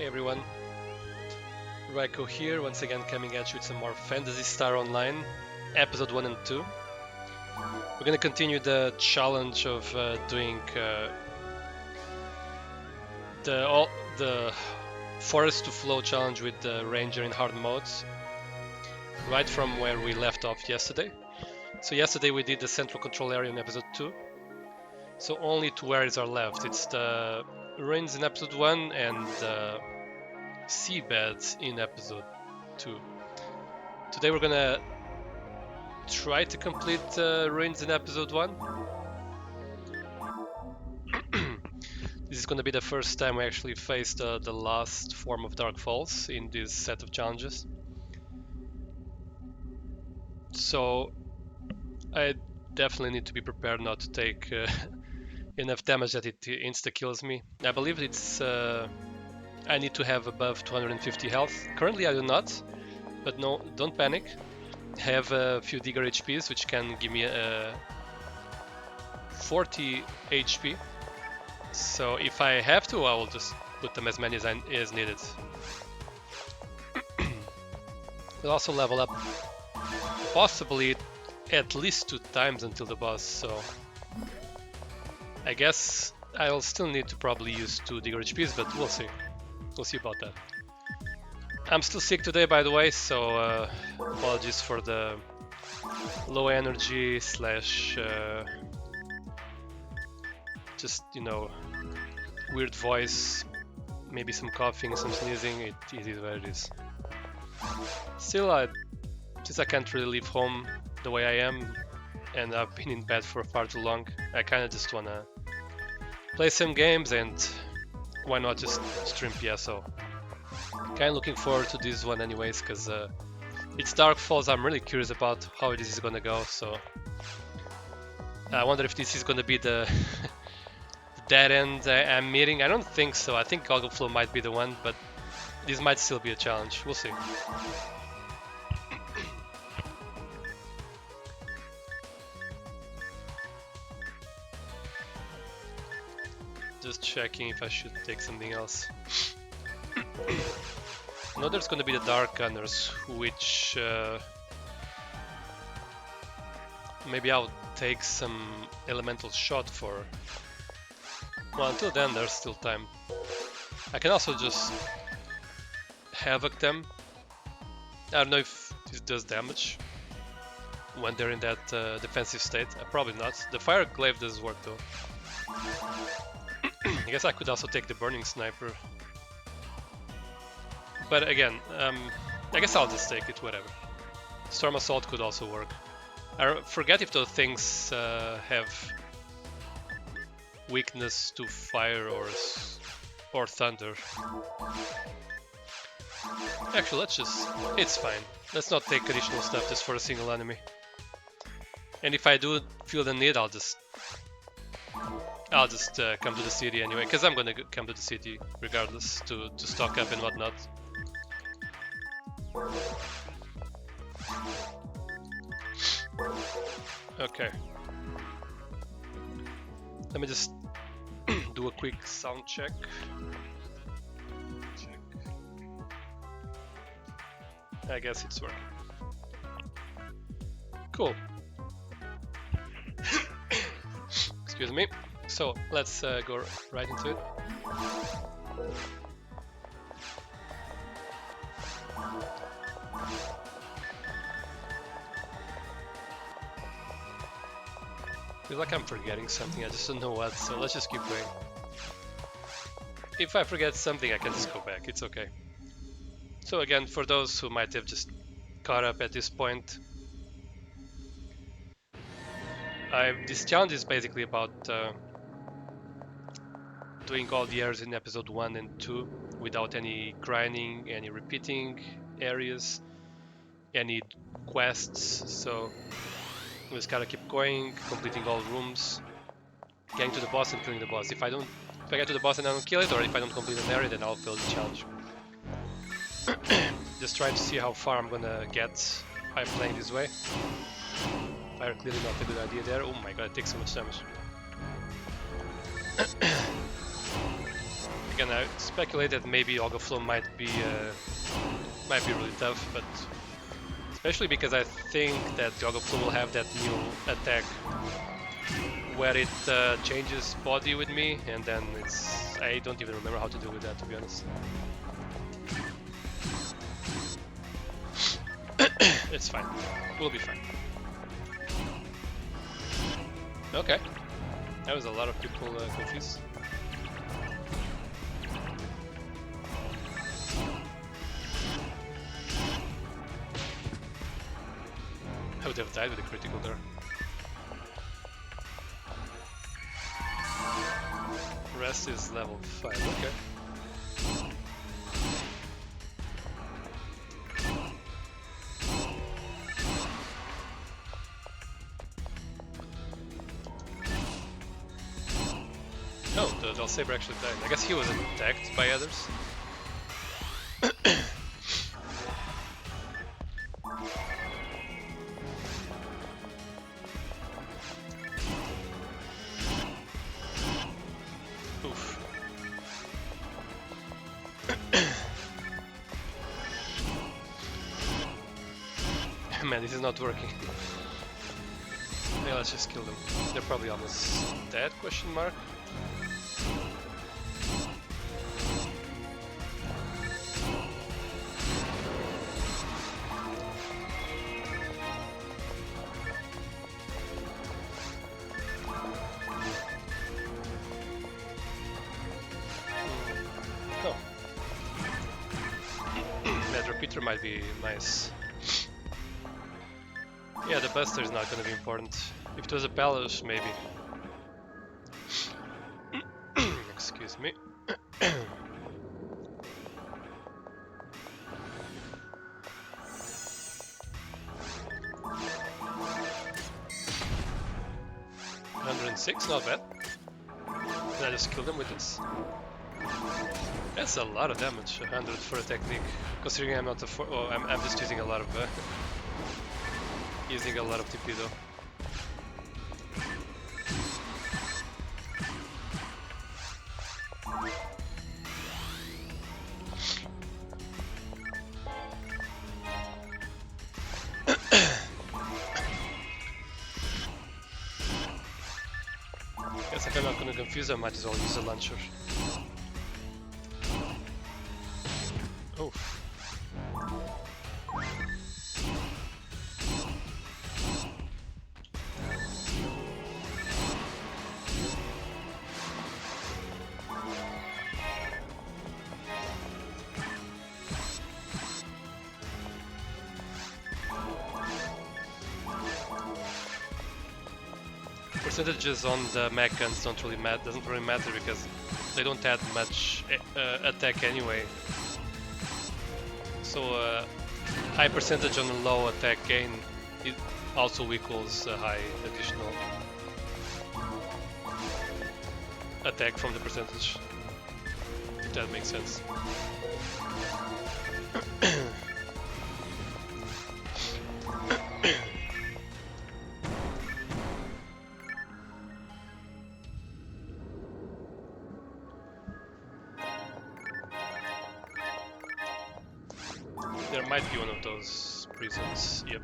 Hey everyone, Raiko here, once again coming at you with some more Phantasy Star Online, episode 1 and 2. We're gonna continue the challenge of doing the Forest to Flow challenge with the Ranger in hard modes, right from where we left off yesterday. So yesterday we did the Central Control Area in episode 2, so only 2 areas are left. It's the ruins in episode 1 and the seabeds in episode 2. Today we're gonna try to complete ruins in episode 1. This is gonna be the first time we actually face the last form of Dark Falls in this set of challenges. So I definitely need to be prepared not to take enough damage that it insta-kills me. I believe it's I need to have above 250 health. Currently I do not, but no, don't panic. I have a few Digger HPs which can give me 40 HP. So if I have to, I will just put them as many as needed. We'll also level up possibly at least 2 times until the boss, so I guess I'll still need to probably use 2 Digger HPs, but we'll see. We'll see about that. I'm still sick today, by the way, so apologies for the low energy slash just, you know, weird voice, maybe some coughing, some sneezing. It is what it is. Still, since I can't really leave home the way I am, and I've been in bed for far too long, I kind of just wanna play some games, and why not just stream PSO. Kinda looking forward to this one anyways, because it's Dark Falls. I'm really curious about how this is gonna go, so I wonder if this is gonna be the dead end I'm meeting. I don't think so. I think Goggle Flow might be the one, but this might still be a challenge. We'll see. Just checking if I should take something else. I know there's gonna be the Dark Gunners, which maybe I'll take some Elemental Shot for. Well, until then there's still time. I can also just Havoc them. I don't know if this does damage when they're in that defensive state. Probably not. The Fire Glaive does work though. I guess I could also take the Burning Sniper. But again, I guess I'll just take it, whatever. Storm Assault could also work. I forget if those things have weakness to fire or thunder. Actually, it's fine. Let's not take additional stuff just for a single enemy. And if I do feel the need, I'll just come to the city anyway, because I'm gonna come to the city regardless to stock up and whatnot. Okay. Let me just do a quick sound check. I guess it's working. Cool. Excuse me. So let's go right into it. I feel like I'm forgetting something, I just don't know what, so let's just keep going. If I forget something, I can just go back, it's okay. So again, for those who might have just caught up at this point, this challenge is basically about doing all the areas in episode 1 and 2 without any grinding, any repeating areas, any quests, so we just gotta keep going, completing all rooms, getting to the boss and killing the boss. If I get to the boss and I don't kill it, or if I don't complete an area, then I'll fail the challenge. Just trying to see how far I'm gonna get by playing this way. Fire clearly not a good idea there. Oh my god, it takes so much damage. Again, I speculate that maybe Alga Flow might be really tough, but especially because I think that the Alga Flow will have that new attack where it changes body with me, and then I don't even remember how to deal with that, to be honest. It's fine. We'll be fine. Okay. That was a lot of people confused. I would have died with a critical there. Rest is level 5, okay. No, the Dulsaber actually died. I guess he was attacked by others. Oof. Man, this is not working. Yeah, let's just kill them. They're probably almost dead, question mark. Oh. That repeater might be nice. Yeah, the Buster is not going to be important. If it was a Palace, maybe. Excuse me. $106, not bad. Can I just kill them with this? That's a lot of damage, 100 for a technique. Considering I'm not a I'm just using a lot of TP though. Guess if I'm not gonna confuse, I might as well use a launcher. Oh. Percentages on the mech guns doesn't really matter because they don't add much attack anyway. So high percentage on a low attack gain, it also equals a high additional attack from the percentage, if that makes sense. There might be one of those prisons, yep.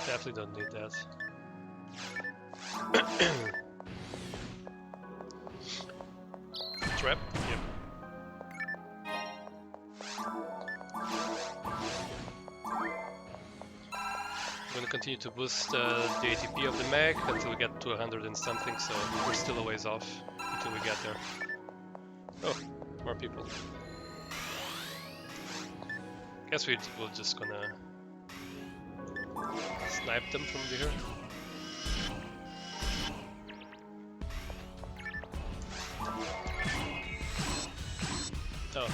Definitely don't need that. Trap? Yep. I'm gonna continue to boost the ATP of the mag until we get to 100 and something, so we're still a ways off until we get there. Oh, more people. Guess we're just gonna snipe them from here. Oh,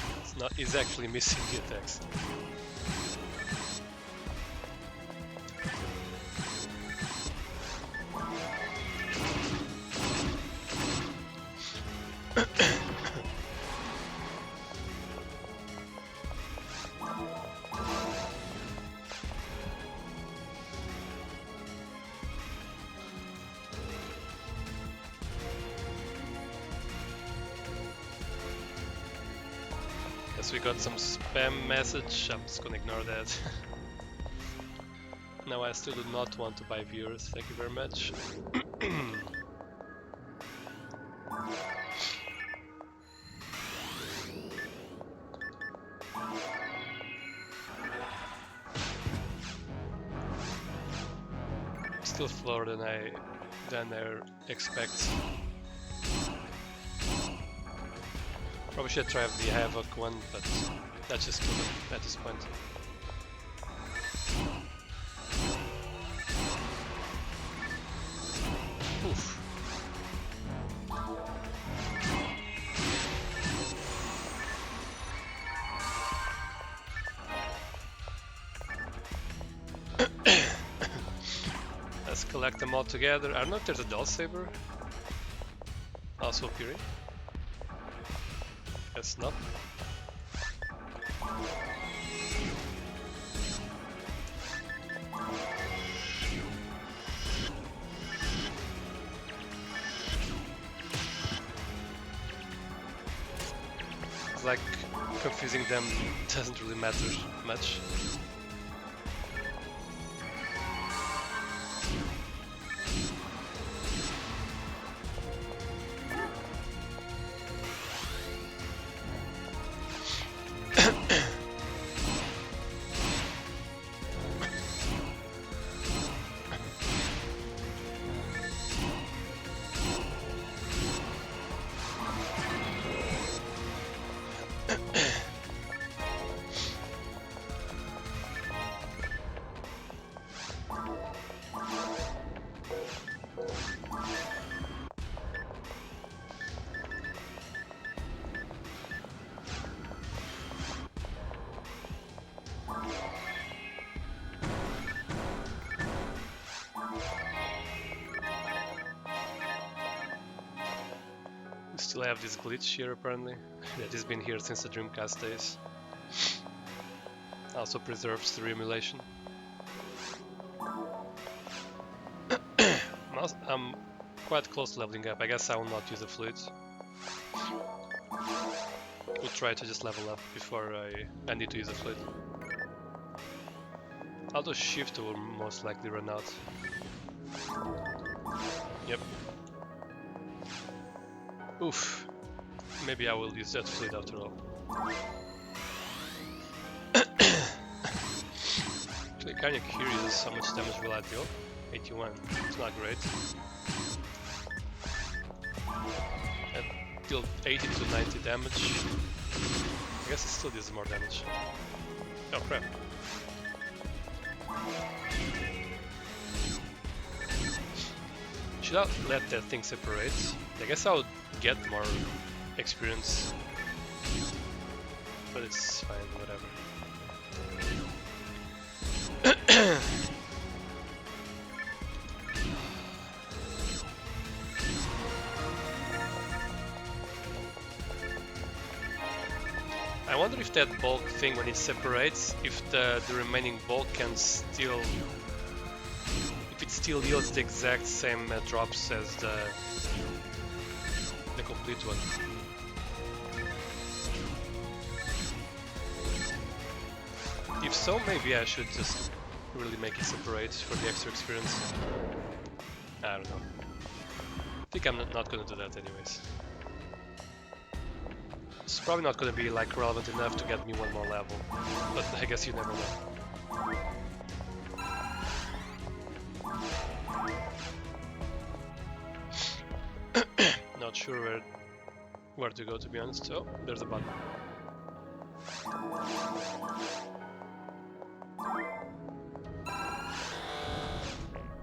he's actually missing the attacks. Guess we got some spam message. I'm just gonna ignore that. No, I still do not want to buy viewers. Thank you very much. Still slower than I expect. Probably should try the Havoc one, but that's just too much at this point. Oof. Let's collect them all together. I don't know if there's a Dull Saber. Also Fury. Guess not. It's like confusing them doesn't really matter much. Still have this glitch here apparently. That has been here since the Dreamcast days. Also preserves the re-emulation. I'm quite close to leveling up. I guess I will not use the flute. We'll try to just level up before I need to use the flute. Although shift will most likely run out. Yep. Oof. Maybe I will use that flute after all. Actually, kinda curious how much damage will I deal. 81. It's not great. I deal 80 to 90 damage. I guess it still deals more damage. Oh crap. Should I let that thing separate? I guess I would get more experience, but it's fine, whatever. I wonder if that bulk thing, when it separates, if the remaining bulk can still, if it still yields the exact same drops as the complete one. If so, maybe I should just really make it separate for the extra experience. I don't know. I think I'm not gonna do that anyways. It's probably not gonna be like relevant enough to get me one more level, but I guess you never know. Not sure where to go, to be honest. Oh, there's a button.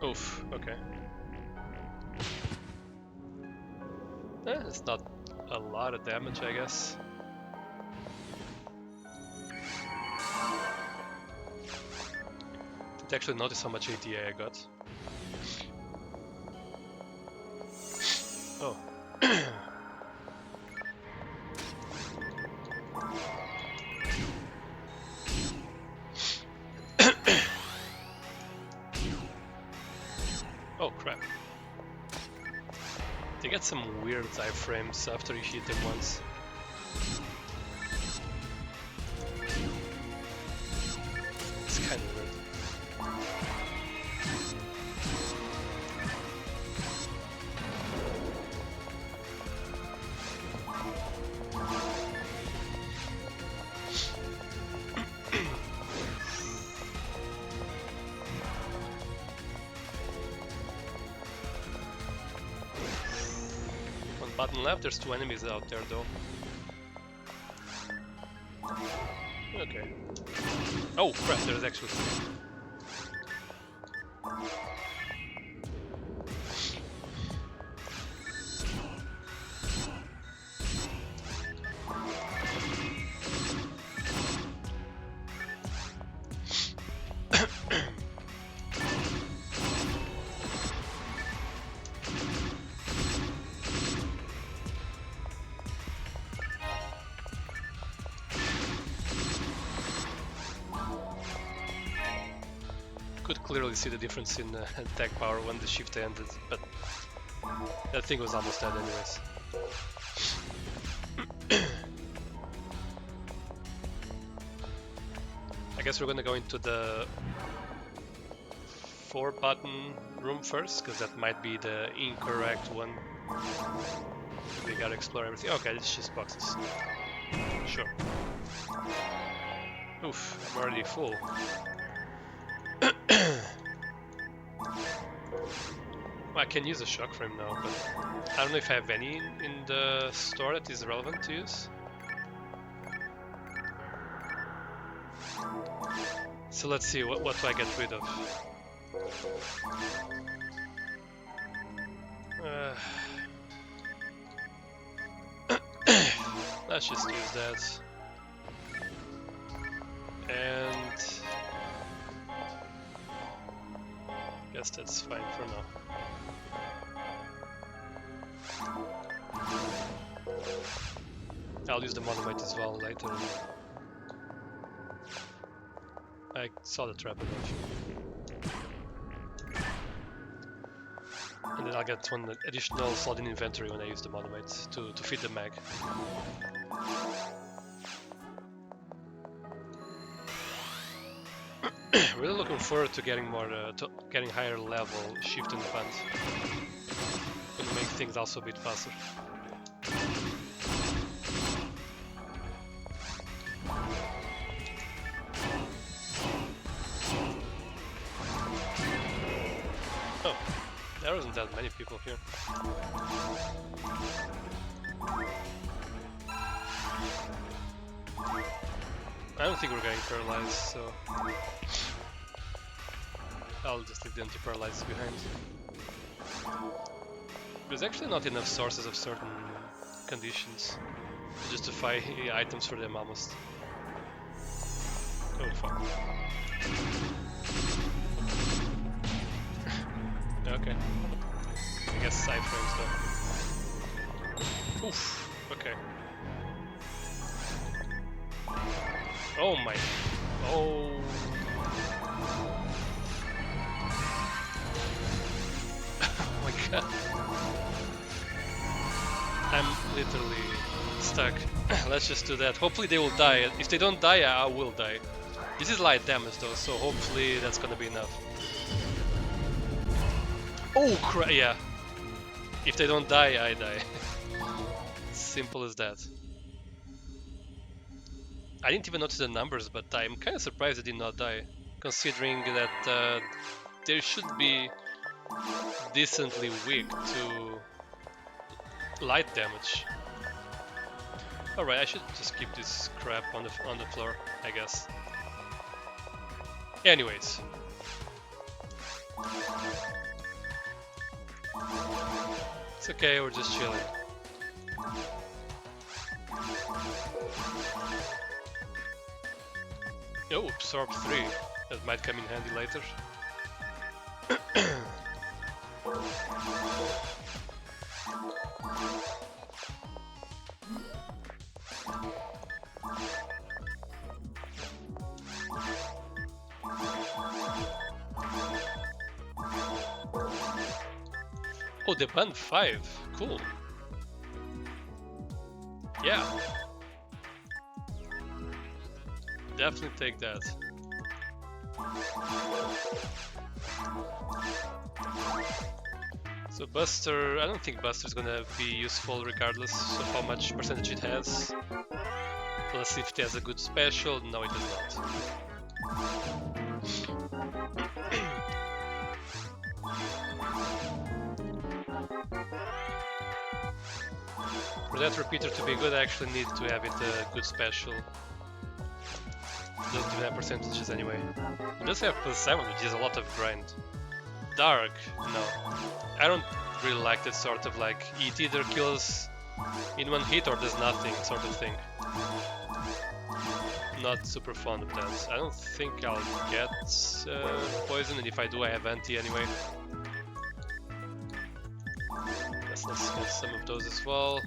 Oof, okay. It's not a lot of damage, I guess. Didn't actually notice how much ATA I got. Oh. Oh crap. They get some weird iframes after you hit them once. Bottom left, there's 2 enemies out there though. Okay. Oh crap, there's actually 3. Could clearly see the difference in attack power when the shift ended, but that thing was almost dead anyways. I guess we're gonna go into the 4-button room first, because that might be the incorrect one. We gotta explore everything. Okay, it's just boxes. Sure. Oof, I'm already full. Well, I can use a shock frame now, but I don't know if I have any in the store that is relevant to use. So let's see, what do I get rid of? Let's just use that. And guess that's fine for now. I'll use the monomite as well later. I saw the trap above. And then I'll get 1 additional slot in inventory when I use the monomite to feed the mag. Really looking forward to getting more, getting higher level shift and band. Gonna make things also a bit faster. Oh, there wasn't that many people here. I don't think we're getting paralyzed, so I'll just leave the anti-paralyzed behind. There's actually not enough sources of certain conditions to justify items for them almost. Oh fuck. Okay. I guess side frames though. Oof, okay. Oh my. Oh. Oh my god. I'm literally stuck. Let's just do that. Hopefully they will die. If they don't die, I will die. This is light damage though, so hopefully that's gonna be enough. Oh crap, yeah. If they don't die, I die. Simple as that. I didn't even notice the numbers, but I'm kind of surprised they did not die, considering that they should be decently weak to light damage. Alright, I should just keep this crap on the floor, I guess. Anyways. It's okay, we're just chilling. Oh, absorb 3. That might come in handy later. Oh, the band 5. Cool. Yeah. Definitely take that. So Buster, I don't think Buster's gonna be useful regardless of how much percentage it has. Let's see if it has a good special. No, it does not. For that repeater to be good, I actually need to have it a good special. Doesn't even have percentages anyway. It does have +7, which is a lot of grind. Dark, no. I don't really like that sort of like it either kills in one hit or does nothing sort of thing. Not super fond of that. I don't think I'll get poison, and if I do, I have anti anyway. Let's get some of those as well.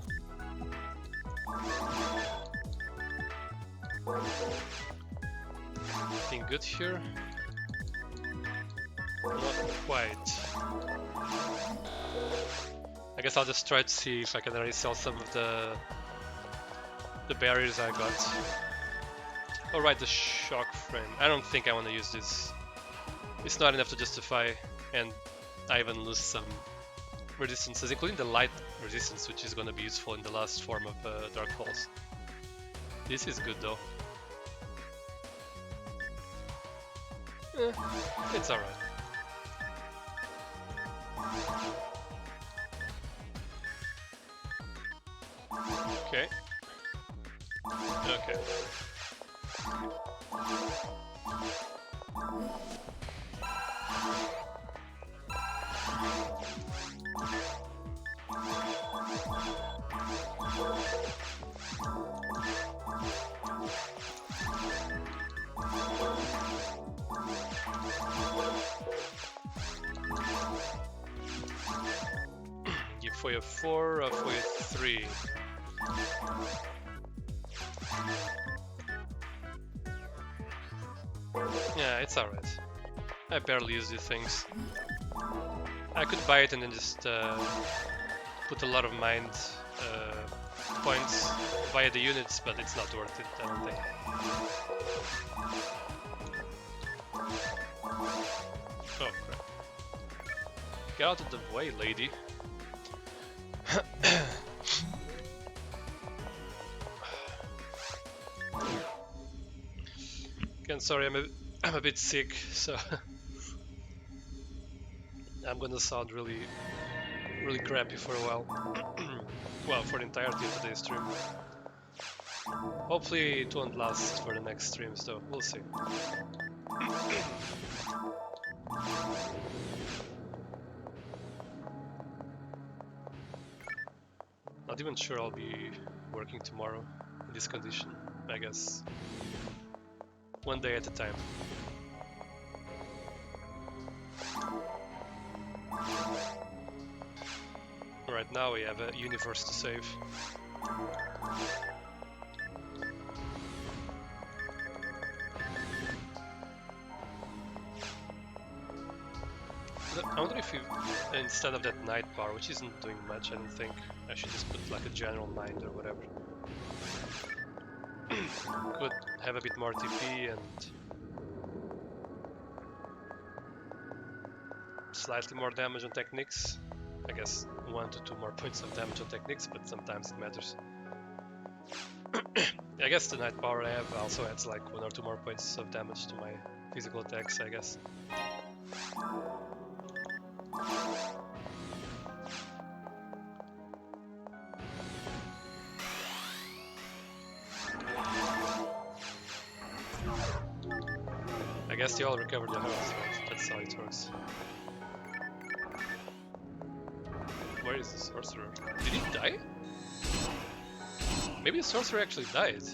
Anything good here? Not quite. I guess I'll just try to see if I can already sell some of the barriers I got. Alright, the shock frame. I don't think I want to use this. It's not enough to justify, and I even lose some resistances, including the light resistance, which is going to be useful in the last form of Dark Falls. This is good though. It's alright. Okay. Okay. Give Foya 4, Foya 3. Yeah, it's alright. I barely use these things. I could buy it and then just put a lot of mind points via the units, but it's not worth it, I don't think. Oh crap. Get out of the way, lady. Again, sorry, I'm a bit sick, so I'm gonna sound really crappy for a while. Well, for the entirety of today's stream. Hopefully it won't last for the next streams though, we'll see. Not even sure I'll be working tomorrow in this condition, I guess. One day at a time. Right now we have a universe to save. I wonder if you, instead of that night bar, which isn't doing much, I don't think, I should just put like a general mind or whatever. Could have a bit more TP and slightly more damage on techniques. I guess 1 to 2 more points of damage on techniques, but sometimes it matters. I guess the night power I have also adds like 1 or 2 more points of damage to my physical attacks, I guess. I guess they all recovered their health, right? That's how it works. Where is the sorcerer? Did he die? Maybe the sorcerer actually died.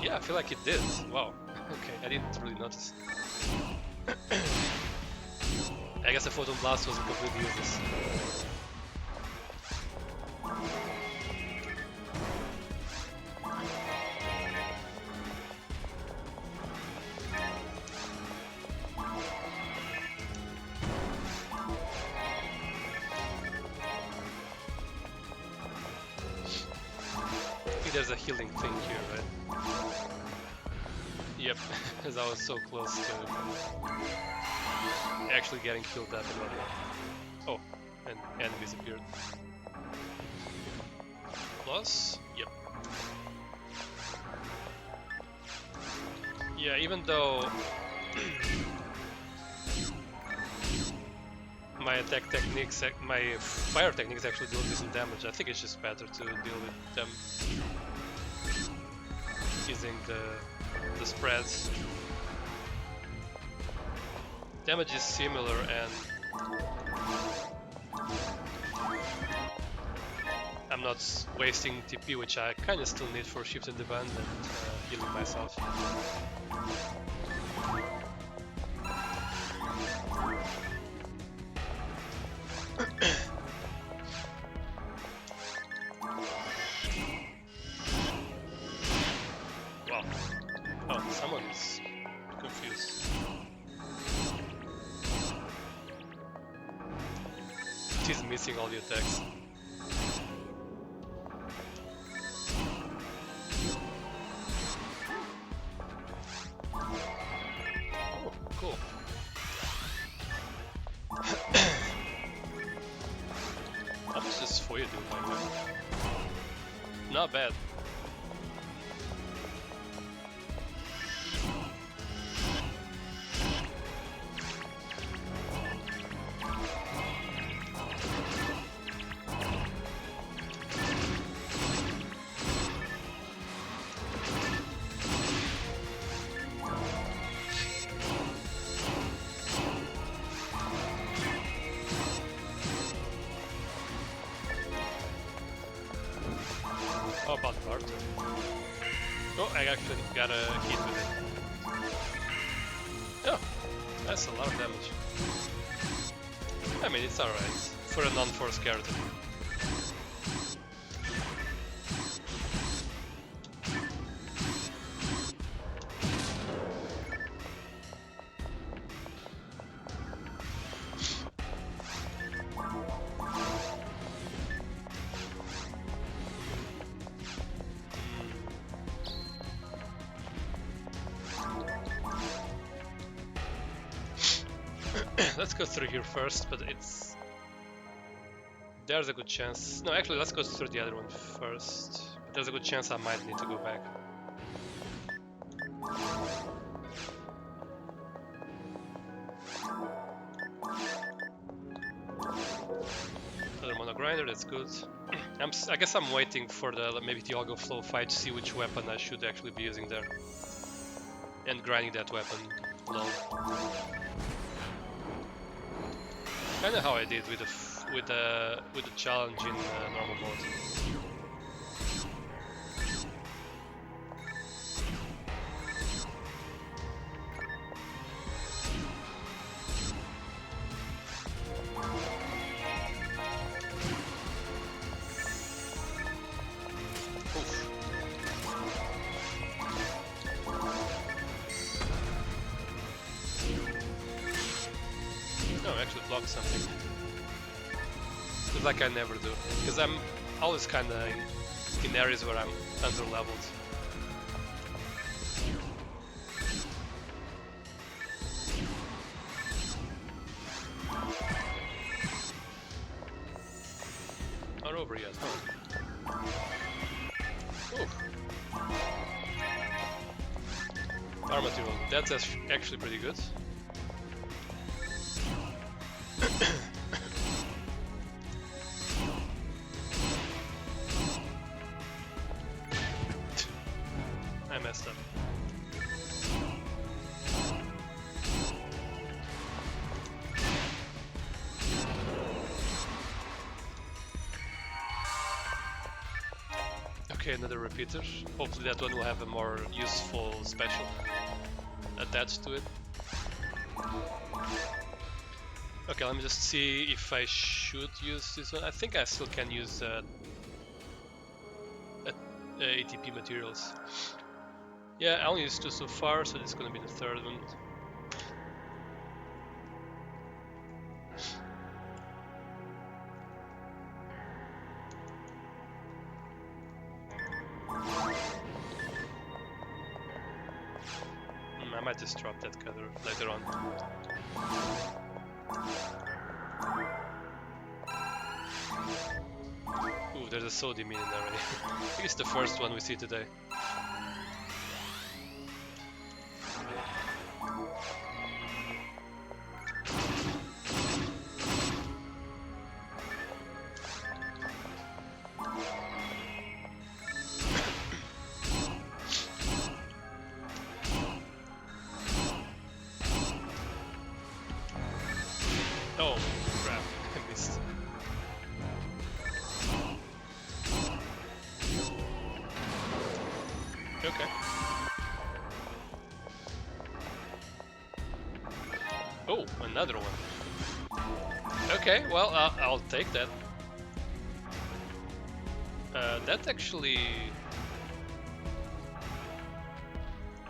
Yeah, I feel like it did. Wow. Okay, I didn't really notice. I guess the Photon Blast was completely useless. There's a healing thing here, right? Yep, as I was so close to actually getting killed up and whatnot. Oh, and enemies appeared. Plus? Yep. Yeah, even though my attack techniques, my fire techniques actually deal decent damage. I think it's just better to deal with them using the spreads. Damage is similar and I'm not wasting TP, which I kinda still need for shift and defend and healing myself. Wow. Oh, someone's confused. She's missing all the attacks. Oh, cool. How much does Foya do, by the way? Not bad. How about Barton? Oh, I actually got a hit with it. Oh, that's a lot of damage. I mean, it's alright for a non-force character. Let's go through here first, but it's... There's a good chance... No, actually, let's go through the other one first. But there's a good chance I might need to go back. Another mono grinder, that's good. I guess I'm waiting for the maybe the Algo Flow fight to see which weapon I should actually be using there. And grinding that weapon low. Kinda how I did with the challenge in normal mode. Oof. No, actually blocked something. Like I never do, because I'm always kinda in areas where I'm under leveled. Not over yet, huh? Ooh. Power material, that's actually pretty good. I messed up. Okay, another repeater. Hopefully that one will have a more useful special attached to it. Okay, let me just see if I should use this one. I think I still can use ATP materials. Yeah, I only used two so far, so this is gonna be the third one. I might just drop that color later on. Ooh, there's a Sodi minion already. I think it's the first one we see today. Okay. Oh, another one. Okay, well, I'll take that. That actually...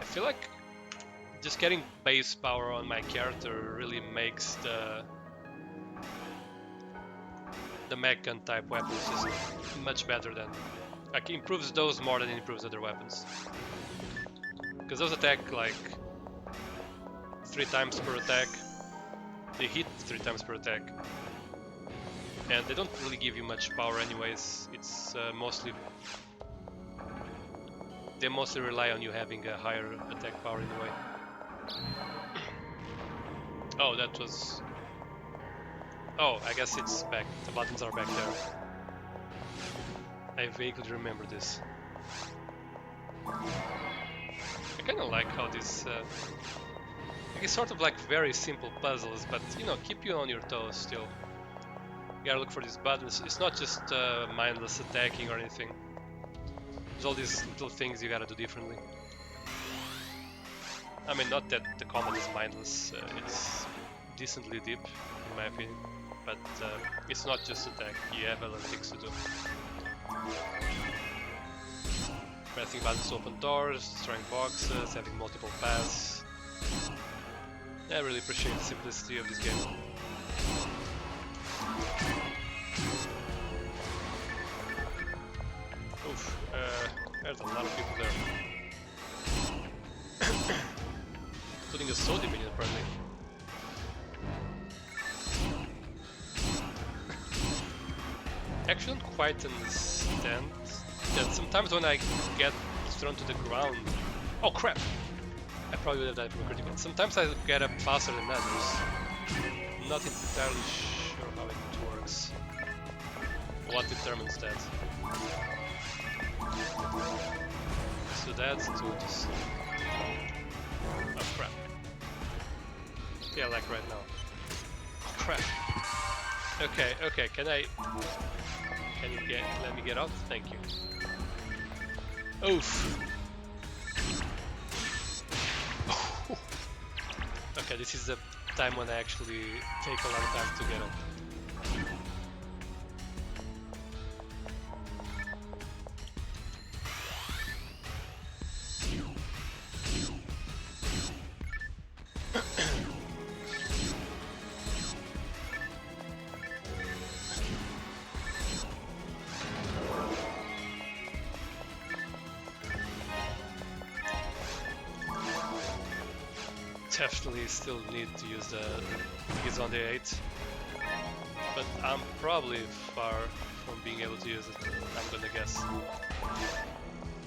I feel like just getting base power on my character really makes the mech gun type weapons just much better than... Like, improves those more than it improves other weapons. Because those attack like 3 times per attack. They hit 3 times per attack. And they don't really give you much power anyways. It's mostly... They mostly rely on you having a higher attack power in a way. Oh, that was... Oh, I guess it's back. The buttons are back there. I vaguely remember this. I kind of like how this... it's sort of like very simple puzzles, but you know, keep you on your toes still. You gotta look for these buttons. It's not just mindless attacking or anything. There's all these little things you gotta do differently. I mean, not that the combat is mindless. It's decently deep, in my opinion. But it's not just attack. You have other things to do. Pressing buttons to open doors, destroying boxes, having multiple paths. I really appreciate the simplicity of this game. Oof, there's a lot of people there. Including a Sodi minion, apparently. Actually, don't quite understand that sometimes when I get thrown to the ground... Oh crap! I probably would have died from a critical. Sometimes I get up faster than others. Not entirely sure how it works. What determines that? So that's to just... Oh crap. Yeah, like right now. Oh crap. Okay, okay, can you let me get out? Thank you. Oof. Okay, this is the time when I actually take a lot of time to get up. Definitely still need to use the keys on the 8, but I'm probably far from being able to use it, I'm gonna guess.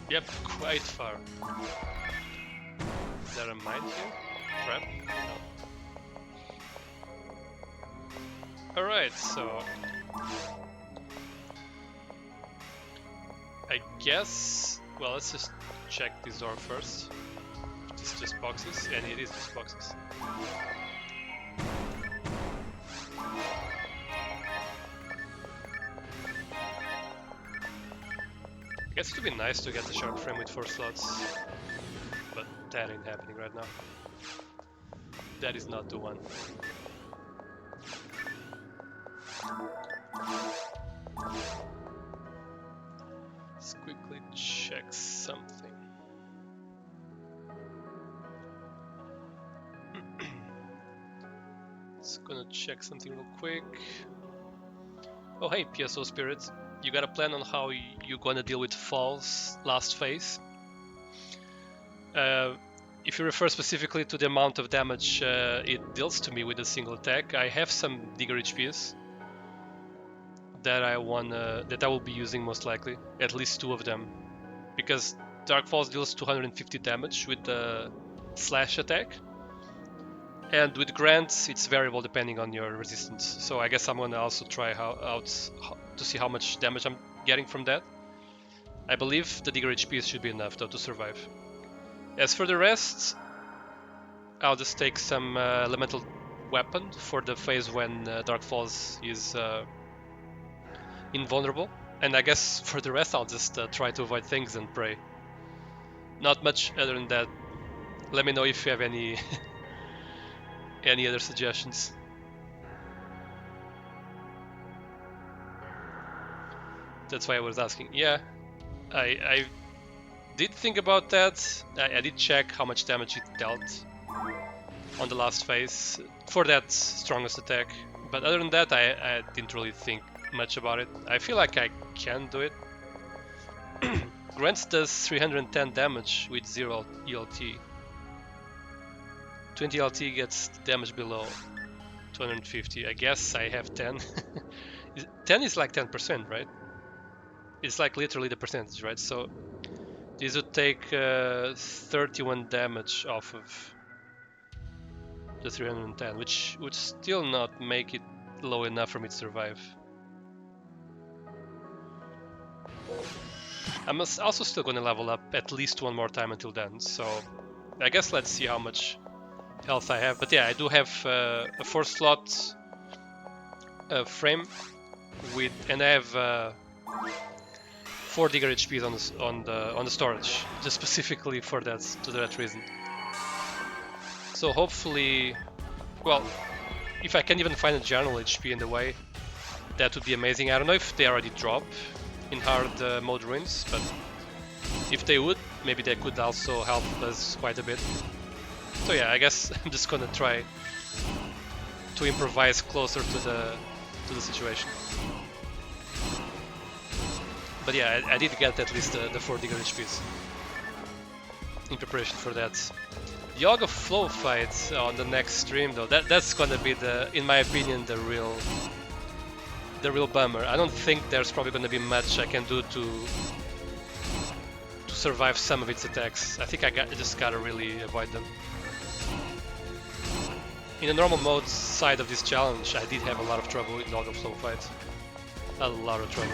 Yep, quite far. Is there a mine here? Trap? No. Alright, so... I guess... Well, let's just check this door first. It's just boxes, and it is just boxes. I guess it would be nice to get the shark frame with 4 slots, but that ain't happening right now. That is not the one. Let's quickly check something. Gonna check something real quick. Oh hey, PSO Spirit. You got a plan on how you're gonna deal with Fall's last phase? If you refer specifically to the amount of damage it deals to me with a single attack, I have some Digger HPs that I will be using most likely. At least 2 of them. Because Dark Falls deals 250 damage with the slash attack. And with grants, it's variable depending on your resistance. So I guess I'm gonna also try to see how much damage I'm getting from that. I believe the Digger HPs should be enough though to survive. As for the rest, I'll just take some elemental weapon for the phase when Dark Falls is invulnerable. And I guess for the rest, I'll just try to avoid things and pray. not much other than that. Let me know if you have any any other suggestions. That's why I was asking. Yeah, I did think about that. I did check how much damage it dealt on the last phase for that strongest attack. But other than that, I didn't really think much about it. I feel like I can do it. Grants does 310 damage with 0 ELT. 20 LT gets damage below 250. I guess I have 10. 10 is like 10%, right? It's like literally the percentage, right? So this would take 31 damage off of the 310, which would still not make it low enough for me to survive. I'm also still going to level up at least one more time until then, so I guess let's see how much health I have. But yeah, I do have a 4-slot frame with, and I have 4 digger HPs on the storage, just specifically for that reason. So hopefully, well, if I can even find a general HP in the way, that would be amazing. I don't know if they already drop in hard mode ruins, but if they would, maybe they could also help us quite a bit. So yeah, I guess I'm just gonna try to improvise closer to the situation. But yeah, I did get at least the 4 digger HPs in preparation for that. The Yoga Flow fight on the next stream though, that's gonna be in my opinion, the real bummer. I don't think there's probably gonna be much I can do to survive some of its attacks. I think I just gotta really avoid them. In the normal mode side of this challenge, I did have a lot of trouble with the Yoga Flow fight. A lot of trouble.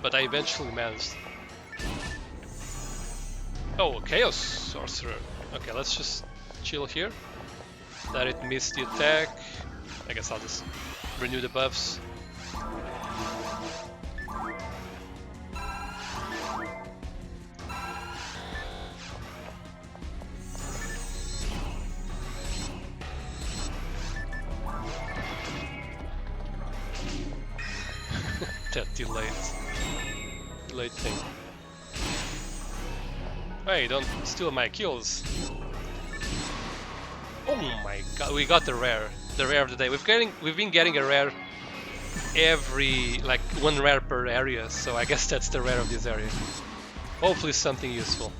But I eventually managed. Oh, Chaos Sorcerer. Okay, let's just chill here. Let it miss the attack. I guess I'll just renew the buffs. That delayed thing. Hey, don't steal my kills. Oh my god, we got the rare of the day. We've been getting a rare every, like, 1 rare per area, so I guess that's the rare of this area. Hopefully something useful.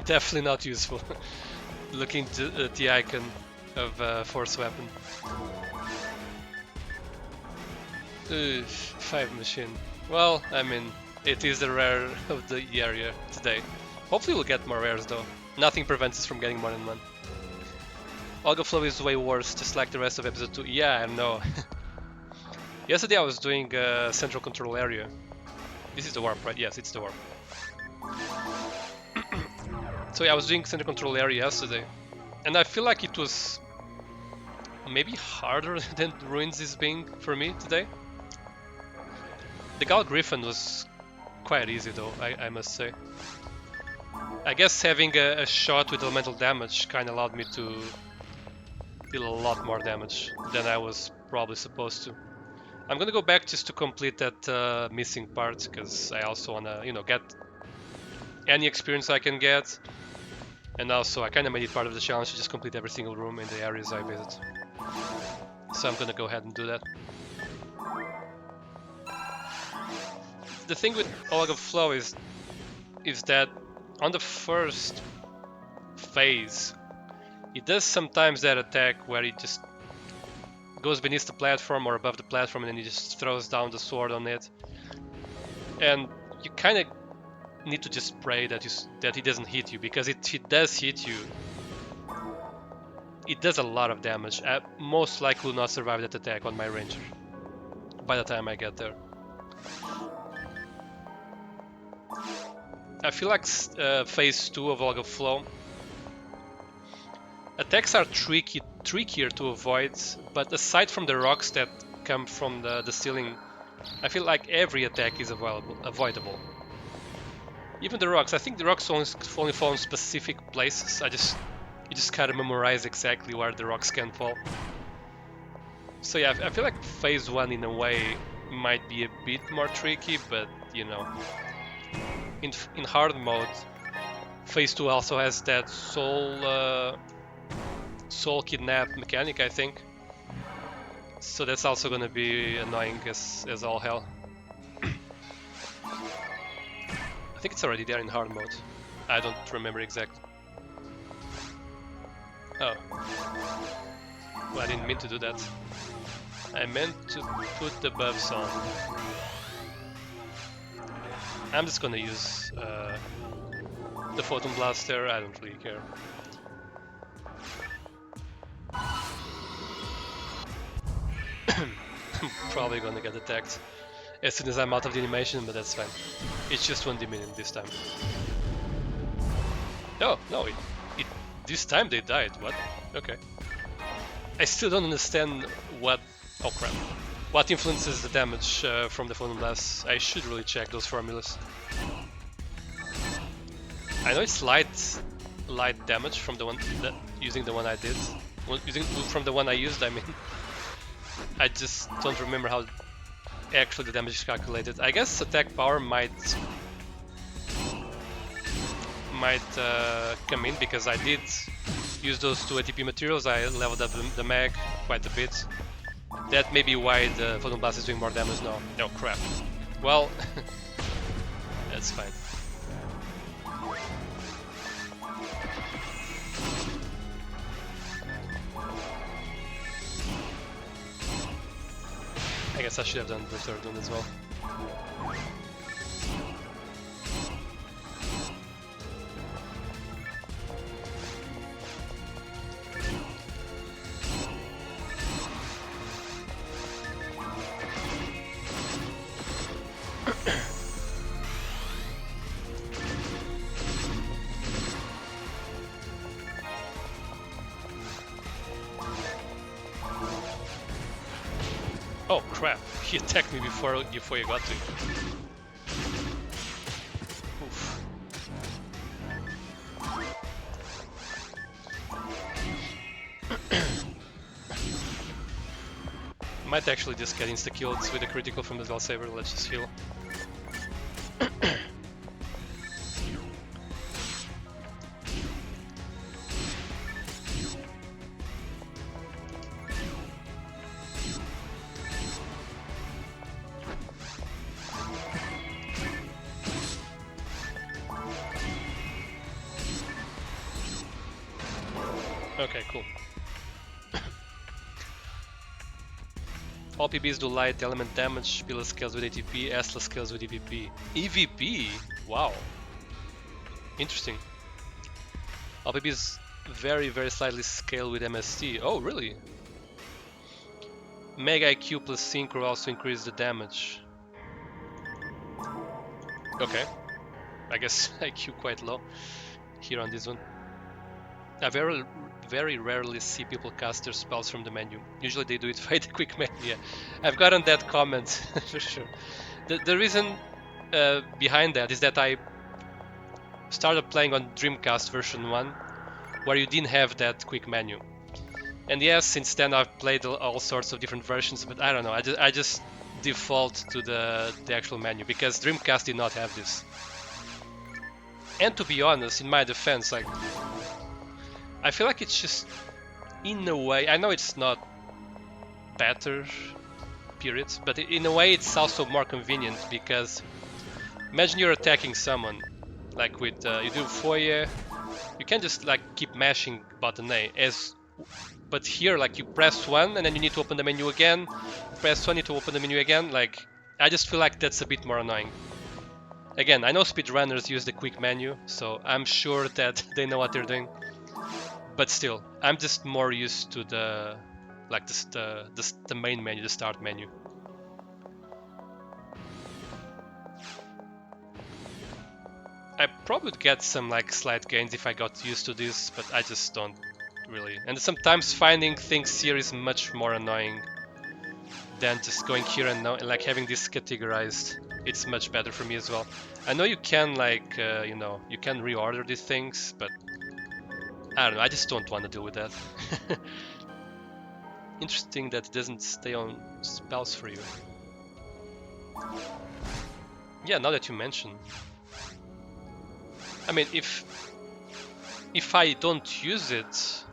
Definitely not useful. Looking at the icon of force weapon. 5 machine. Well, I mean, it is the rare of the area today. Hopefully we'll get more rares though. Nothing prevents us from getting more than one. Olga Flow is way worse, just like the rest of episode 2. Yeah, I know. Yesterday I was doing central control area. This is the warp, right? Yes, it's the warp. So yeah, I was doing central control area yesterday. And I feel like it was maybe harder than Ruins is being for me today. The Gal Griffin was quite easy though, I must say. I guess having a shot with elemental damage kind of allowed me to deal a lot more damage than I was probably supposed to. I'm gonna go back just to complete that missing part, because I also wanna, you know, get any experience I can get. And also I kind of made it part of the challenge to just complete every single room in the areas I visit. So I'm gonna go ahead and do that. The thing with Olga Flow is that on the first phase, it does sometimes that attack where it just goes beneath the platform or above the platform and then he just throws down the sword on it. And you kind of need to just pray that he doesn't hit you, because if he does hit you, it does a lot of damage. I most likely will not survive that attack on my ranger by the time I get there. I feel like phase 2 of Olga Flow, attacks are trickier to avoid, but aside from the rocks that come from the ceiling, I feel like every attack is avoidable. Even the rocks. I think the rocks only fall in specific places. You just gotta memorize exactly where the rocks can fall. So yeah, I feel like phase 1 in a way might be a bit more tricky, but you know, in hard mode, phase 2 also has that soul kidnap mechanic, I think. So that's also gonna be annoying as all hell. I think it's already there in hard mode. I don't remember exactly. Oh. Well, I didn't mean to do that. I meant to put the buffs on. I'm just gonna use the Photon Blaster, I don't really care. I'm probably gonna get attacked as soon as I'm out of the animation, but that's fine. It's just 1 Dominion this time. Oh, no, this time they died, what? Okay. I still don't understand what... oh crap. What influences the damage from the Photon Blast? I should really check those formulas. I know it's light damage from the one using the one I did. From the one I used, I mean. I just don't remember how actually the damage is calculated. I guess attack power might come in because I did use those 2 ATP materials. I leveled up the mag quite a bit. That may be why the Photon Blast is doing more damage now. No crap. Well, that's fine. I guess I should have done the third one as well. Oh crap, he attacked me before you got to it. Oof. Might actually just get insta-killed with a critical from the Vel Saber, let's just heal. Okay, cool. All PBs do light element damage, Pillar scales with ATP, Asla scales with EVP. EVP? Wow. Interesting. All PBs very slightly scale with MST. Oh, really? Mega IQ plus Synchro also increase the damage. Okay. I guess IQ quite low here on this one. I very rarely see people cast their spells from the menu. Usually they do it via the quick menu. Yeah, I've gotten that comment for sure. The reason behind that is that I started playing on Dreamcast version 1, where you didn't have that quick menu. And yes, since then I've played all sorts of different versions, but I don't know, I just default to the actual menu, because Dreamcast did not have this. And to be honest, in my defense, like, I feel like it's just, in a way, I know it's not better, period, but in a way it's also more convenient, because imagine you're attacking someone, like with, you do Foyer, you can just like keep mashing button A, but here like you press 1 and then you need to open the menu again, press 1, you need to open the menu again, like, I just feel like that's a bit more annoying. Again, I know speedrunners use the quick menu, so I'm sure that they know what they're doing. But still, I'm just more used to the main menu, the start menu. I probably would get some like slight gains if I got used to this, but I just don't really. And sometimes finding things here is much more annoying than just going here and now, like having this categorized. It's much better for me as well. I know you can like you know, you can reorder these things, but I don't know. I just don't want to deal with that. Interesting that it doesn't stay on spells for you. Yeah, now that you mention. I mean, if I don't use it,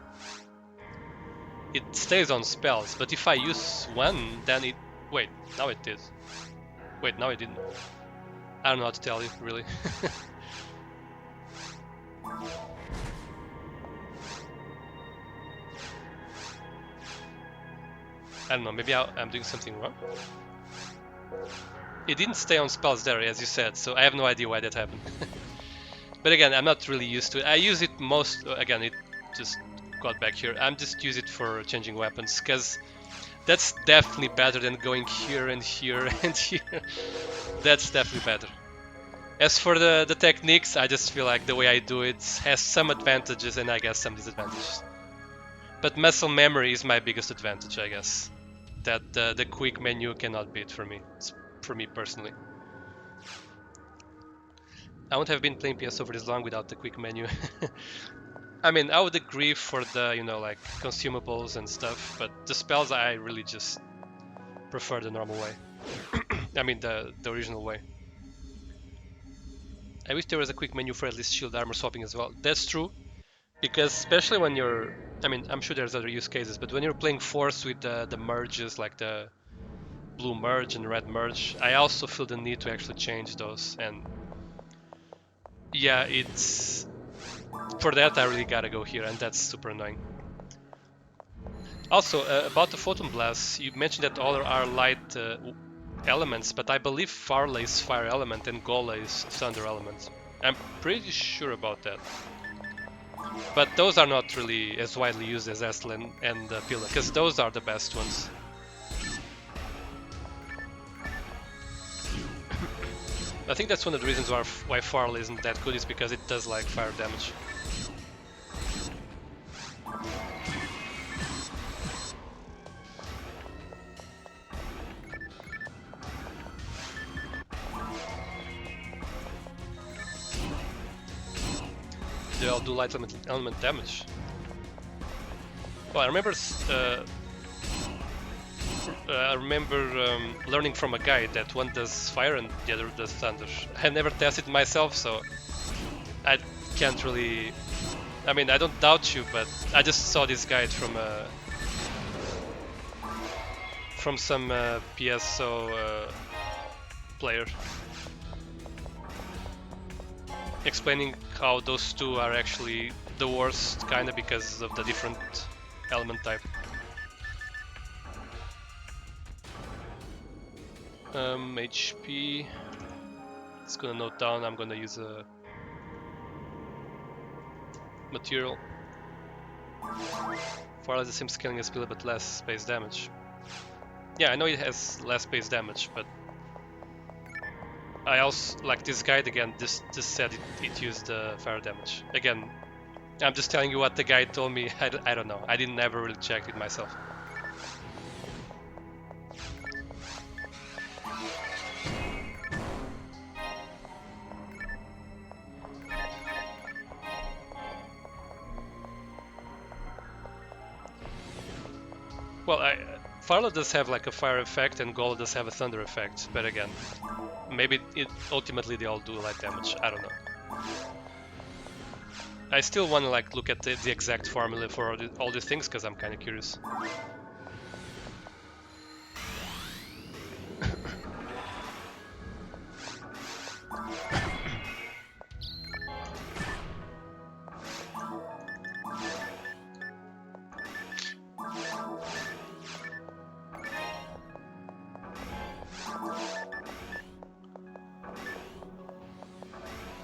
it stays on spells. But if I use one, then it... Wait, now it did. Wait, now it didn't. I don't know how to tell you, really. I don't know, maybe I'm doing something wrong. It didn't stay on spells there, as you said, so I have no idea why that happened. But again, I'm not really used to it. I use it most... Again, it just got back here. I'm just use it for changing weapons, because that's definitely better than going here and here and here. That's definitely better. As for the techniques, I just feel like the way I do it has some advantages and I guess some disadvantages. But muscle memory is my biggest advantage, I guess. That the quick menu cannot beat for me. For me personally. I wouldn't have been playing PSO for this long without the quick menu. I mean, I would agree for the, you know, like consumables and stuff, but the spells I really just prefer the normal way. I mean, the original way. I wish there was a quick menu for at least shield armor swapping as well. That's true, because especially when you're... I mean, I'm sure there's other use cases, but when you're playing Force with the merges, like the blue merge and red merge, I also feel the need to actually change those. And yeah, it's... For that, I really gotta go here, and that's super annoying. Also, about the Photon Blast, you mentioned that all are light elements, but I believe Farley is fire element and Gola is thunder element. I'm pretty sure about that. But those are not really as widely used as Estlin and Pila, because those are the best ones. I think that's one of the reasons why Farley isn't that good, is because it does like fire damage. They all do light element damage. Well, I remember learning from a guy that one does fire and the other does thunder. I never tested myself, so I can't really... I mean, I don't doubt you, but I just saw this guide from some PSO player explaining how those two are actually the worst, kinda because of the different element type. HP. It's gonna note down. I'm gonna use a material. Far less the same scaling as Pila, but less base damage. Yeah, I know it has less base damage, but I also like this guide again. Just said it used fire damage. Again, I'm just telling you what the guide told me. I don't know. I didn't ever really check it myself. Well, Farla does have like a fire effect and Gola does have a thunder effect, but again, maybe ultimately they all do light damage. I don't know. I still want to like look at the exact formula for all these things because I'm kind of curious.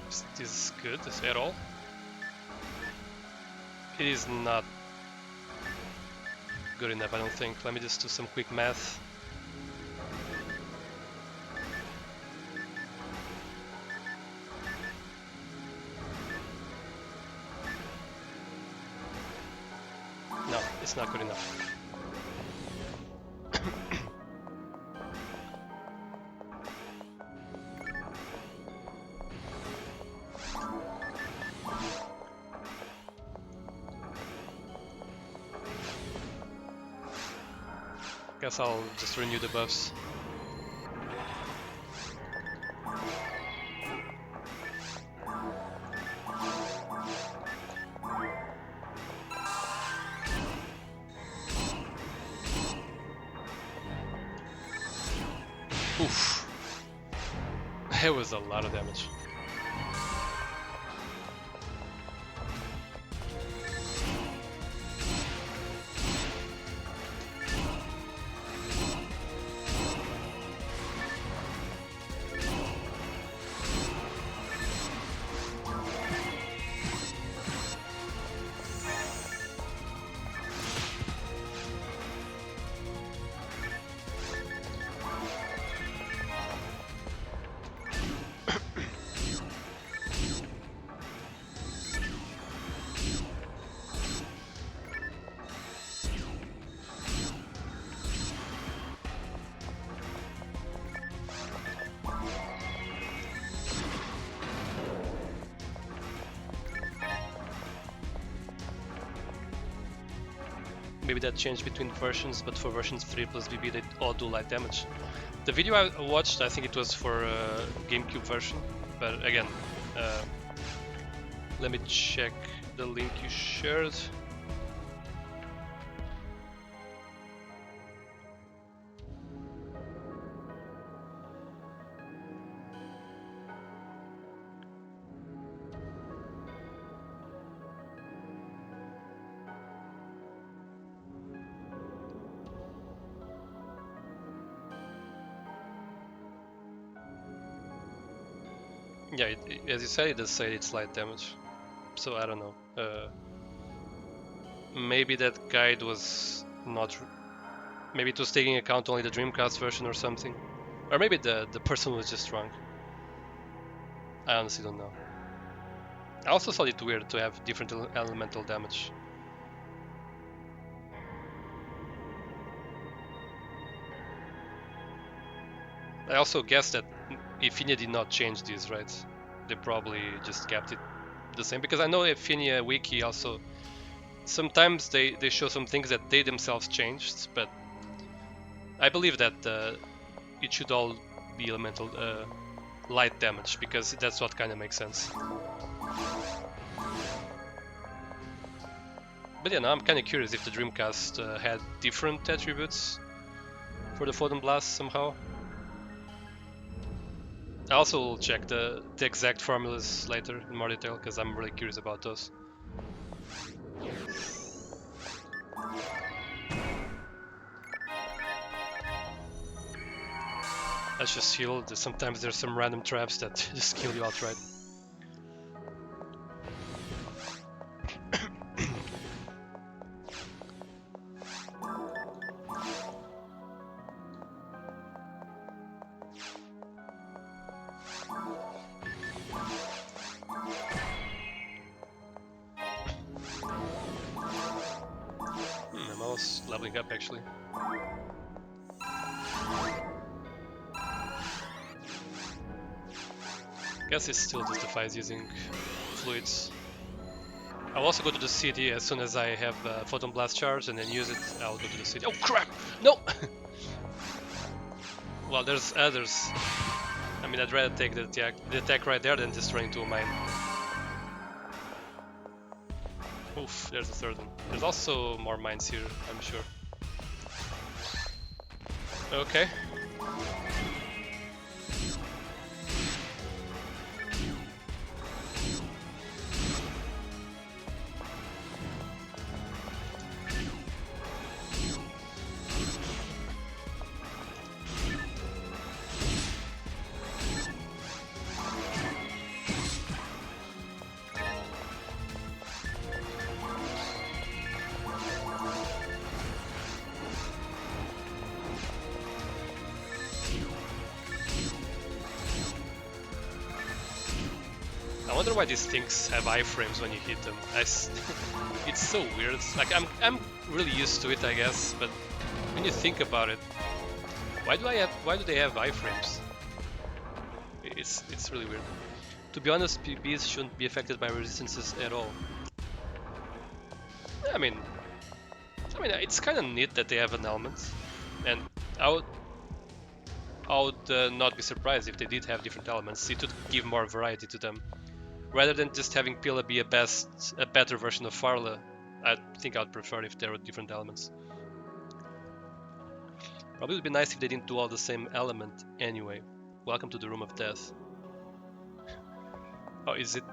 Is this good at all? It is not good enough, I don't think. Let me just do some quick math. No, it's not good enough. Guess I'll just renew the buffs. Oof. It was a lot of damage. Maybe that changed between versions, but for versions 3 plus BB they all do light damage. The video I watched, I think it was for GameCube version, but again, let me check the link you shared. Yeah, as you said, it does say it's light damage. So I don't know. Maybe that guide was not. Maybe it was taking account only the Dreamcast version or something. Or maybe the person was just wrong. I honestly don't know. I also thought it weird to have different elemental damage. I also guess that Infinia did not change these, right? They probably just kept it the same, because I know Infinia Wiki also sometimes they show some things that they themselves changed, but I believe that it should all be elemental light damage, because that's what kind of makes sense. But yeah, now I'm kind of curious if the Dreamcast had different attributes for the Photon Blast somehow. I also will check the exact formulas later in more detail, because I'm really curious about those. Let's just heal. Sometimes there's some random traps that just kill you outright. I'm almost leveling up actually. Guess it still justifies using fluids. I'll also go to the city as soon as I have Photon Blast charge and then use it. I'll go to the city. Oh crap! No! Well, there's others. I mean, I'd rather take the attack right there than just run into a mine. Oof, there's a third one. There's also more mines here, I'm sure. Okay. I wonder why these things have iframes when you hit them. It's so weird. Like I'm really used to it, I guess, but when you think about it, why do they have iframes? It's really weird. To be honest, PBs shouldn't be affected by resistances at all. I mean, it's kind of neat that they have an element. And I would not be surprised if they did have different elements. It would give more variety to them. Rather than just having Pila be a better version of Farla, I think I'd prefer if there were different elements. Probably would be nice if they didn't do all the same element anyway. Welcome to the Room of Death. Oh, is it?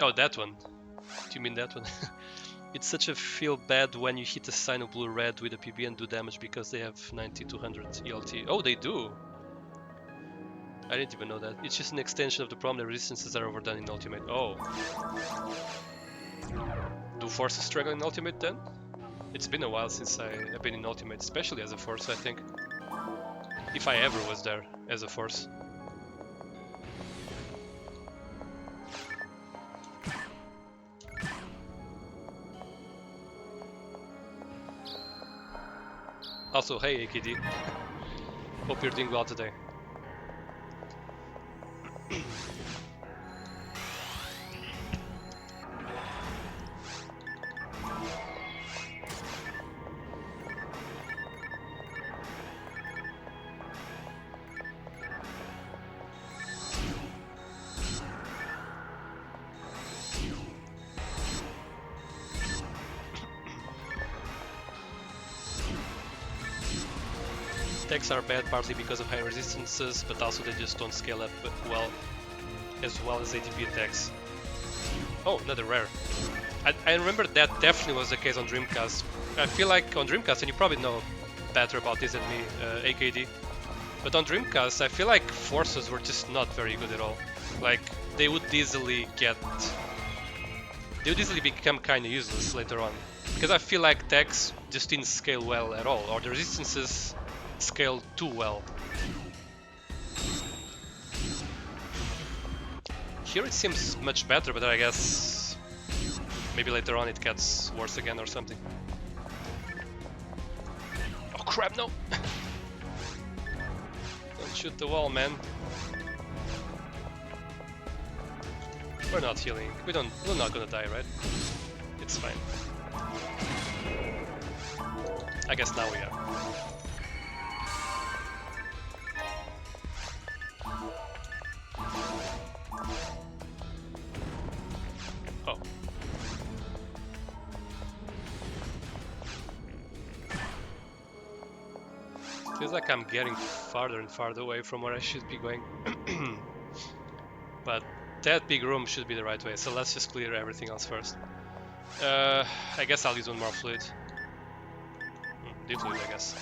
Oh, that one. Do you mean that one? It's such a feel bad when you hit a sign of blue-red with a PB and do damage because they have 9200 ELT. Oh, they do! I didn't even know that. It's just an extension of the problem that resistances are overdone in Ultimate. Oh. Do forces struggle in Ultimate then? It's been a while since I've been in Ultimate, especially as a force, I think. If I ever was there as a force. Also, hey AKD. Hope you're doing well today. Attacks are bad partly because of high resistances, but also they just don't scale up as well as ATB attacks. Oh, another rare. I remember that definitely was the case on Dreamcast. I feel like on Dreamcast, and you probably know better about this than me, AKD, but on Dreamcast I feel like forces were just not very good at all. Like, they would easily become kinda useless later on. Because I feel like attacks just didn't scale well at all, or the resistances scaled too well. Here it seems much better, but I guess maybe later on it gets worse again or something. Oh crap, no! Don't shoot the wall, man. We're not healing. We're not gonna die, right? It's fine. I guess now we are. Oh. Feels like I'm getting farther and farther away from where I should be going. But that big room should be the right way, so let's just clear everything else first. I guess I'll use one more fluid. Deep fluid, I guess.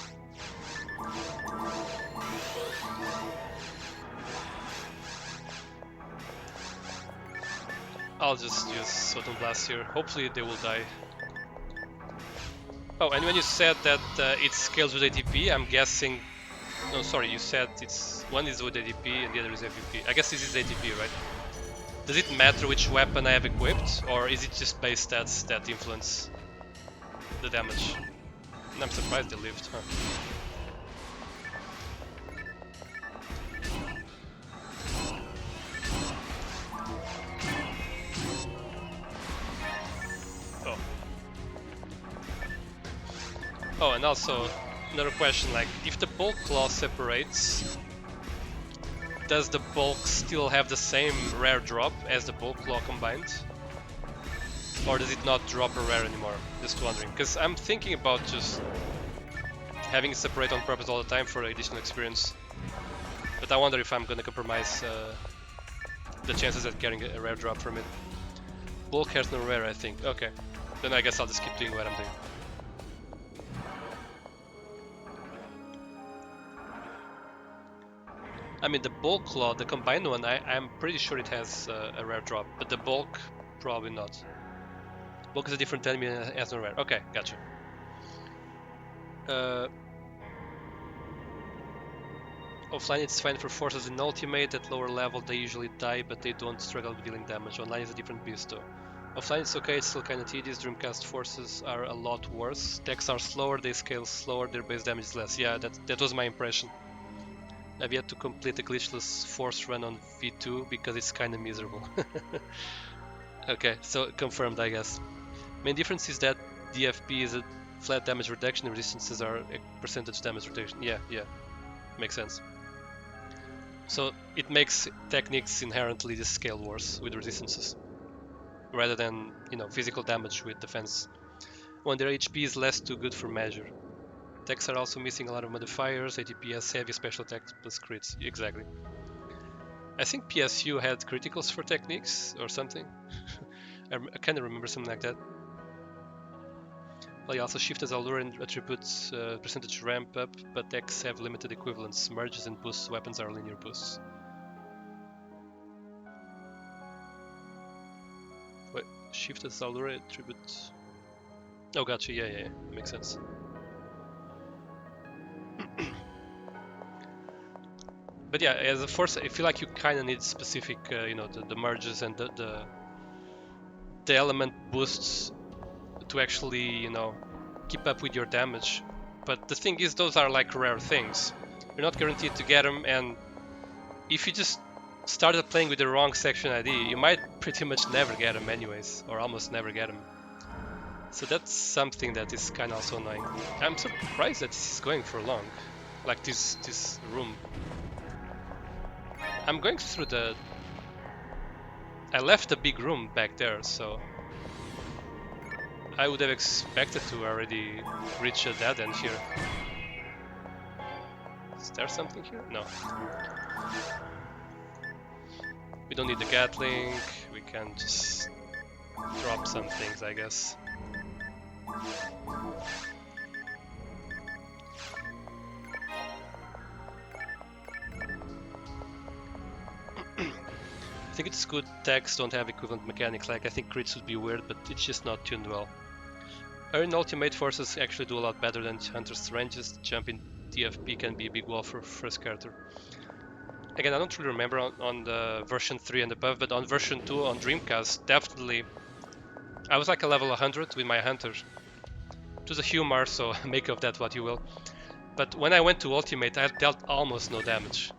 I'll just use Sodom Blast here. Hopefully they will die. Oh, and when you said that it scales with ATP, I'm guessing... No, sorry, you said it's one is with ATP and the other is AVP. I guess this is ATP, right? Does it matter which weapon I have equipped, or is it just base stats that influence the damage? And I'm surprised they lived, huh? Oh. Oh, and also another question, like, if the bulk claw separates, does the bulk still have the same rare drop as the bulk claw combined? Or does it not drop a rare anymore? Just wondering, because I'm thinking about just having it separate on purpose all the time for additional experience. But I wonder if I'm gonna compromise the chances at getting a rare drop from it. Bulk has no rare, I think. Okay, then I guess I'll just keep doing what I'm doing. I mean, the bulk claw, the combined one, I'm pretty sure it has a rare drop, but the bulk, probably not. Bulk is a different enemy and has no rare. Okay, gotcha. Offline it's fine for forces in ultimate, at lower level they usually die, but they don't struggle with dealing damage. Online is a different beast though. Offline it's okay, it's still kinda tedious. Dreamcast forces are a lot worse. Decks are slower, they scale slower, their base damage is less. Yeah, that was my impression. I've yet to complete a glitchless force run on V2 because it's kinda miserable. Okay, so confirmed I guess. Main difference is that DFP is a flat damage reduction, resistances are a percentage damage reduction. Yeah, makes sense. So it makes techniques inherently just scale worse with resistances, rather than, you know, physical damage with defense, when their HP is less too good for measure. Techs are also missing a lot of modifiers, ATPS, heavy special attack plus crits. Exactly. I think PSU had criticals for techniques or something. I kind of remember something like that. Well, you also shift as allure and attributes percentage ramp up, but decks have limited equivalents. Merges and boosts weapons are linear boosts. Wait, shift as allure attributes. Oh, gotcha. Yeah. Makes sense. But yeah, as a force, I feel like you kind of need specific, you know, the merges and the element boosts to actually, you know, keep up with your damage. But the thing is, those are like rare things. You're not guaranteed to get them, and if you just started playing with the wrong section ID, you might pretty much never get them anyways, or almost never get them. So that's something that is kind of also annoying. I'm surprised that this is going for long, like this room. I'm going through the... I left the big room back there, so I would have expected to already reach a dead end here. Is there something here? No. We don't need the Gatling, we can just drop some things, I guess. I think it's good techs don't have equivalent mechanics, like I think crits would be weird, but it's just not tuned well. Earn ultimate forces actually do a lot better than Hunter's ranges. The jump in DFP can be a big wall for first character. Again, I don't really remember on the version 3 and above, but on version 2 on Dreamcast, definitely I was like a level 100 with my Hunter. It was a humor, so make of that what you will. But when I went to ultimate, I dealt almost no damage.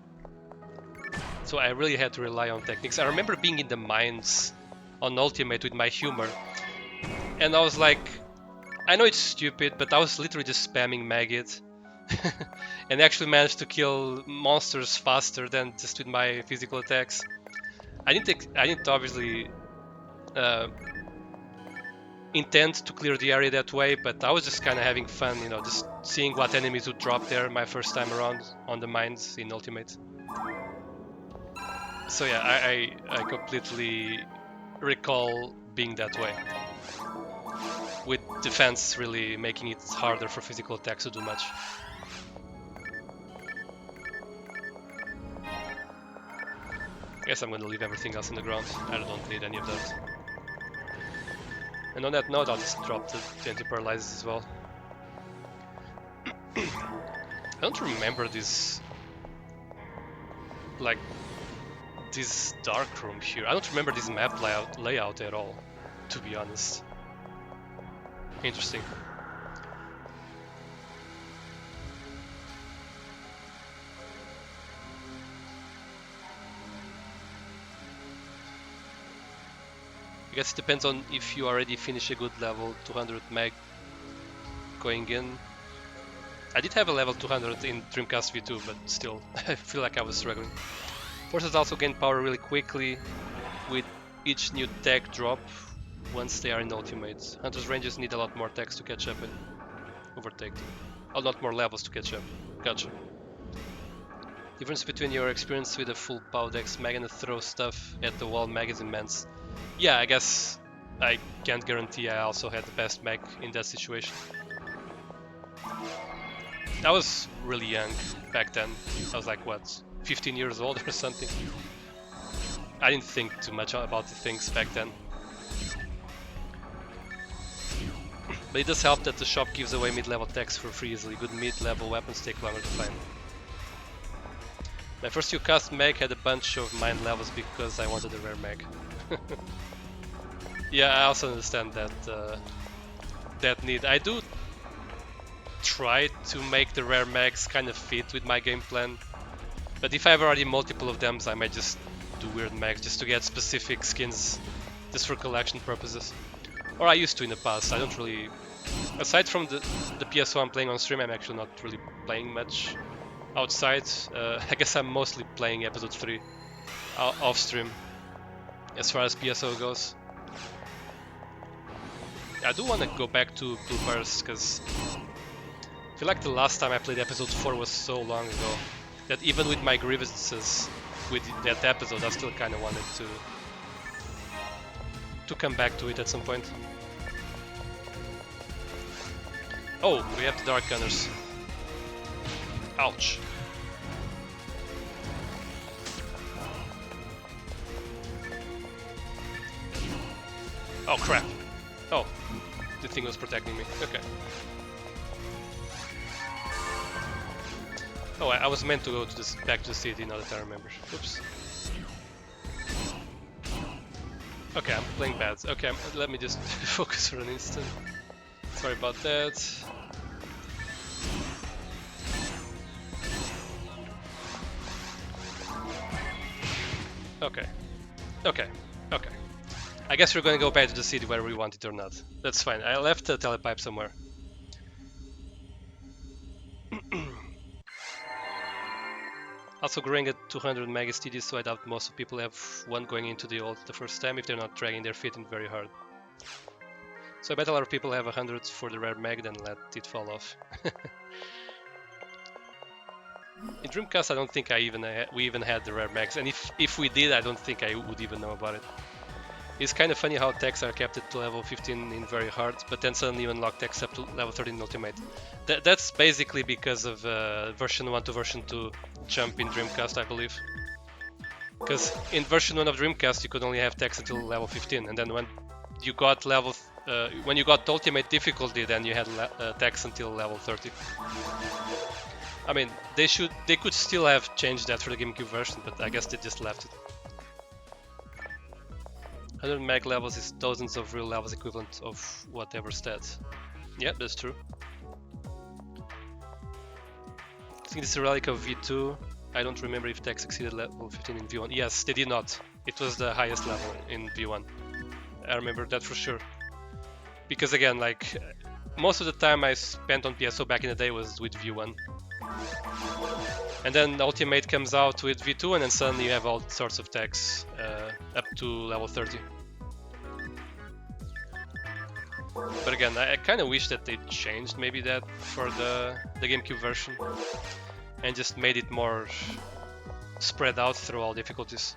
So I really had to rely on techniques. I remember being in the mines on ultimate with my humor, and I was like, I know it's stupid, but I was literally just spamming Maggot and actually managed to kill monsters faster than just with my physical attacks. I didn't obviously intend to clear the area that way, but I was just kind of having fun, you know, just seeing what enemies would drop there my first time around on the mines in ultimate. So yeah, I completely recall being that way, with defense really making it harder for physical attacks to do much. I guess I'm gonna leave everything else on the ground. I don't need any of that. And on that note, I'll just drop the anti-paralyzes as well. I don't remember this, like, this dark room here. I don't remember this map layout at all, to be honest. Interesting. I guess it depends on if you already finish a good level 200 mag going in. I did have a level 200 in Dreamcast V2, but still, I feel like I was struggling. Forces also gain power really quickly with each new tech drop once they are in ultimate. Hunter's ranges need a lot more techs to catch up and overtake them. A lot more levels to catch up. Gotcha. Difference between your experience with a full Powdex mag and a throw stuff at the wall mag is immense. Yeah, I guess I can't guarantee I also had the best mag in that situation. I was really young back then. I was like, what, 15 years old or something? I didn't think too much about the things back then. But it does help that the shop gives away mid-level techs for free easily. Good mid-level weapons take longer to find. My first few cast mag had a bunch of mine levels because I wanted a rare mag. Yeah, I also understand that that need. I do try to make the rare mags kind of fit with my game plan, but if I have already multiple of them, I might just do weird mags just to get specific skins, just for collection purposes. Or I used to in the past. I don't really Aside from the PSO I'm playing on stream, I'm actually not really playing much outside. I guess I'm mostly playing episode 3 off stream as far as PSO goes. I do want to go back to bloopers because I feel like the last time I played episode 4 was so long ago that even with my grievances with that episode, I still kind of wanted to come back to it at some point. Oh, we have the Dark Gunners. Ouch. Oh crap. Oh, the thing was protecting me. Okay. Oh, I was meant to go to this back to the city now that I remember. Oops. Okay, I'm playing bad. Okay, let me just focus for an instant. Sorry about that. Okay. Okay. Okay. I guess we're gonna go back to the city whether we want it or not. That's fine. I left the telepipe somewhere. Also growing at 200 mega STDs, so I doubt most of people have one going into the ult the first time if they're not dragging their feet in very hard. So I bet a lot of people have 100 for the rare mag, then let it fall off. In Dreamcast, I don't think we even had the rare mags, and if we did, I don't think I would even know about it. It's kind of funny how techs are kept at level 15 in very hard, but then suddenly you unlock techs up to level 13 in Ultimate. That's basically because of version 1 to version 2 jump in Dreamcast, I believe. Because in version 1 of Dreamcast, you could only have techs until level 15, and then when you got when you got Ultimate difficulty, then you had techs until level 30. I mean, they could still have changed that for the GameCube version, but I guess they just left it. 100 mag levels is dozens of real levels equivalent of whatever stats. Yeah, that's true. I think this is a relic of V2. I don't remember if tech exceeded level 15 in V1. Yes, they did not. It was the highest level in V1. I remember that for sure. Because again, like, most of the time I spent on PSO back in the day was with V1. And then Ultimate comes out with V2, and then suddenly you have all sorts of techs up to level 30. But again, I kind of wish that they changed maybe that for the GameCube version and just made it more spread out through all difficulties.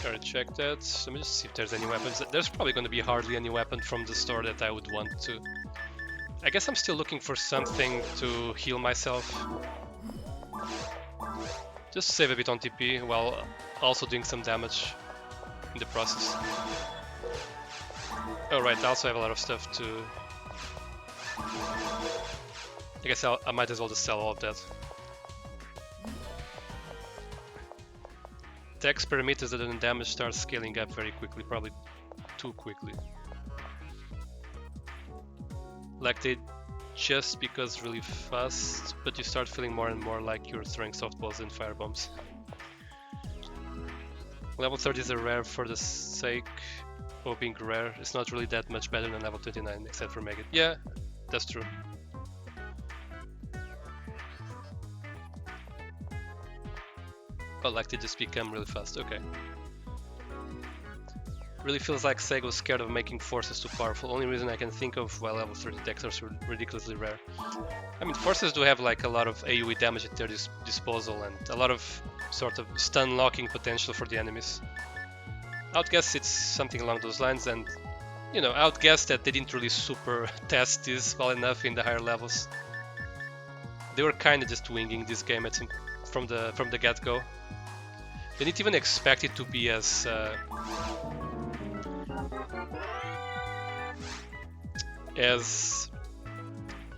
Gotta check that. Let me just see if there's any weapons. There's probably going to be hardly any weapon from the store that I would want to. I guess I'm still looking for something to heal myself. Just save a bit on TP while also doing some damage in the process. Oh right, I also have a lot of stuff to... I guess I might as well just sell all of that. Text parameters that then damage starts scaling up very quickly, probably too quickly. Like they just because really fast, but you start feeling more and more like you're throwing softballs and firebombs. Level 30 is a rare for the sake of being rare. It's not really that much better than level 29 except for Mega. Yeah, that's true. Oh, like they just become really fast, okay. Really feels like Sega was scared of making forces too powerful. Only reason I can think of why level 30 decks are ridiculously rare. I mean, forces do have like a lot of AoE damage at their disposal and a lot of sort of stun locking potential for the enemies. I would guess it's something along those lines, and you know, I would guess that they didn't really super test this well enough in the higher levels. They were kind of just winging this game at from the get-go. They didn't even expect it to be as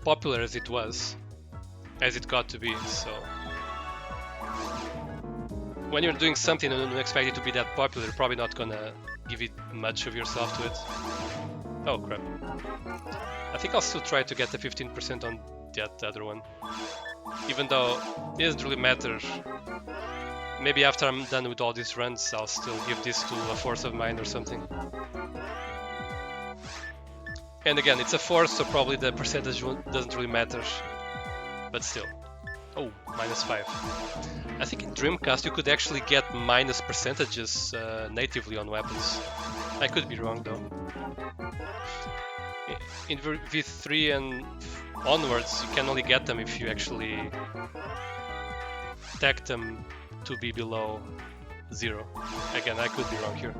popular as it was, as it got to be. So when you're doing something and you don't expect it to be that popular, you're probably not gonna give it much of yourself to it. Oh crap. I think I'll still try to get the 15% on that other one. Even though it doesn't really matter. Maybe after I'm done with all these runs, I'll still give this to a force of mine or something. And again, it's a force, so probably the percentage doesn't really matter. But still. Oh, -5. I think in Dreamcast you could actually get minus percentages natively on weapons. I could be wrong though. In V3 and onwards, you can only get them if you actually tag them to be below 0. Again, I could be wrong here.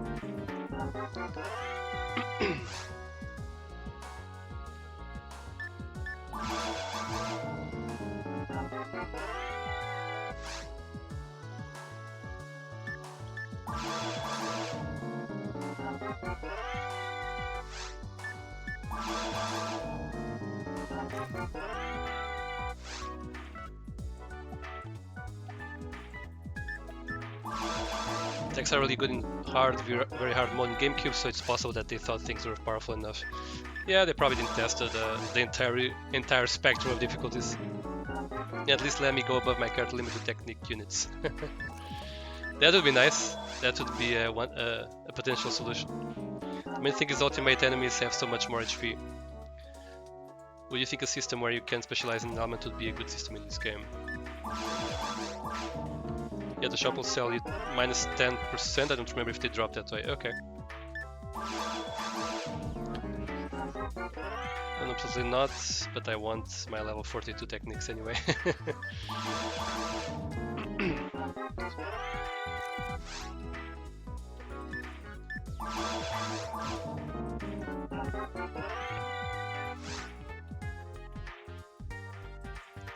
Attacks are really good in hard, very hard mode in GameCube, so it's possible that they thought things were powerful enough. Yeah, they probably didn't test the entire spectrum of difficulties. Yeah, at least let me go above my character limit with technique units. That would be nice. That would be a potential solution. The main thing is ultimate enemies have so much more HP. Would you think a system where you can specialize in an element would be a good system in this game? Yeah, the shop will sell you -10%. I don't remember if they dropped that way. Okay. No, absolutely not, but I want my level 42 techniques anyway.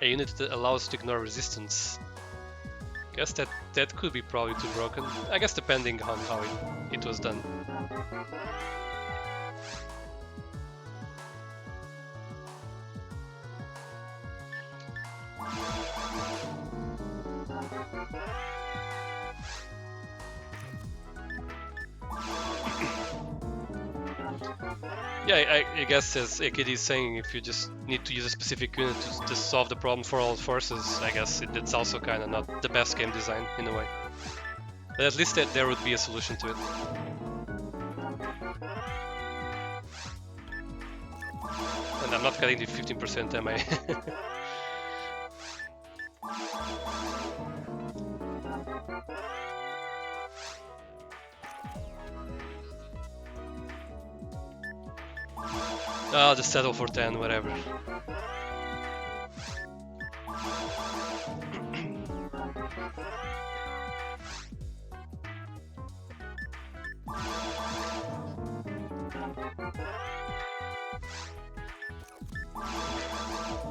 A unit that allows to ignore resistance. Guess that could be probably too broken. I guess depending on how it was done. Yeah, I guess as AKD is saying, if you just need to use a specific unit to solve the problem for all forces, I guess it's also kind of not the best game design in a way. But at least there would be a solution to it. And I'm not getting the 15%, am I? I'll just settle for 10, whatever.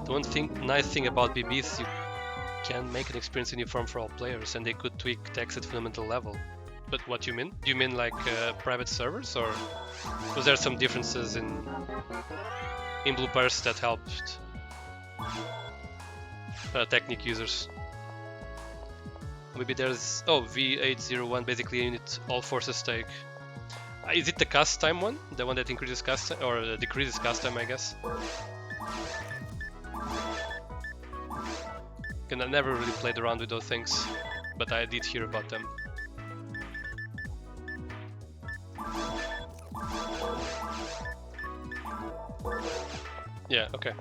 The nice thing about BB is you can make an experience uniform for all players, and they could tweak text at fundamental level. But what do you mean? Do you mean like private servers, or was there some differences in Blue Burst that helped Technic users? Maybe there's V801, basically a unit all forces take. Is it the cast time one? The one that increases cast time, or decreases cast time, I guess? And I never really played around with those things, but I did hear about them. Yeah, okay.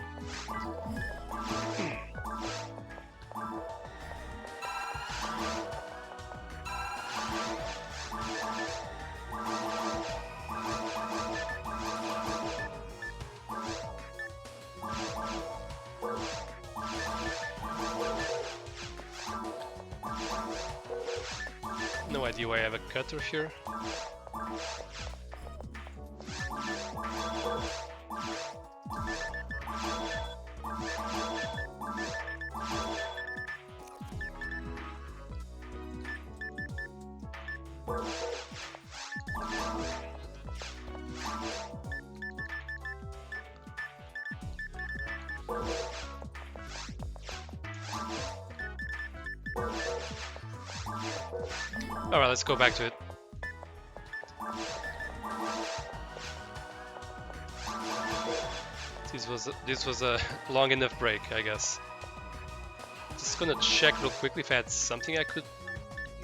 No idea why I have a cutter here. Alright, let's go back to it. This was a long enough break, I guess. Just gonna check real quickly if I had something I could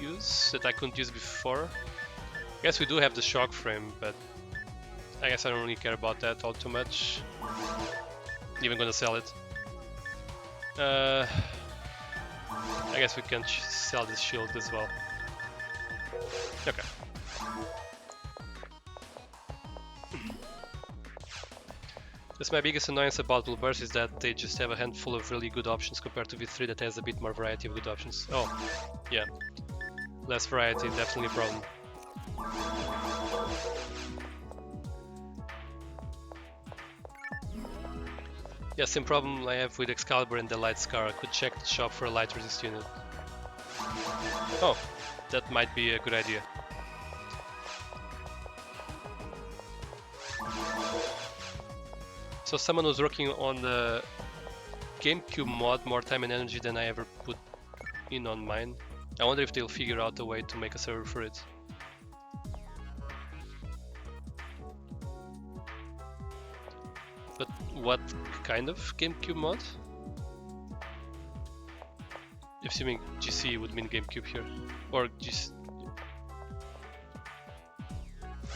use that I couldn't use before. I guess we do have the shock frame, but I guess I don't really care about that all too much. Even gonna sell it. I guess we can sell this shield as well. Okay. That's my biggest annoyance about Blue Burst is that they just have a handful of really good options compared to V3 that has a bit more variety of good options. Oh, yeah. Less variety, definitely a problem. Yeah, same problem I have with Excalibur and the Light Scar. I could check the shop for a light resist unit. Oh, that might be a good idea. So someone was working on the GameCube mod more time and energy than I ever put in on mine. I wonder if they'll figure out a way to make a server for it. But what kind of GameCube mod? Assuming GC would mean GameCube here. Or GC...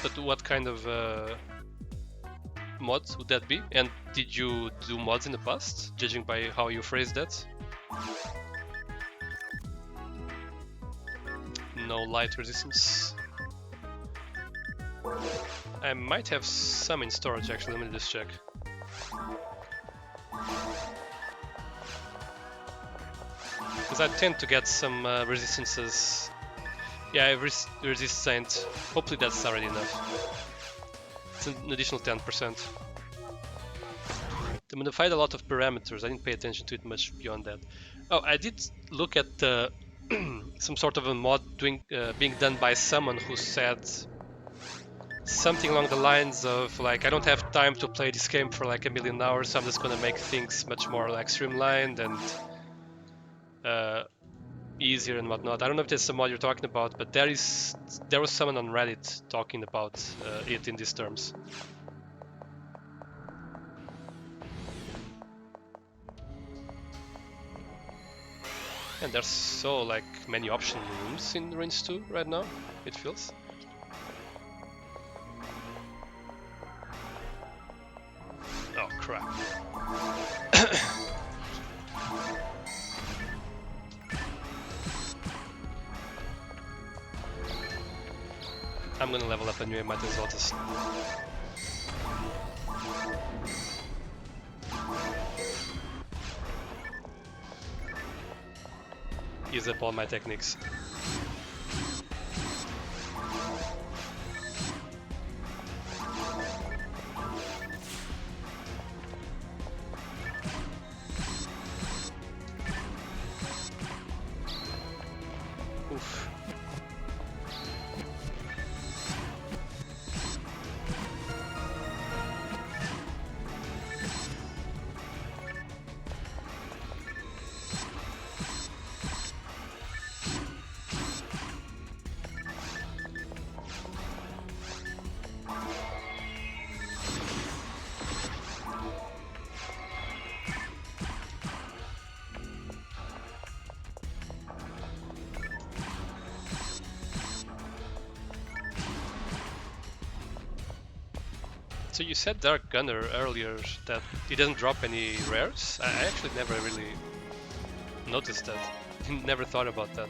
But what kind of mods would that be? And did you do mods in the past, judging by how you phrased that? No light resistance. I might have some in storage actually, let me just check. Because I tend to get some resistances. Yeah, I resist Saint. Hopefully that's already enough. It's an additional 10%. They modified a lot of parameters. I didn't pay attention to it much beyond that. Oh, I did look at some sort of a mod being done by someone who said something along the lines of like, I don't have time to play this game for like 1,000,000 hours, so I'm just gonna make things much more like streamlined and easier and whatnot. I don't know if that's the mod you're talking about, but there was someone on Reddit talking about it in these terms. And there's so like many optional rooms in Range 2 right now, it feels. Oh crap. I'm gonna level up anyway, might as well just... use up all my techniques. Oof. So you said Dark Gunner earlier that it doesn't drop any rares? I actually never really noticed that. Never thought about that.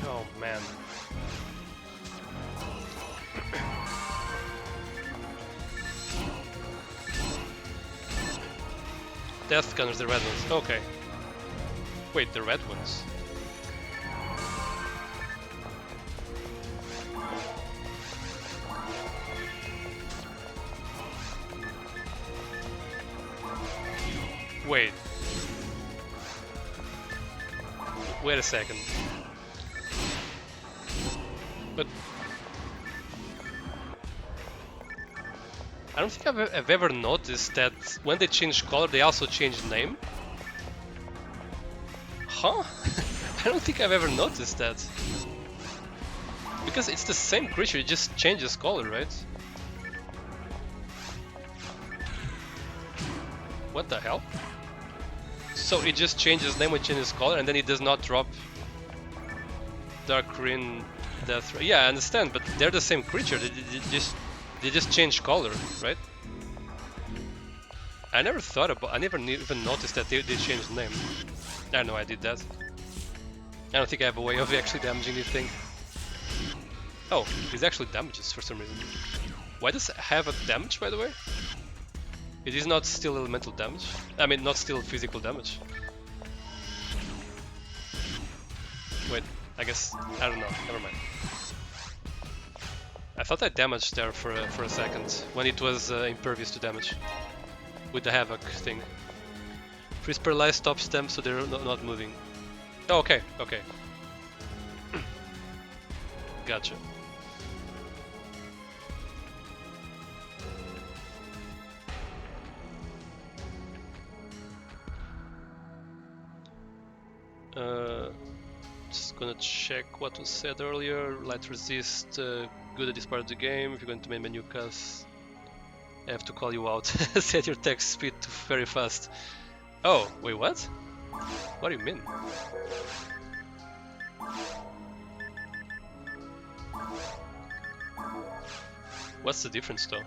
Oh man. Death Gunners, the red ones. Okay. Wait, the red ones? Wait. Wait a second. But... I don't think I've ever noticed that when they change color, they also change name. Huh? I don't think I've ever noticed that. Because it's the same creature, it just changes color, right? What the hell? So it just changes name when it changes color, and then it does not drop Dark Green Death. Yeah, I understand, but they're the same creature. They just change color, right? I never thought about. I never even noticed that they changed name. I don't know. I did that. I don't think I have a way of actually damaging this thing. Oh, this actually damages for some reason. Why does it have a damage, by the way? It is not still elemental damage. I mean, not still physical damage. Wait, I guess, I don't know, never mind. I thought I damaged there for a second, when it was impervious to damage. With the Havoc thing. Freeze Paralyze stops them so they're not moving. Oh, okay, okay. Gotcha. Just gonna check what was said earlier. Light resist, good at this part of the game. If you're going to main menu cast, I have to call you out. Set your text speed to very fast. Oh, wait, what? What do you mean? What's the difference though?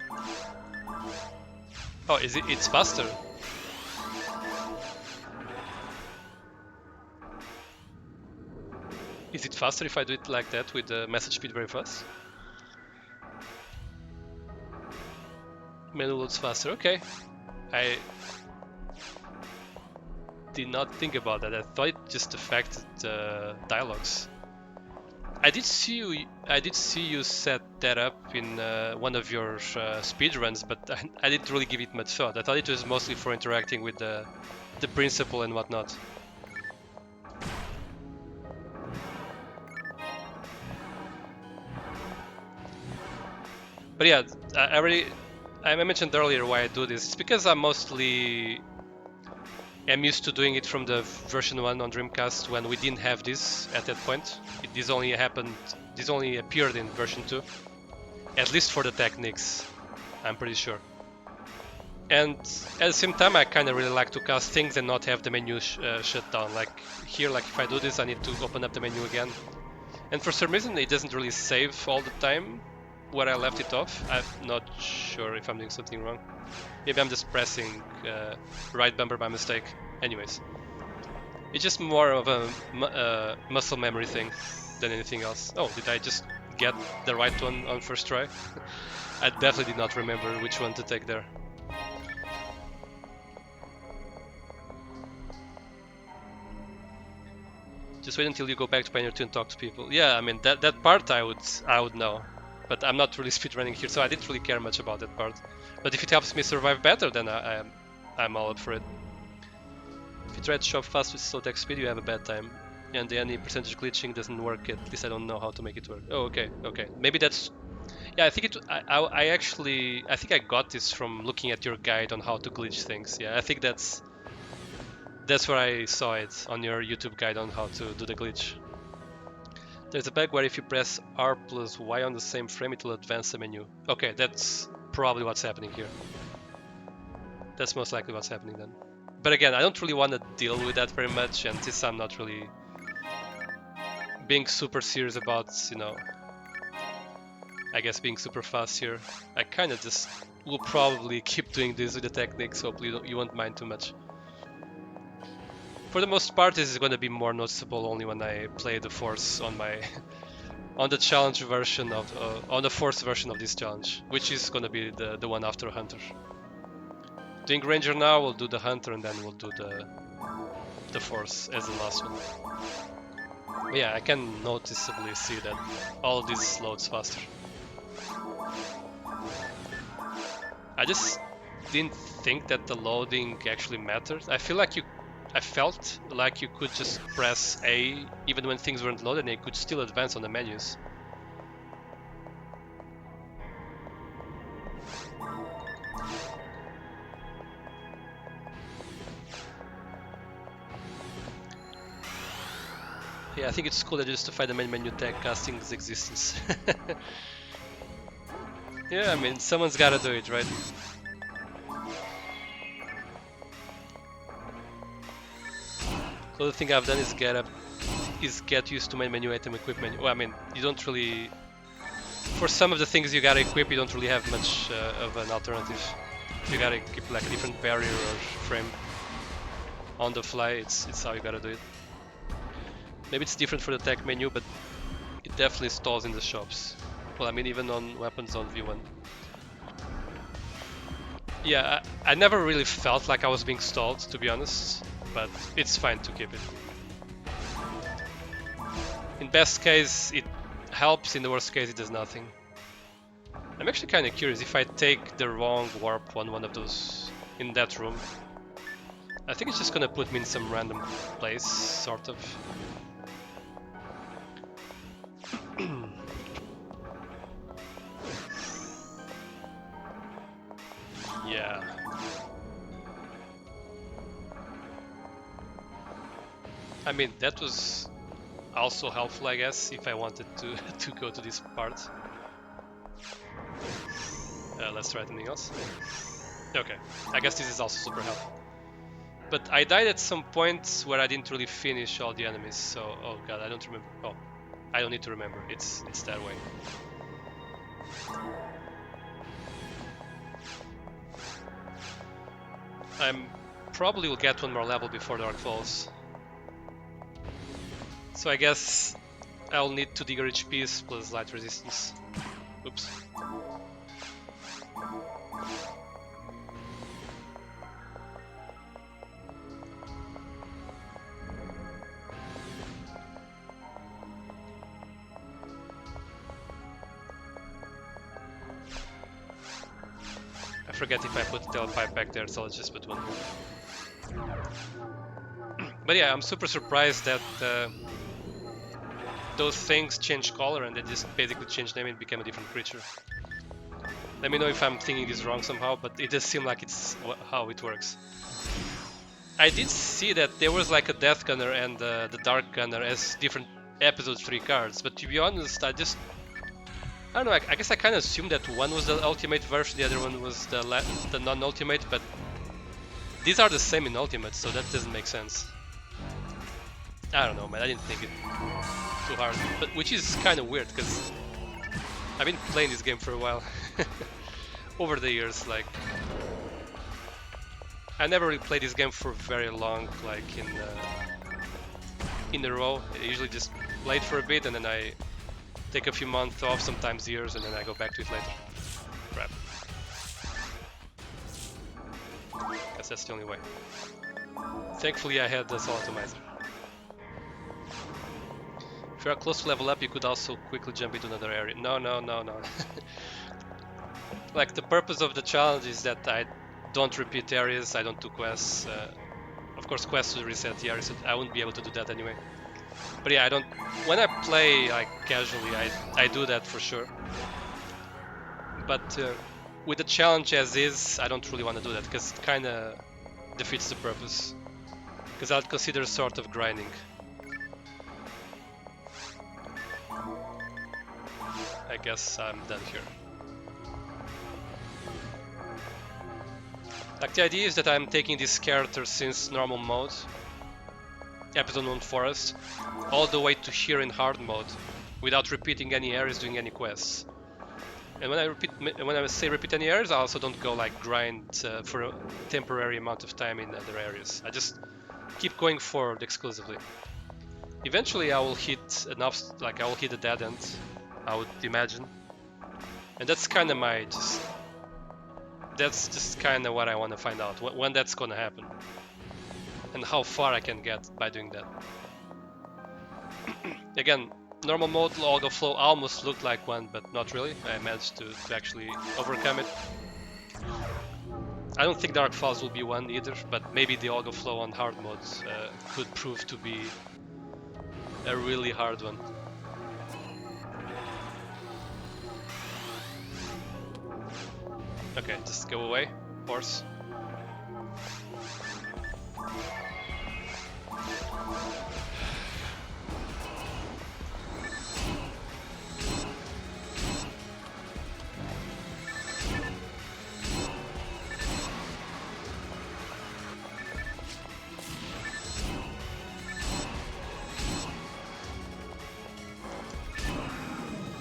Oh, is it's faster? Is it faster if I do it like that with the message speed very fast? Menu loads faster, okay. I did not think about that. I thought it just affected dialogues. I did see you set that up in one of your speedruns, but I didn't really give it much thought. I thought it was mostly for interacting with the principal and whatnot. But yeah, I mentioned earlier why I do this. It's because I'm used to doing it from the version 1 on Dreamcast when we didn't have this at that point. This only appeared in version 2. At least for the techniques, I'm pretty sure. And at the same time, I kind of really like to cast things and not have the menu shut down. Like here, like if I do this, I need to open up the menu again. And for some reason, it doesn't really save all the time where I left it off. I'm not sure if I'm doing something wrong. Maybe I'm just pressing right bumper by mistake. Anyways, it's just more of a muscle memory thing than anything else. Oh, did I just get the right one on first try? I definitely did not remember which one to take there. Just wait until you go back to Pioneer 2 and talk to people. Yeah, I mean that part I would know, but I'm not really speedrunning here, so I didn't really care much about that part. But if it helps me survive better, then I'm all up for it. If you try to shop fast with slow text speed, you have a bad time, and any percentage glitching doesn't work. At least I don't know how to make it work. Oh, okay, okay. Maybe that's. Yeah, I think it. I think I got this from looking at your guide on how to glitch things. Yeah, I think that's where I saw it, on your YouTube guide on how to do the glitch. There's a bug where if you press R plus Y on the same frame, it will advance the menu. Okay, that's probably what's happening here. That's most likely what's happening then. But again, I don't really want to deal with that very much, and since I'm not really being super serious about, you know, I guess being super fast here, I kind of just will probably keep doing this with the techniques. Hopefully you won't mind too much. For the most part, this is going to be more noticeable only when I play the Force on my on the challenge version of on the Force version of this challenge, which is going to be the one after Hunter. Doing Ranger now, we'll do the Hunter, and then we'll do the Force as the last one. But yeah, I can noticeably see that all of this loads faster. I just didn't think that the loading actually mattered. I felt like you could just press A even when things weren't loaded and you could still advance on the menus. Yeah, I think it's cool that you justify the main menu tag casting's existence. Yeah, I mean, someone's gotta do it, right? So the thing I've done is get used to main menu item equipment. Well, I mean, you don't really... For some of the things you gotta equip, you don't really have much of an alternative. If you gotta equip like a different barrier or frame on the fly, it's how you gotta do it. Maybe it's different for the tech menu, but it definitely stalls in the shops. Well, I mean, even on weapons on V1. Yeah, I never really felt like I was being stalled, to be honest, but it's fine to keep it. In best case, it helps. In the worst case, it does nothing. I'm actually kind of curious if I take the wrong warp on one of those in that room. I think it's just gonna put me in some random place, sort of. Yeah. I mean, that was also helpful, I guess, if I wanted to to go to this part. Let's try something else. Okay, I guess this is also super helpful. But I died at some point where I didn't really finish all the enemies, so... Oh god, I don't remember. Oh, I don't need to remember. It's that way. I'm probably will get one more level before Dark Falls. So I guess I'll need 2 Digger HPs plus light resistance. Oops. I forget if I put the telepipe back there, so I'll just put one here. But yeah, I'm super surprised that those things change color and they just basically change name and became a different creature. Let me know if I'm thinking this wrong somehow, but it does seem like it's how it works. I did see that there was like a Death Gunner and the Dark Gunner as different episode 3 cards, but to be honest, I don't know, I guess I kind of assumed that one was the ultimate version, the other one was the non-ultimate, but these are the same in ultimate, so that doesn't make sense. I don't know, man, I didn't think it too hard, but which is kind of weird, because I've been playing this game for a while. Over the years, like... I never really played this game for very long, like in a row. I usually just play it for a bit and then I take a few months off, sometimes years, and then I go back to it later. Crap. Guess that's the only way. Thankfully I had the Soul Atomizer. If you are close to level up, you could also quickly jump into another area. No. Like, the purpose of the challenge is that I don't repeat areas, I don't do quests. Of course, quests will reset the areas, so I wouldn't be able to do that anyway. But yeah, I don't... When I play, like, casually, I do that for sure. But with the challenge as is, I don't really want to do that, because it kinda defeats the purpose. Because I'd consider sort of grinding. I guess I'm done here. Like, the idea is that I'm taking this character since normal mode, episode 1 forest, all the way to here in hard mode, without repeating any areas, doing any quests. And when I say repeat any areas, I also don't go like grind for a temporary amount of time in other areas. I just keep going forward exclusively. Eventually I will hit enough, like I will hit a dead end, I would imagine. And that's kind of my that's just kind of what I want to find out, when that's gonna happen. And how far I can get by doing that. Again, normal mode log of flow almost looked like one, but not really. I managed to actually overcome it. I don't think Dark Falls will be one either, but maybe the log of flow on hard modes could prove to be a really hard one. Okay, just go away, horse.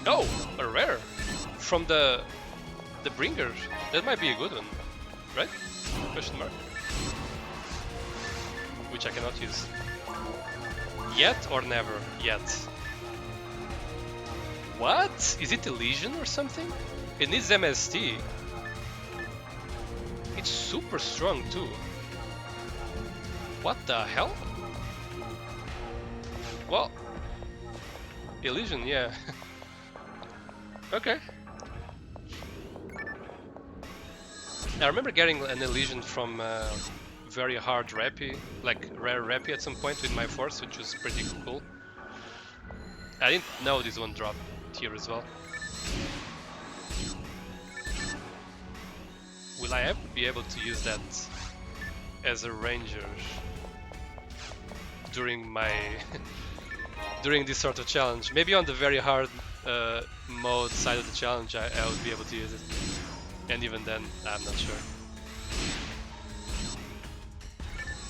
Oh, a rare from the bringer. That might be a good one, right? Question mark. Which I cannot use. Yet or never? Yet. What? Is it Elysian or something? It needs MST. It's super strong too. What the hell? Well, Elysian, yeah. Okay. I remember getting an Elysian from very hard Rappy, like rare Rappy at some point with my force, which was pretty cool. I didn't know this one dropped here as well. Will I ever be able to use that as a ranger during my during this sort of challenge? Maybe on the very hard mode side of the challenge I would be able to use it, and even then I'm not sure.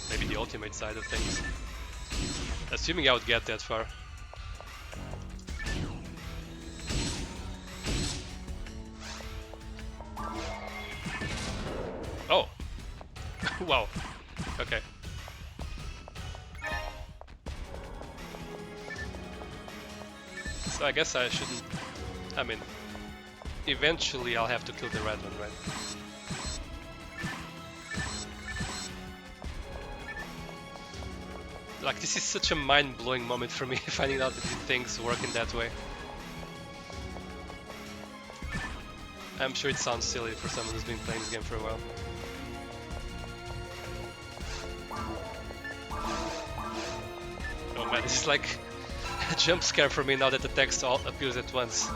Maybe the ultimate side of things, assuming I would get that far. Oh! Wow. Okay. So I guess I shouldn't... I mean, eventually I'll have to kill the red one, right? Like, this is such a mind-blowing moment for me, finding out that things work in that way. I'm sure it sounds silly for someone who's been playing this game for a while. Oh man, this is like a jump scare for me now that the text all appears at once.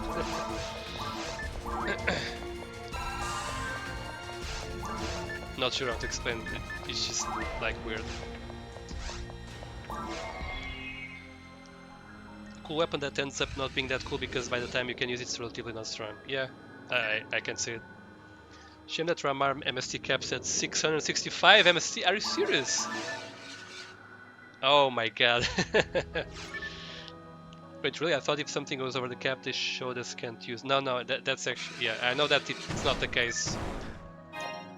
Not sure how to explain it, it's just like weird. Cool weapon that ends up not being that cool because by the time you can use it, it's relatively not strong. Yeah, I can see it. Shame that Ramar MST caps at 665 MST. Are you serious? Oh my god. Wait, really? I thought if something goes over the cap, they showed us can't use. No, that's actually... Yeah, I know that it's not the case.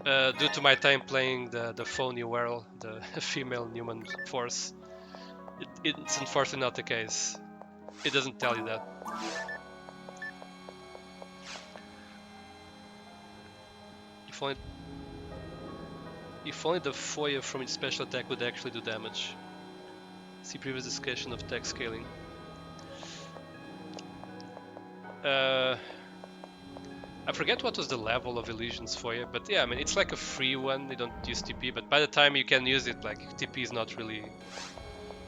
Due to my time playing the phony Whirl, the female Newman Force, it's unfortunately not the case. It doesn't tell you that. If only the Foya from its special attack would actually do damage. See previous discussion of attack scaling. I forget what was the level of Elysian's Foya, but yeah, I mean, it's like a free one, they don't use TP, but by the time you can use it, like, TP is not really...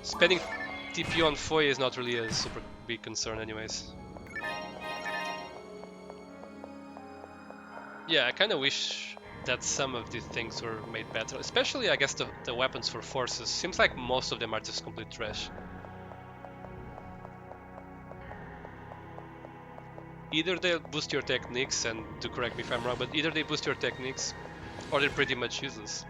Spending TP on Foya is not really a super big concern anyways. Yeah, I kinda wish that some of these things were made better, especially I guess the weapons for forces. Seems like most of them are just complete trash. Either they boost your techniques, and do correct me if I'm wrong, but either they boost your techniques or they're pretty much useless.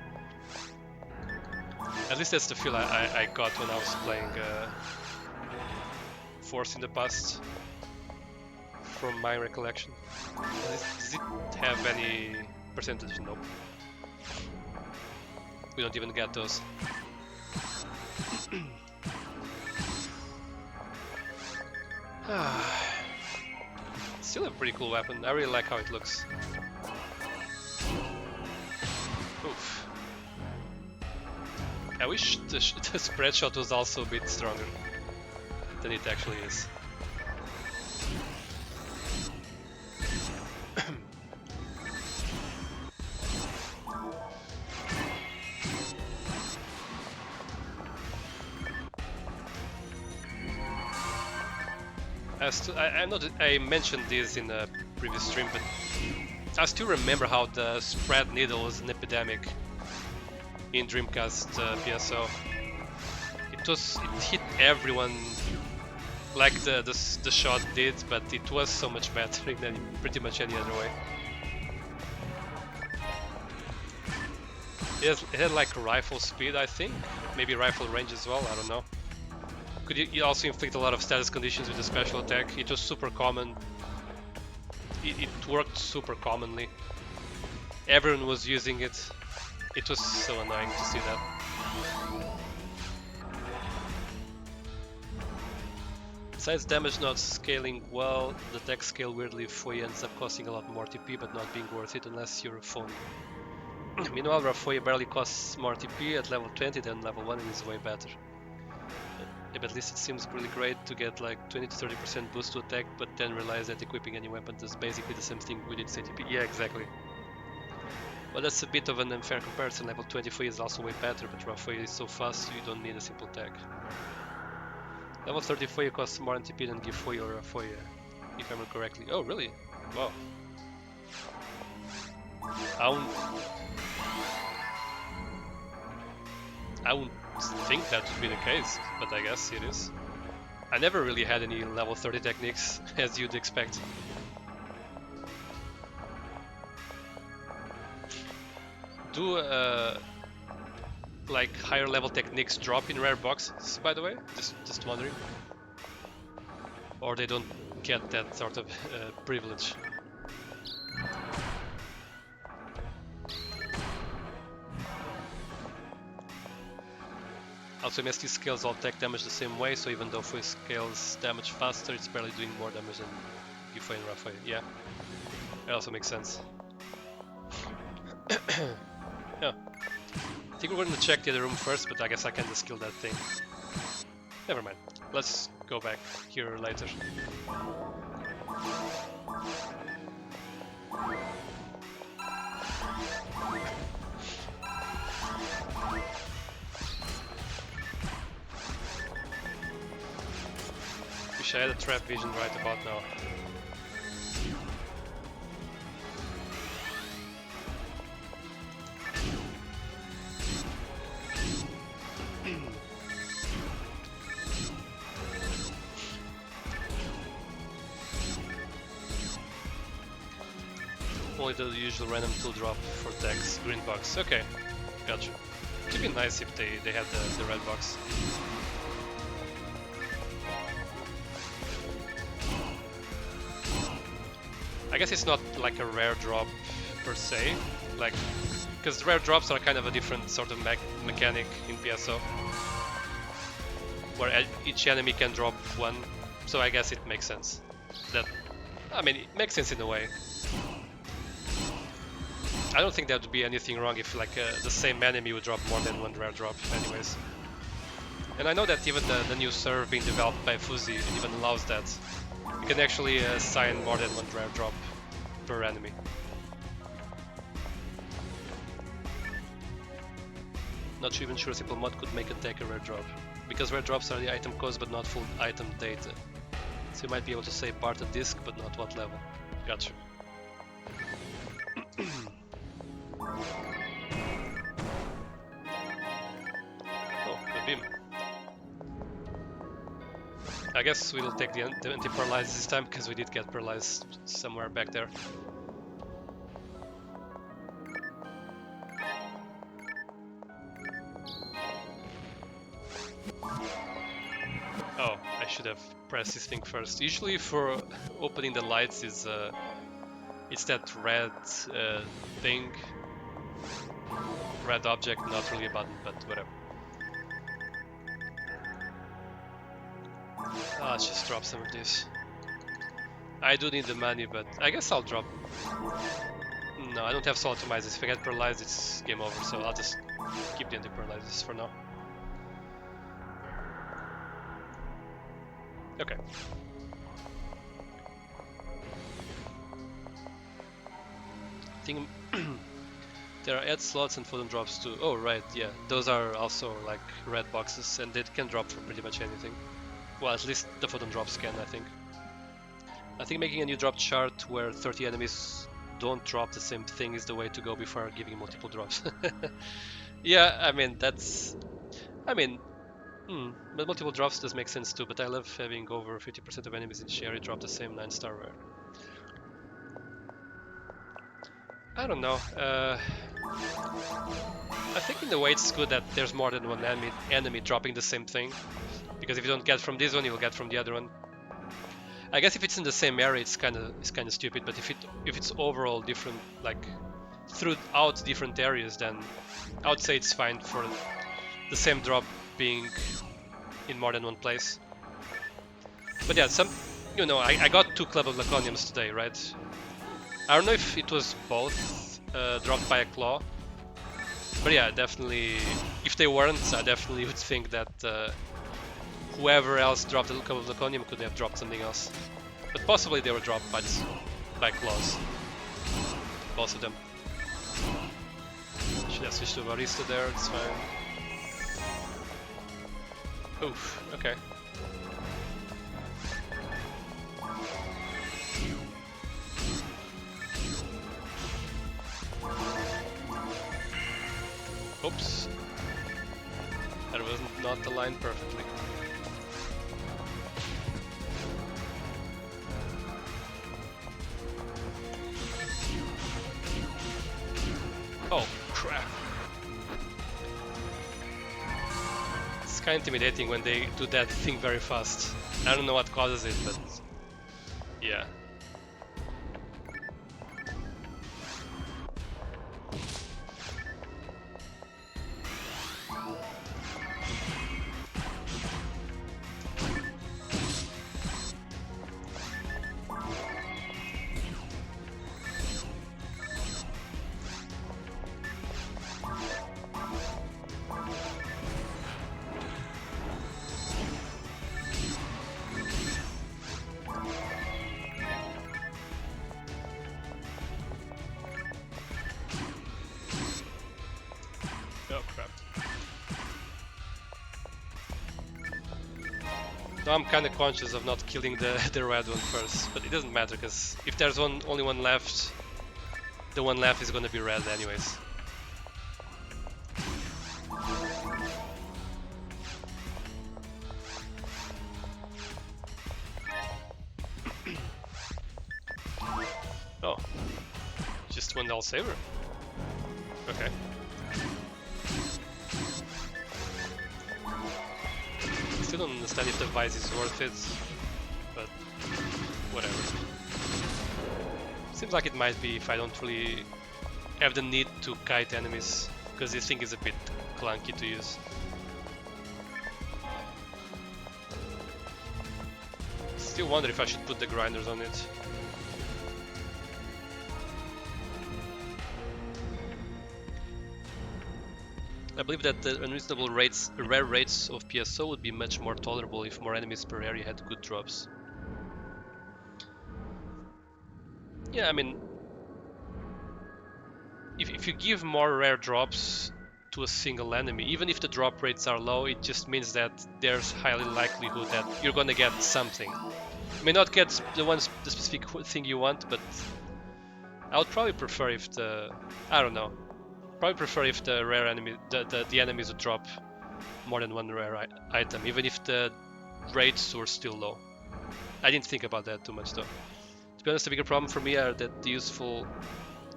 At least that's the feel I got when I was playing Force in the past, from my recollection. Does it have any percentage? Nope. We don't even get those. Still a pretty cool weapon. I really like how it looks. Oof. I wish the spread shot was also a bit stronger than it actually is. I know that I mentioned this in a previous stream, but I still remember how the spread needle was an epidemic in Dreamcast PSO. It hit everyone like the shot did, but it was so much better than pretty much any other way. It had like rifle speed, I think, maybe rifle range as well. I don't know. Could you also inflict a lot of status conditions with the special attack? It was super common it worked super commonly. Everyone was using it. It was so annoying to see that. Besides damage not scaling well, the tech scale weirdly Foy ends up costing a lot more TP but not being worth it unless you're a phone. Meanwhile, Rafoy barely costs more TP at level 20 than level 1 and is way better. Yeah, but at least it seems really great to get like 20 to 30% boost to attack, but then realize that equipping any weapon does basically the same thing with its ATP. Yeah, exactly. Well, that's a bit of an unfair comparison. Level 24 is also way better, but Rafoy is so fast you don't need a simple tag. Level 34 costs more TP than Gifoy or Rafoy, if I remember correctly. Oh, really? Wow. I wouldn't think that would be the case, but I guess it is. I never really had any level 30 techniques, as you'd expect. Do like higher level techniques drop in rare boxes, by the way? Just wondering. Or they don't get that sort of privilege. Also, MST scales all tech damage the same way, so even though Foy scales damage faster, it's barely doing more damage than Gifoy and Rafoy. Yeah, that also makes sense. Yeah. I think we're going to check the other room first, but I guess I can just kill that thing. Never mind. Let's go back here later. Wish I had a trap vision right about now. Only the usual random tool drop for decks, green box. Okay, gotcha. It would be nice if they had the red box. I guess it's not like a rare drop per se, like because rare drops are kind of a different sort of mechanic in PSO, where each enemy can drop one. So I guess it makes sense. That, I mean, it makes sense in a way. I don't think there would be anything wrong if like the same enemy would drop more than one rare drop anyways. And I know that even the new serve being developed by Fuzzy even allows that. You can actually assign more than one rare drop per enemy. Not even sure a simple mod could make a deck a rare drop, because rare drops are the item cost but not full item data. So you might be able to say part of disc but not what level. Gotcha. Oh, a beam. I guess we'll take the anti-paralyze this time, because we did get paralyzed somewhere back there. Oh, I should have pressed this thing first. Usually for opening the lights is it's that red thing. Red object, not really a button, but whatever. Let's just drop some of this. I do need the money, but I guess I'll drop. No, I don't have soul optimizers. If I get paralyzed, it's game over, so I'll just keep the anti-paralyzers for now. Okay. I think there are add slots and photon drops too. Oh right, yeah, those are also like red boxes, and they can drop from pretty much anything. Well, at least the photon drops can, I think. I think making a new drop chart where 30 enemies don't drop the same thing is the way to go before giving multiple drops. Yeah, I mean, that's... I mean, but multiple drops does make sense too, but I love having over 50% of enemies in Sherry drop the same 9-star rare. I don't know. I think in a way it's good that there's more than one enemy dropping the same thing, because if you don't get from this one, you'll get from the other one. I guess if it's in the same area, it's kind of stupid. But if it's overall different, like throughout different areas, then I would say it's fine for the same drop being in more than one place. But yeah, I got 2 Club of Laconiums today, right? I don't know if it was both dropped by a claw, but yeah, definitely. If they weren't, I definitely would think that whoever else dropped a Club of Laconium could have dropped something else. But possibly they were dropped by claws. Both of them. Should have switched to Barista there, it's fine. Oof, okay. Oops. That was not aligned perfectly. Oh, crap. It's kind of intimidating when they do that thing very fast. I don't know what causes it, but yeah. Oh crap. No, I'm kind of conscious of not killing the red one first, but it doesn't matter because if there's only one left, the one left is gonna be red anyways. Oh, just one L saver. Okay. Still don't understand if the Vice is worth it, but whatever. Seems like it might be if I don't really have the need to kite enemies, because this thing is a bit clunky to use. Still wonder if I should put the grinders on it. I believe that the unreasonable rare rates of PSO would be much more tolerable if more enemies per area had good drops. Yeah, I mean, if you give more rare drops to a single enemy, even if the drop rates are low, it just means that there's highly likelihood that you're gonna get something. You may not get the specific thing you want, but I would probably prefer if I don't know. Probably prefer if the rare enemy, the enemies would drop more than one rare item, even if the rates were still low. I didn't think about that too much though. To be honest, the bigger problem for me are that the useful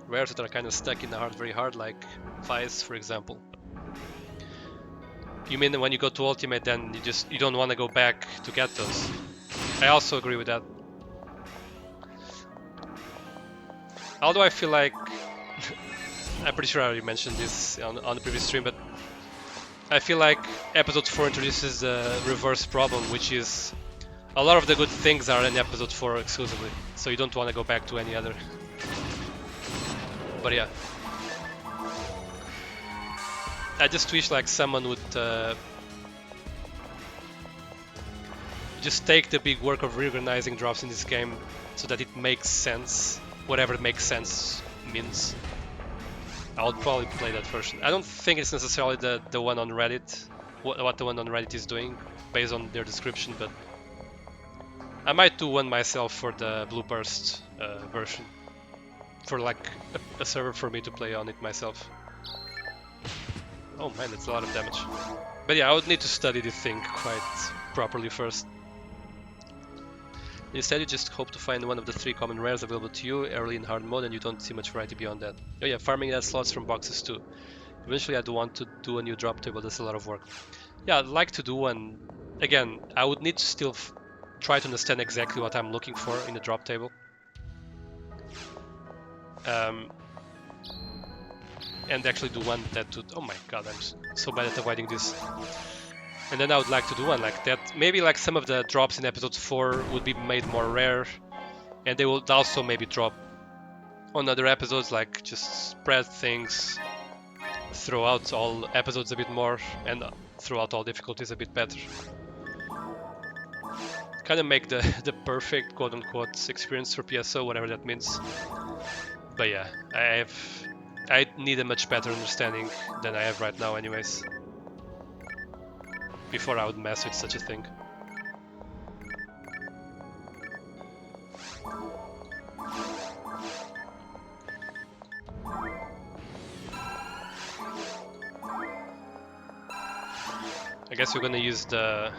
rares that are kind of stuck in the heart very hard, like Vice, for example. You mean when you go to ultimate, then you don't want to go back to get those? I also agree with that. Although I feel like I'm pretty sure I already mentioned this on the previous stream, but I feel like episode 4 introduces a reverse problem, which is a lot of the good things are in episode 4 exclusively, so you don't want to go back to any other. But yeah, I just wish like someone would just take the big work of reorganizing drops in this game so that it makes sense, whatever makes sense means. I would probably play that version. I don't think it's necessarily the one on Reddit, what the one on Reddit is doing, based on their description, but I might do one myself for the Blue Burst version, for like a server for me to play on it myself. Oh man, that's a lot of damage. But yeah, I would need to study this thing quite properly first. Instead, you just hope to find one of the 3 common rares available to you early in hard mode, and you don't see much variety beyond that. Oh yeah, farming that slots from boxes too. Eventually, I'd want to do a new drop table. That's a lot of work. Yeah, I'd like to do one. Again, I would need to still try to understand exactly what I'm looking for in the drop table. And actually do one that would... Oh my god, I'm so bad at avoiding this. And then I would like to do one like that. Maybe like some of the drops in episode 4 would be made more rare. And they would also maybe drop on other episodes, like just spread things throughout all episodes a bit more and throughout all difficulties a bit better. Kind of make the perfect quote-unquote experience for PSO, whatever that means. But yeah, I need a much better understanding than I have right now anyways, before I would mess with such a thing. I guess we're gonna use the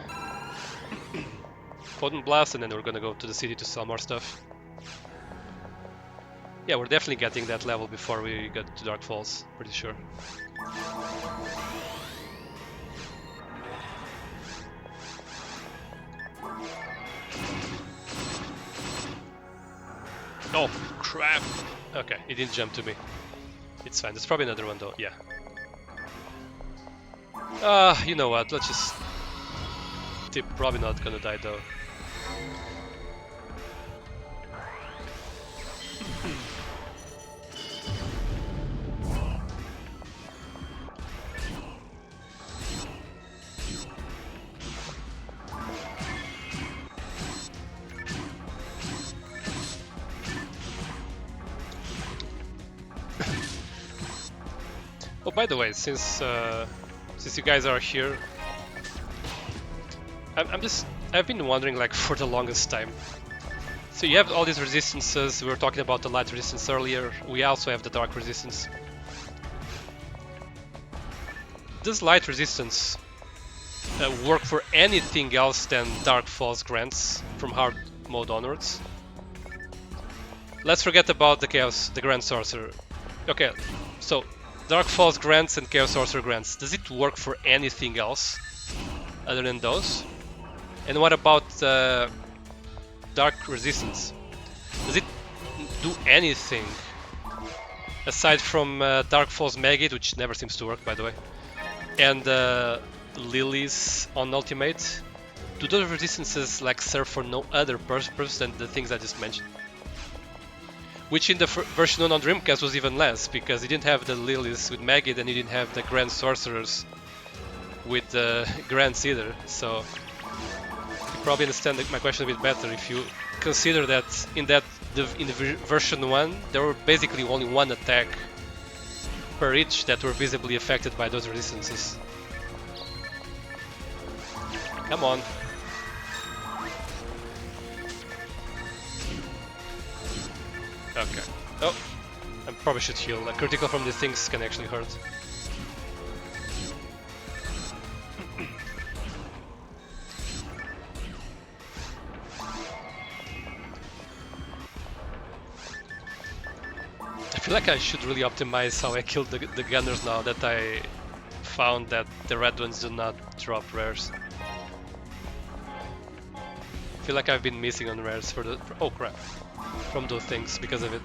Potent Blast and then we're gonna go to the city to sell more stuff. Yeah, we're definitely getting that level before we get to Dark Falls, pretty sure. Oh, crap! Okay, he didn't jump to me. It's fine, there's probably another one though, yeah. You know what, let's just... They're probably not gonna die though. Oh, by the way, since you guys are here, I've been wondering like for the longest time. So you have all these resistances. We were talking about the light resistance earlier. We also have the dark resistance. Does light resistance work for anything else than Dark Falls grants from hard mode onwards? Let's forget about the Grand Sorcerer. Okay, so Dark Falls grants and Chaos Sorcerer grants. Does it work for anything else other than those? And what about Dark Resistance? Does it do anything aside from Dark Falls Maggot, which never seems to work, by the way, and Lilies on Ultimate? Do those resistances like serve for no other purpose than the things I just mentioned? Which in the version 1 on Dreamcast was even less, because you didn't have the Lilies with Maggot and you didn't have the Grand Sorcerers with the Grants either, so you probably understand my question a bit better if you consider that in the version 1 there were basically only one attack per each that were visibly affected by those resistances. Come on. Okay. Oh, I probably should heal. A critical from these things can actually hurt. I feel like I should really optimize how I kill the gunners now that I found that the red ones do not drop rares. I feel like I've been missing on rares oh crap, from those things because of it.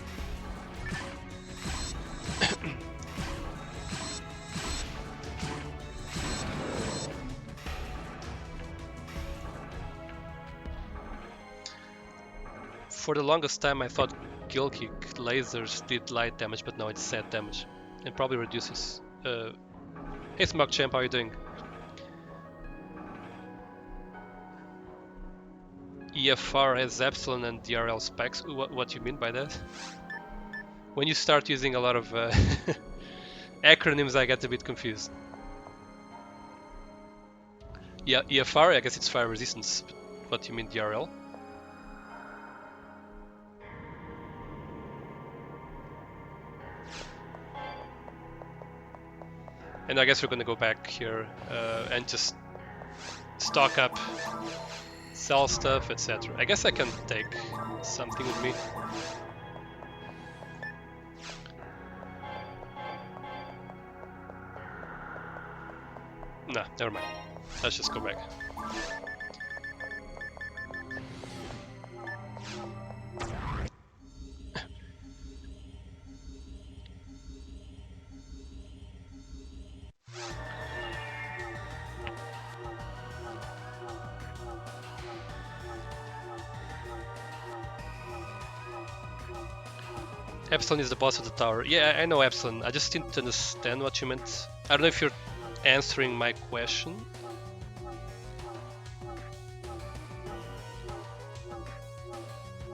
For the longest time I thought Kill Kick lasers did light damage, but now it's set damage and probably reduces. Hey Smug Champ, how are you doing? EFR has Epsilon and DRL specs. What do you mean by that? When you start using a lot of acronyms, I get a bit confused. Yeah, EFR, I guess it's fire resistance. What do you mean DRL? And I guess we're gonna go back here and just stock up, sell stuff, etc. I guess I can take something with me. Nah, never mind. Let's just go back. Epsilon is the boss of the tower. Yeah, I know Epsilon. I just didn't understand what you meant. I don't know if you're answering my question.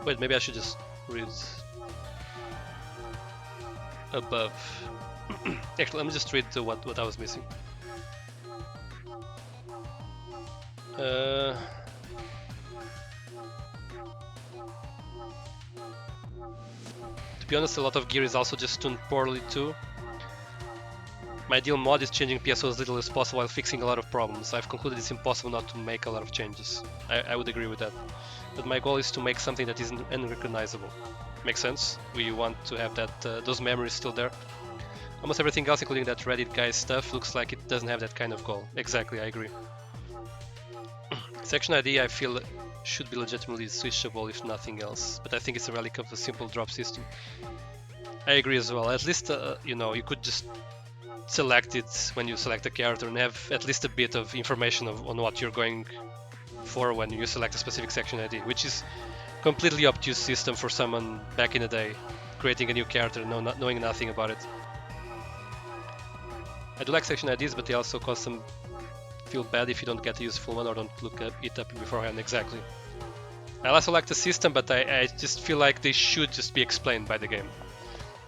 Wait, maybe I should just read above. Actually, let me just read what I was missing. To be honest, a lot of gear is also just tuned poorly too. My ideal mod is changing PSO as little as possible while fixing a lot of problems. I've concluded it's impossible not to make a lot of changes. I would agree with that. But my goal is to make something that isn't unrecognizable. Makes sense? We want to have that those memories still there. Almost everything else, including that Reddit guy stuff, looks like it doesn't have that kind of goal. Exactly, I agree. Section ID, I feel, should be legitimately switchable if nothing else, but I think it's a relic of a simple drop system. I agree as well. At least, you know, you could just select it when you select a character and have at least a bit of information on what you're going for when you select a specific section ID, which is completely obtuse system for someone back in the day creating a new character knowing nothing about it. I do like section IDs, but they also cause some feel bad if you don't get a useful one or don't look it up beforehand. Exactly. I also like the system, but I just feel like they should just be explained by the game.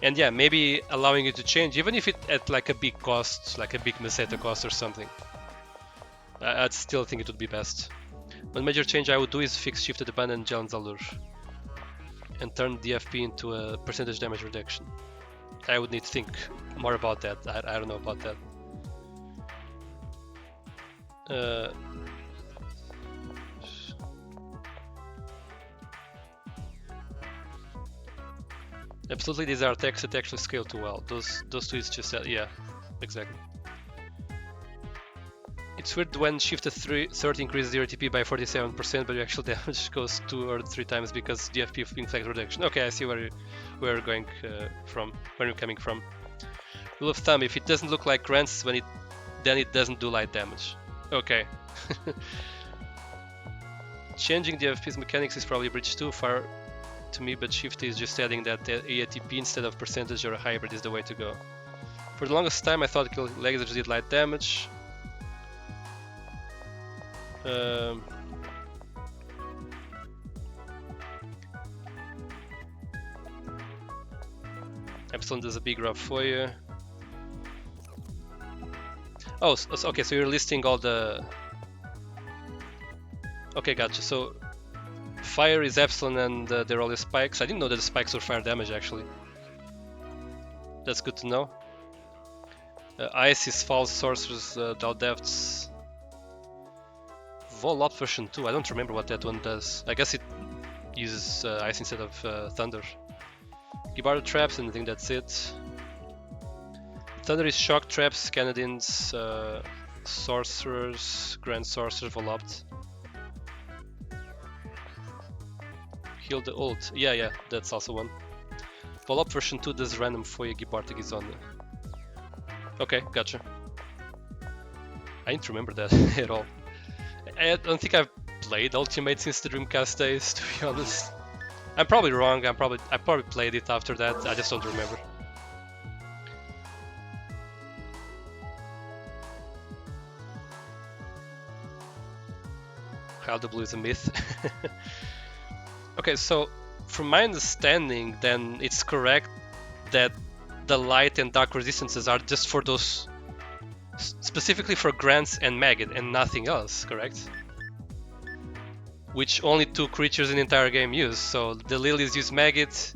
And yeah, maybe allowing you to change, even if it at like a big cost, like a big meseta cost or something. I'd still think it would be best. One major change I would do is fix shifted abandon Jelen's allure and turn DFP into a percentage damage reduction. I would need to think more about that. I don't know about that. Absolutely, these are attacks that actually scale too well. Those two is just yeah, exactly. It's weird when shifted 30 increases your ATP by 47%, but your actual damage goes 2 or 3 times because DFP inflect reduction. Okay, I see where you're going from, where you're coming from. Rule of thumb: if it doesn't look like grants, then it doesn't do light damage. Okay. Changing the DFP's mechanics is probably a bridge too far to me, but Shifty is just adding that ATP instead of percentage or a hybrid is the way to go. For the longest time I thought lasers did light damage. Epsilon does a big rub for you. Oh, okay, so you're listing all the... Okay, gotcha. So fire is Epsilon and they're all the spikes. I didn't know that the spikes were fire damage actually. That's good to know. Ice is false sorcerers, Thou Depths. Vol Up version 2, I don't remember what that one does. I guess it uses ice instead of thunder. Gibardo traps, and I think that's it. Thunder is shock traps, Canadians, sorcerers, grand sorcerer, Volopt. Heal the ult. Yeah, that's also one. Volopt version 2 does random for you, Gibartig is on. Okay, gotcha. I didn't remember that at all. I don't think I've played Ultimate since the Dreamcast days, to be honest. I'm probably wrong. I probably played it after that. I just don't remember. How the blue is a myth. Okay, so from my understanding, then it's correct that the light and dark resistances are just for those, specifically for Grants and Maggot and nothing else, correct? Which only 2 creatures in the entire game use. So the Lilies use Maggot,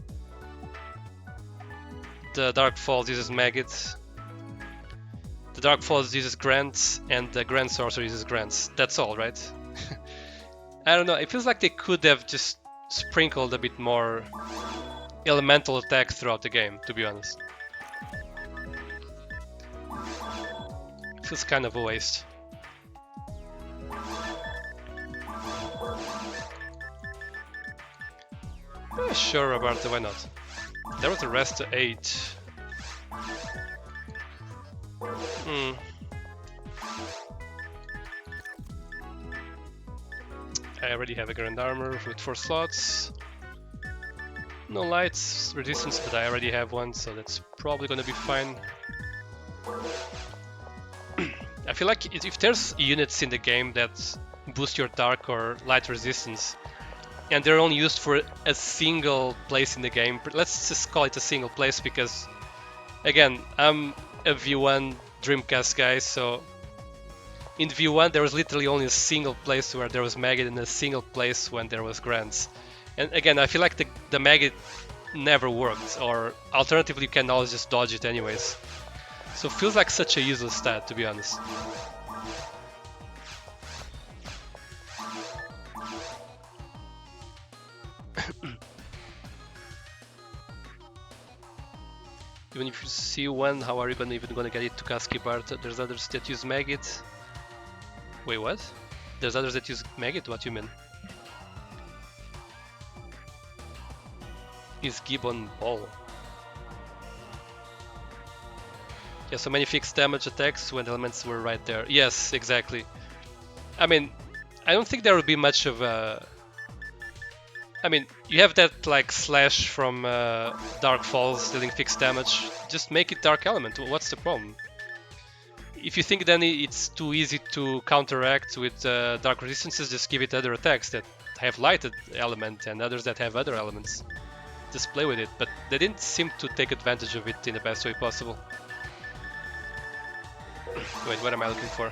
the Dark Falls uses Maggot, the Dark Falls uses Grants, and the Grand Sorcerer uses Grants. That's all, right? I don't know, it feels like they could have just sprinkled a bit more elemental attack throughout the game, to be honest. It feels kind of a waste. Sure, Roberto, why not? There was a rest to 8. I already have a Grand Armor with 4 slots. No lights resistance, but I already have one, so that's probably gonna be fine. I feel like if there's units in the game that boost your dark or light resistance, and they're only used for a single place in the game, let's just call it a single place because, again, I'm a V1 Dreamcast guy, so in V1 there was literally only a single place where there was Maggot and a single place when there was Grants. And again, I feel like the Maggot never worked, or alternatively you can always just dodge it anyways. So it feels like such a useless stat, to be honest. Even if you see one, how are you even gonna get it to Kasky Bart? There's others that use Maggot. Wait, what? There's others that use Maggot? What do you mean? Is Gibbon Ball? Yeah, so many fixed damage attacks when elements were right there. Yes, exactly. I mean, I don't think there would be much of a... I mean, you have that like slash from Dark Falls dealing fixed damage. Just make it Dark Element. What's the problem? If you think then it's too easy to counteract with Dark Resistances, just give it other attacks that have Lighted Element and others that have other elements. Just play with it, but they didn't seem to take advantage of it in the best way possible. Wait, what am I looking for?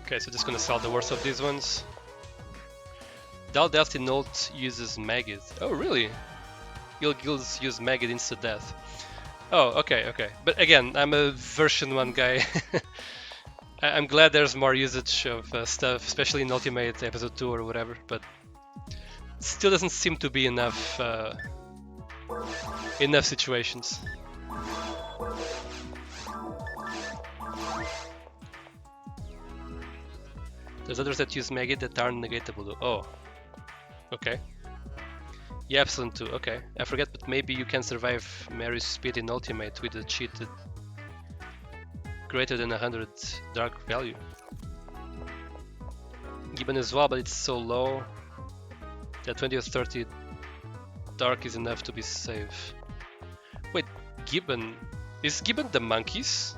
Okay, so just gonna sell the worst of these ones. Daldelph in Ult uses Maggot. Oh, really? Guilds use Maggot insta death. Oh, okay, okay. But again, I'm a version 1 guy. I'm glad there's more usage of stuff, especially in Ultimate Episode 2 or whatever, but it still doesn't seem to be enough enough situations. There's others that use Maggot that aren't negatable. Oh, okay. Yeah, Epsilon too. Okay, I forget, but maybe you can survive Mary's speed in Ultimate with a cheated greater than 100 dark value. Gibbon as well, but it's so low that 20 or 30 dark is enough to be safe. Wait, Gibbon? Is Gibbon the monkeys?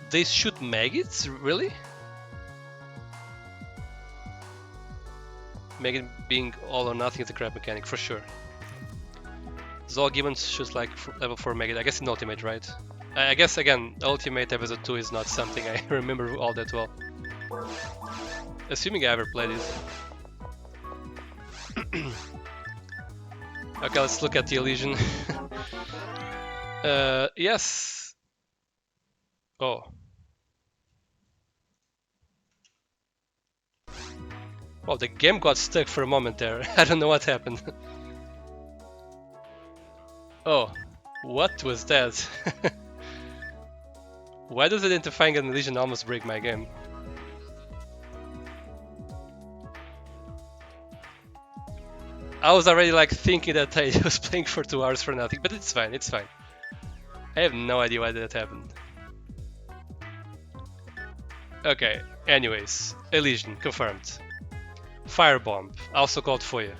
They shoot maggots? Really? Maggot being all or nothing is a crap mechanic, for sure. Zol Gibbons shoots like level 4 maggot, I guess in Ultimate, right? I guess, again, Ultimate Episode 2 is not something I remember all that well. Assuming I ever played it. Okay, let's look at the Elysian. Yes. Oh. Well, the game got stuck for a moment there. I don't know what happened. Oh, what was that? Why does identifying an Elysian almost break my game? I was already like thinking that I was playing for 2 hours for nothing, but it's fine, it's fine. I have no idea why that happened. Okay, anyways, Elysian, confirmed. Firebomb, also called Foya.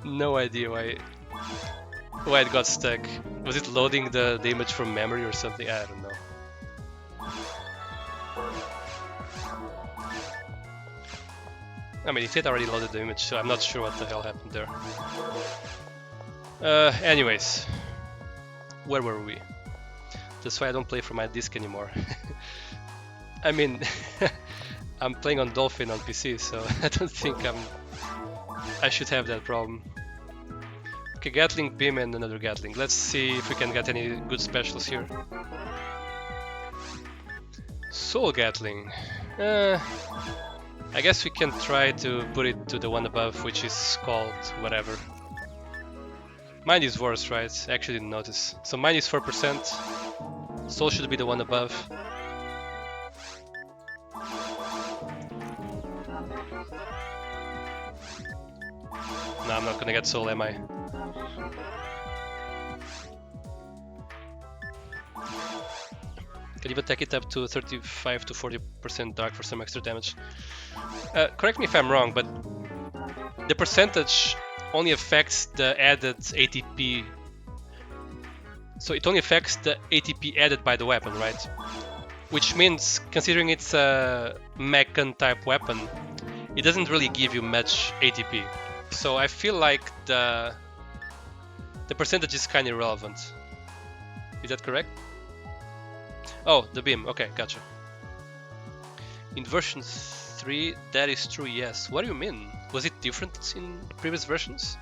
No idea why it got stuck. Was it loading the image from memory or something? I don't know. I mean, it had already loaded the image, so I'm not sure what the hell happened there. Anyways, where were we? That's why I don't play from my disc anymore. I mean, I'm playing on Dolphin on PC, so I don't think I should have that problem. Okay, Gatling, Beam, and another Gatling. Let's see if we can get any good specials here. Soul Gatling. I guess we can try to put it to the one above, which is called whatever. Mine is worse, right? I actually didn't notice. So mine is 4%. Soul should be the one above. No, I'm not gonna get Soul, am I? Can even take it up to 35 to 40% dark for some extra damage. Correct me if I'm wrong, but the percentage only affects the added ATP. So it only affects the ATP added by the weapon, right? Which means, considering it's a mechan type weapon, it doesn't really give you much ATP. So I feel like the percentage is kind of irrelevant. Is that correct? Oh, the beam. Okay, gotcha. In version 3, that is true, yes. What do you mean? Was it different in previous versions?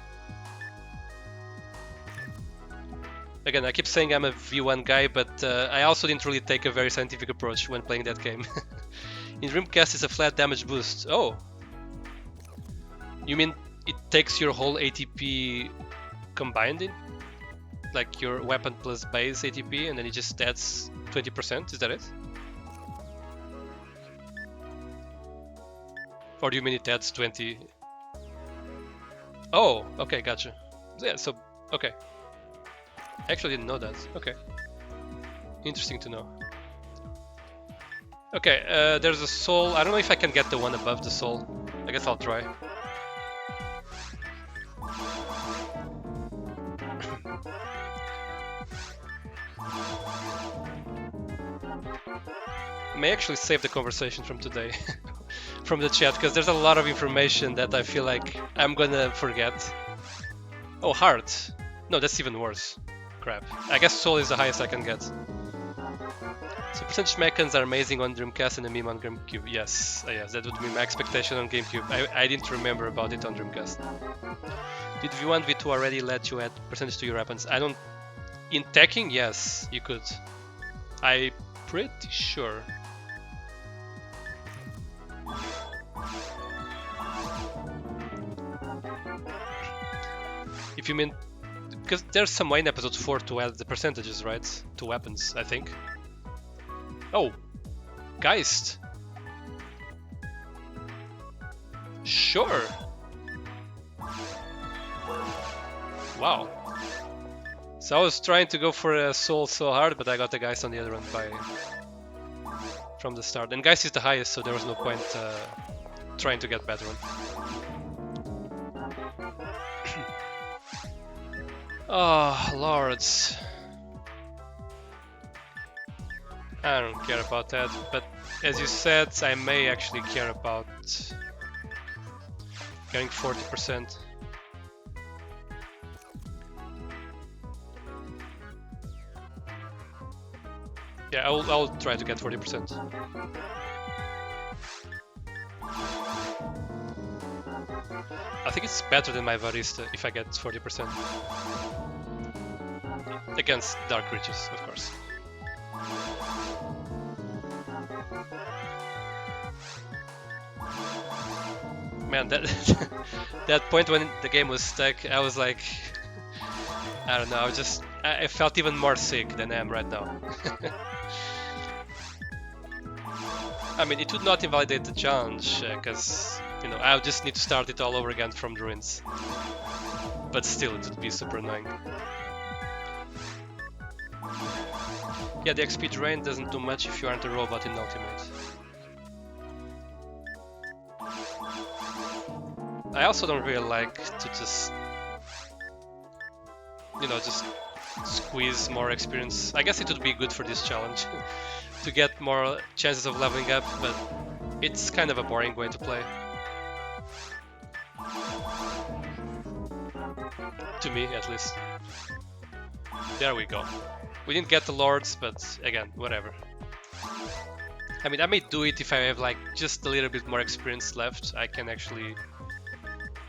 Again, I keep saying I'm a V1 guy, but I also didn't really take a very scientific approach when playing that game. In Dreamcast, it's a flat damage boost. Oh! You mean it takes your whole ATP combined in? Like your weapon plus base ATP, and then it just adds 20%? Is that it? Or do you mean it adds 20? Oh, okay, gotcha. Yeah, so, okay. I actually didn't know that. Okay. Interesting to know. Okay, there's a soul. I don't know if I can get the one above the soul. I guess I'll try. I may actually save the conversation from today from the chat, because there's a lot of information that I feel like I'm gonna forget. Oh, heart. No, that's even worse. Crap. I guess soul is the highest I can get. So percentage mechans are amazing on Dreamcast and a meme on GameCube. Yes, yes, that would be my expectation on GameCube. I didn't remember about it on Dreamcast. Did V1, V2 already let you add percentage to your weapons? I don't... In teching, yes, you could. I'm pretty sure. If you mean... Because there's some way in episode 4 to add the percentages, right? To weapons, I think. Oh! Geist! Sure! Wow. So I was trying to go for a soul so hard, but I got the Geist on the other one from the start. And Geist is the highest, so there was no point trying to get better one. Oh, lords. I don't care about that, but as you said, I may actually care about getting 40%. Yeah, I'll try to get 40%. I think it's better than my Varista if I get 40%. Against Dark Creatures, of course. Man, that that point when the game was stuck, I was like, I don't know, I felt even more sick than I am right now. I mean, it would not invalidate the challenge, because, you know, I'll just need to start it all over again from the ruins. But still, it would be super annoying. Yeah, the XP drain doesn't do much if you aren't a robot in Ultimate. I also don't really like to just, you know, just squeeze more experience. I guess it would be good for this challenge to get more chances of leveling up, but it's kind of a boring way to play. To me, at least. There we go. We didn't get the lords, but again, whatever. I mean, I may do it if I have like just a little bit more experience left. I can actually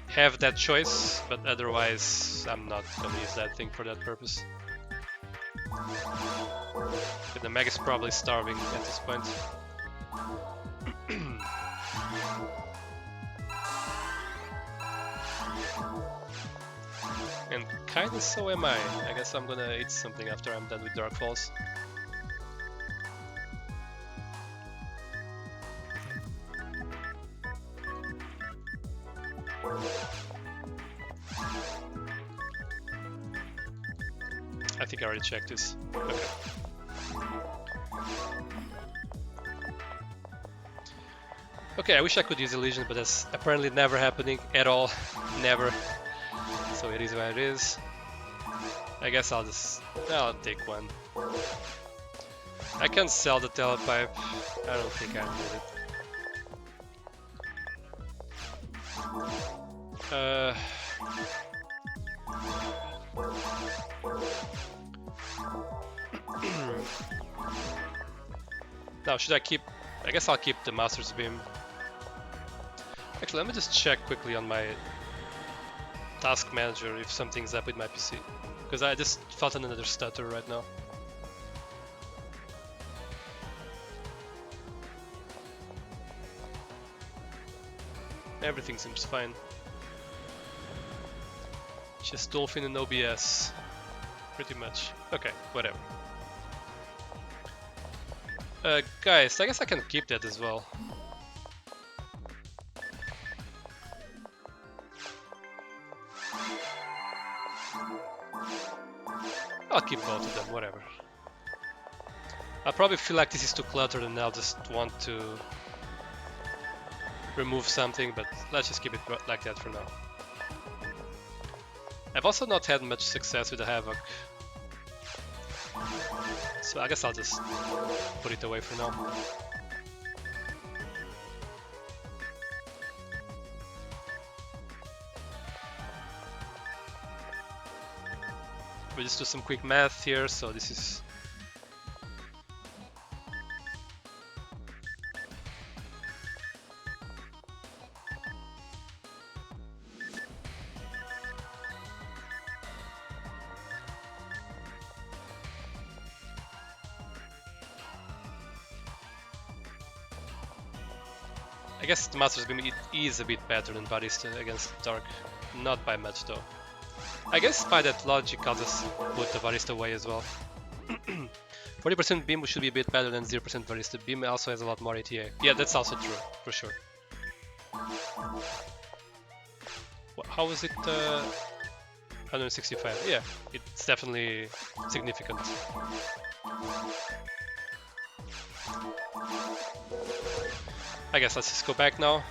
have that choice, but otherwise I'm not gonna use that thing for that purpose. But the Meg is probably starving at this point. And kinda so am I. I guess I'm gonna eat something after I'm done with Dark Falls. already checked this. Okay. Okay, I wish I could use illusion, but that's apparently never happening at all. Never. So it is what it is. I guess I'll take one. I can sell the telepipe. I don't think I need it. Now, should I keep... I guess I'll keep the Master's Beam. Actually, let me just check quickly on my task manager if something's up with my PC. Because I just felt another stutter right now. Everything seems fine. Just Dolphin and OBS. Pretty much. Okay, whatever. Guys, I guess I can keep that as well. I'll keep both of them, whatever. I'll probably feel like this is too cluttered and I'll just want to remove something, but let's just keep it like that for now. I've also not had much success with the Havoc, so I guess I'll just put it away for now. We'll just do some quick math here, so this is... I guess the Master's Beam is a bit better than Barista against Dark. Not by much though. I guess by that logic I'll just put the Barista away as well. 40% Beam should be a bit better than 0% Barista. Beam also has a lot more ATA. Yeah, that's also true, for sure. How was it? 165. Yeah, it's definitely significant. I guess let's just go back now.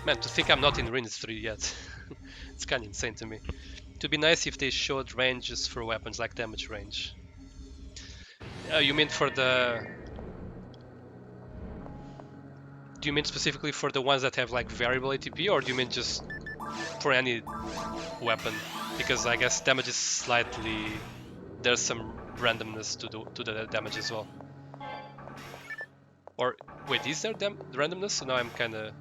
Man, to think I'm not in range 3 yet. It's kinda insane to me. It'd be nice if they showed ranges for weapons like damage range. You mean for the... Do you mean specifically for the ones that have like variable ATP, or do you mean just for any weapon? Because I guess damage is slightly... There's some randomness to the damage as well. Or wait, is there randomness? So now I'm kinda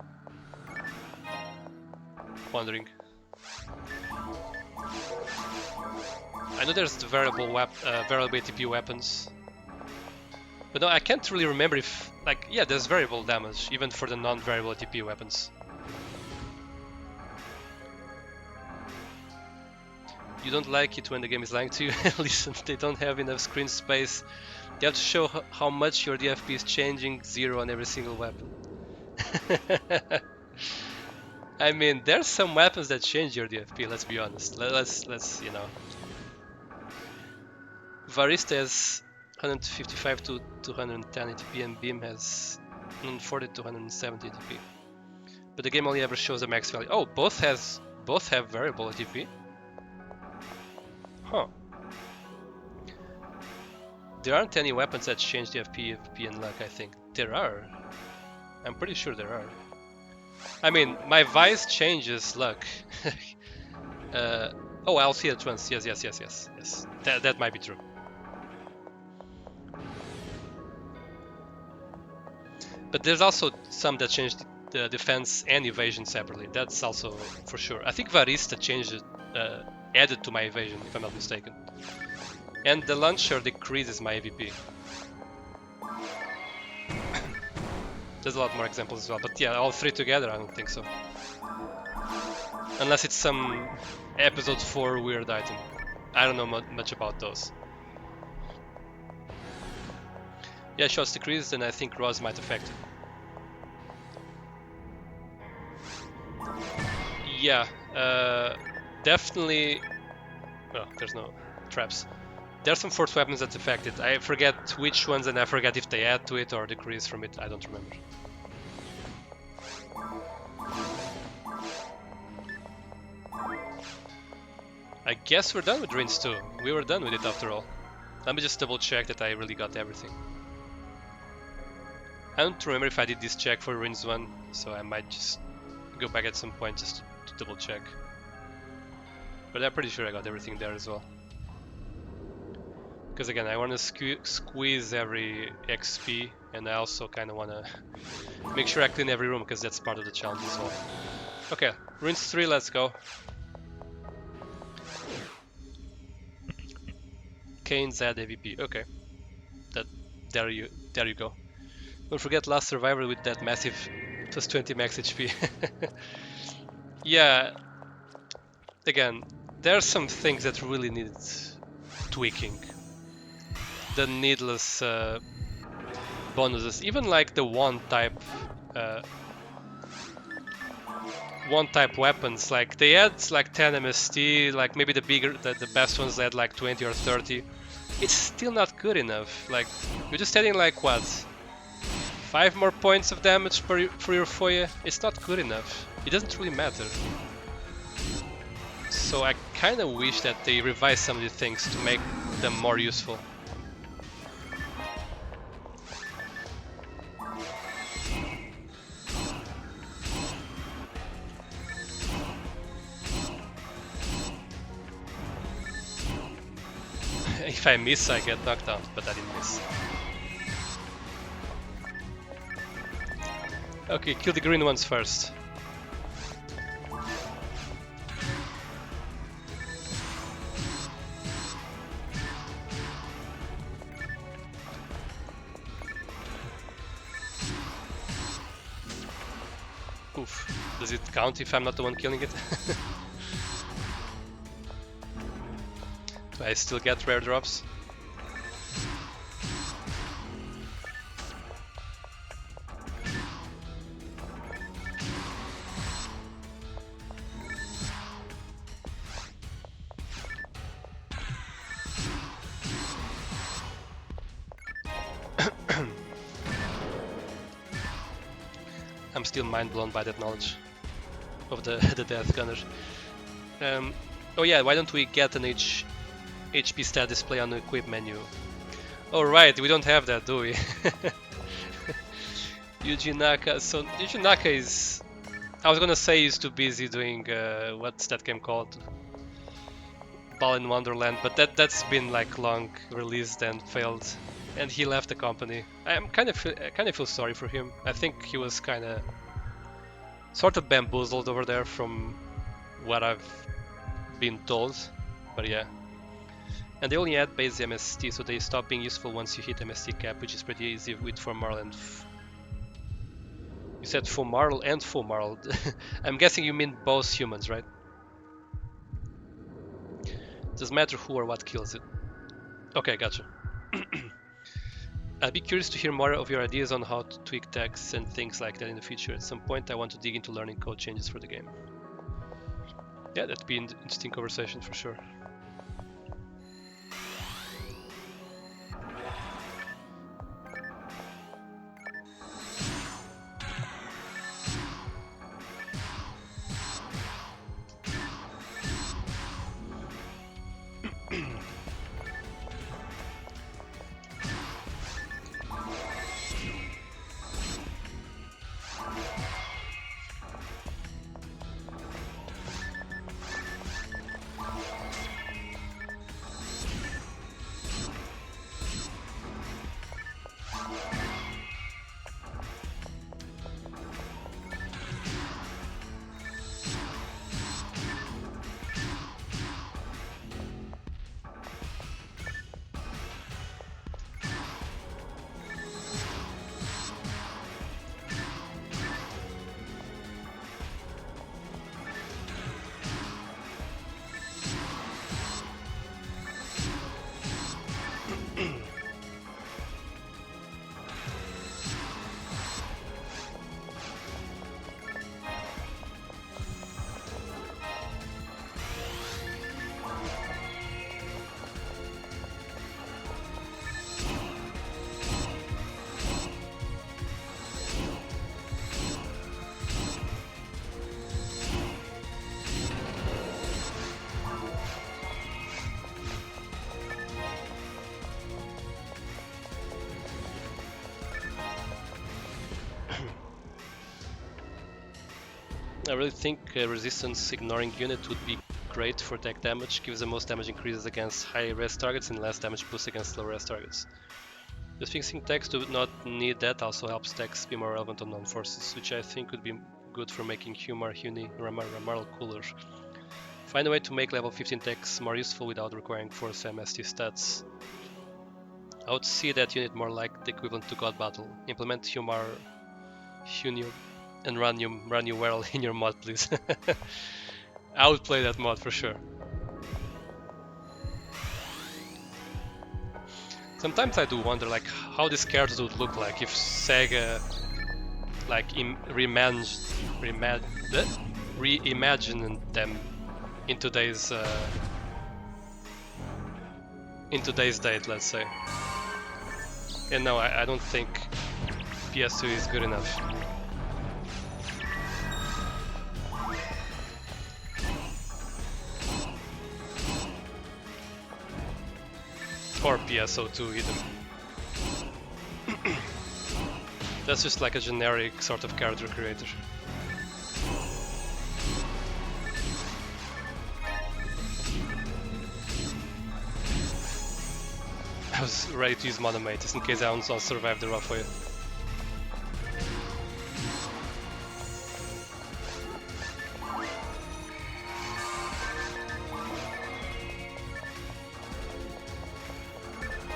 wondering. I know there's the variable ATP weapons, but no, I can't really remember if, like, yeah, there's variable damage even for the non-variable ATP weapons. You don't like it when the game is lying to you? Listen, they don't have enough screen space. They have to show how much your DFP is changing 0 on every single weapon. I mean, there's some weapons that change your DFP, let's be honest. Let's you know. Varista has 155 to 210 ATP and Beam has 140 to 170 ATP. But the game only ever shows the max value. Oh, both have variable ATP? Huh. There aren't any weapons that change the FP, FP, and luck, I think. There are. I'm pretty sure there are. I mean, my Vice changes luck. Oh, I'll see it once. Yes. That might be true. But there's also some that change the defense and evasion separately. That's also for sure. I think Varista changed it, added to my evasion, if I'm not mistaken. And the launcher decreases my AVP. There's a lot more examples as well, but yeah, all three together, I don't think so. Unless it's some episode 4 weird item. I don't know much about those. Yeah, shots decreased, and I think Roz might affect it. Yeah, definitely... Oh, there's no traps. There's some force weapons that affect it. I forget which ones and I forget if they add to it or decrease from it. I don't remember. I guess we're done with Ruins 2. We were done with it after all. Let me just double check that I really got everything. I don't remember if I did this check for Ruins 1, so I might just go back at some point just to double check. But I'm pretty sure I got everything there as well. Because again, I want to squeeze every XP, and I also kind of want to make sure I clean every room, because that's part of the challenge as well. Okay, Ruins 3, let's go. Kane's Z AVP, okay. There you go. Don't forget Last Survivor with that massive plus 20 max HP. Yeah, again, there are some things that really need tweaking. The needless bonuses, even like the one type weapons, like they add like 10 MST, like maybe the best ones add like 20 or 30. It's still not good enough. Like you're just adding like what, 5 more points of damage for your foyer. It's not good enough. It doesn't really matter. So I kind of wish that they revise some of these things to make them more useful. If I miss, I get knocked out, but I didn't miss. Okay, kill the green ones first. Oof. Does it count if I'm not the one killing it? Do I still get rare drops? I'm still mind blown by that knowledge of the Death Gunner. Oh yeah, why don't we get an HP stat display on the equip menu? Oh right, we don't have that, do we? Yuji Naka. So Yuji Naka is... I was gonna say he's too busy doing what's that game called? Ball in Wonderland, but that's been like long released and failed, and he left the company. I kind of feel sorry for him. I think he was kind of sort of bamboozled over there from what I've been told, but yeah. And they only add base MST, so they stop being useful once you hit MST cap, which is pretty easy with Fomarl and... You said Fomarl and Fomarl. I'm guessing you mean both humans, right? Doesn't matter who or what kills it. Okay, gotcha. I'd be curious to hear more of your ideas on how to tweak texts and things like that in the future. At some point I want to dig into learning code changes for the game. Yeah, that'd be an interesting conversation for sure. I really think resistance ignoring unit would be great for tech damage, gives the most damage increases against high res targets and less damage boost against low res targets. Just fixing techs do not need that also helps techs be more relevant on non-forces, which I think would be good for making Humor, Huni, Ramarl cooler. Find a way to make level 15 techs more useful without requiring force MST stats. I would see that unit more like the equivalent to God Battle. Implement Humor, Huni, and run you well in your mod, please. I would play that mod for sure. Sometimes I do wonder like how these characters would look like if Sega like reimagined them in today's date, let's say. And no, I don't think PSO is good enough. Or PSO2 either. That's just like a generic sort of character creator. I was ready to use Monomate just in case I don't survive the rough way.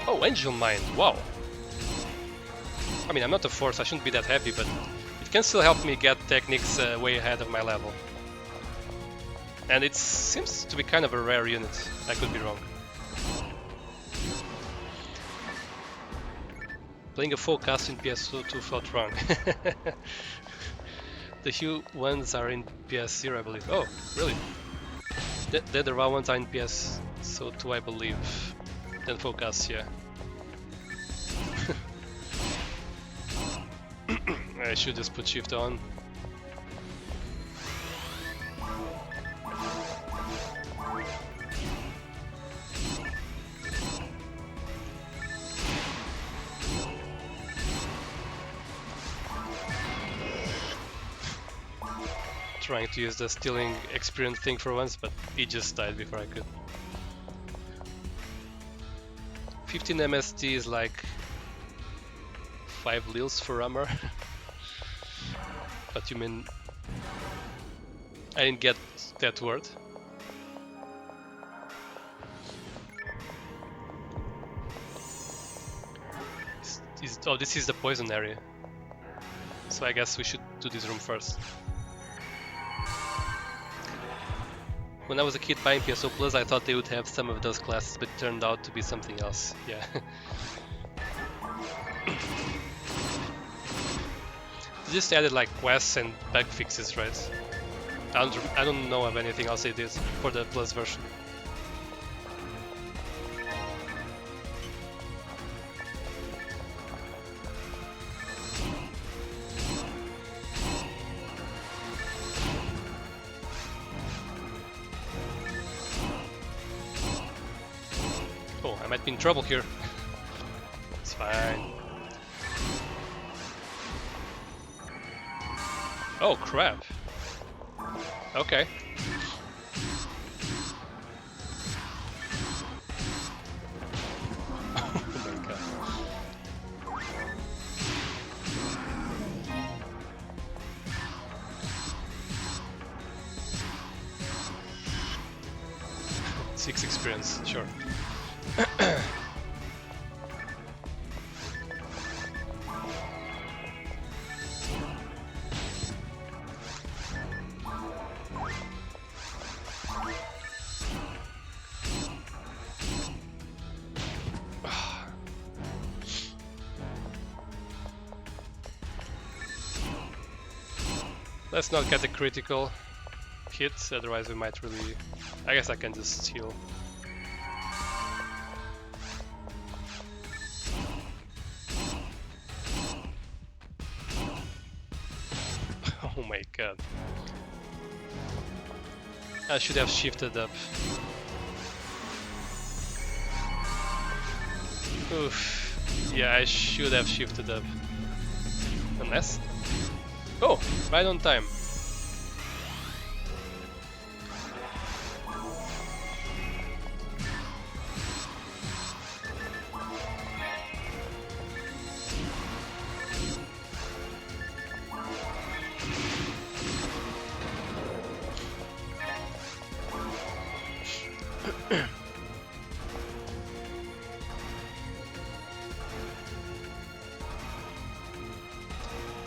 Oh, Angel Mind, wow! I mean, I'm not a force, I shouldn't be that happy, but it can still help me get techniques way ahead of my level. And it seems to be kind of a rare unit, I could be wrong. Playing a full cast in PSO2 felt wrong. The Hue ones are in PS0, I believe. Oh, really? The raw ones are in PSO2, I believe. Then focus, yeah. I should just put shift on. Trying to use the stealing experience thing for once, but he just died before I could. 15 MST is like 5 lils for armor. But you mean I didn't get that word? Oh, this is the poison area. So I guess we should do this room first. When I was a kid buying PSO Plus, I thought they would have some of those classes, but it turned out to be something else. Yeah. They just added like quests and bug fixes, right? I don't know of anything else they did for the Plus version. Oh, I might be in trouble here. It's fine. Oh crap. Okay. Oh my god. Six experience, sure. Let's not get a critical hit, otherwise we might really... I guess I can just heal. Oh my god. I should have shifted up. Oof. Yeah, I should have shifted up. Unless... Oh, right on time.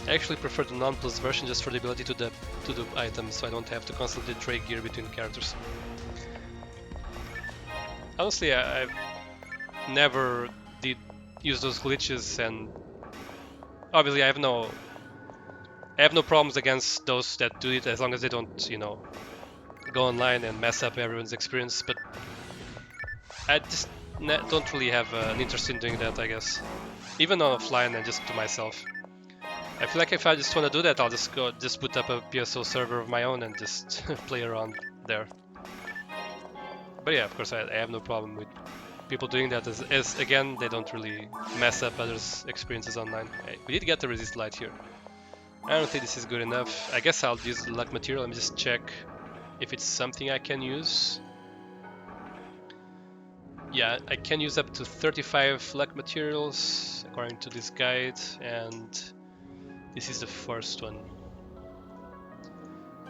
I actually prefer the non-plus version just for the ability to do items, so I don't have to constantly trade gear between characters. Honestly, I've never did use those glitches, and obviously I have no problems against those that do it as long as they don't, you know, go online and mess up everyone's experience. But I just don't really have an interest in doing that, I guess. Even on offline and just to myself. I feel like if I just want to do that, I'll just put up a PSO server of my own and just play around there. But yeah, of course, I have no problem with people doing that as again, they don't really mess up others' experiences online. Hey, we did get the resist light here. I don't think this is good enough. I guess I'll use the luck material. Let me just check if it's something I can use. Yeah, I can use up to 35 luck materials according to this guide, and this is the first one.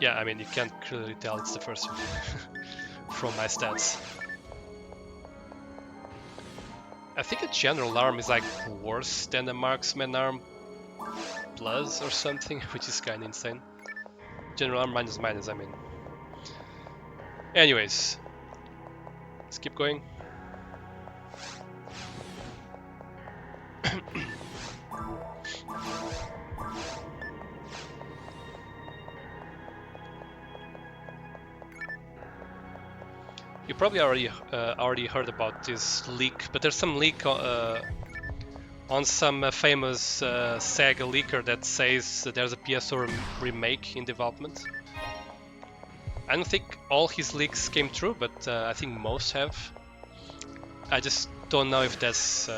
Yeah, I mean, you can't clearly tell it's the first one from my stats. I think a general arm is like worse than a marksman arm plus or something, which is kind of insane. General arm minus, I mean. Anyways, let's keep going. You probably already heard about this leak, but there's some leak on some famous Sega leaker that says that there's a PSO remake in development. I don't think all his leaks came true, but I think most have. I just don't know if that's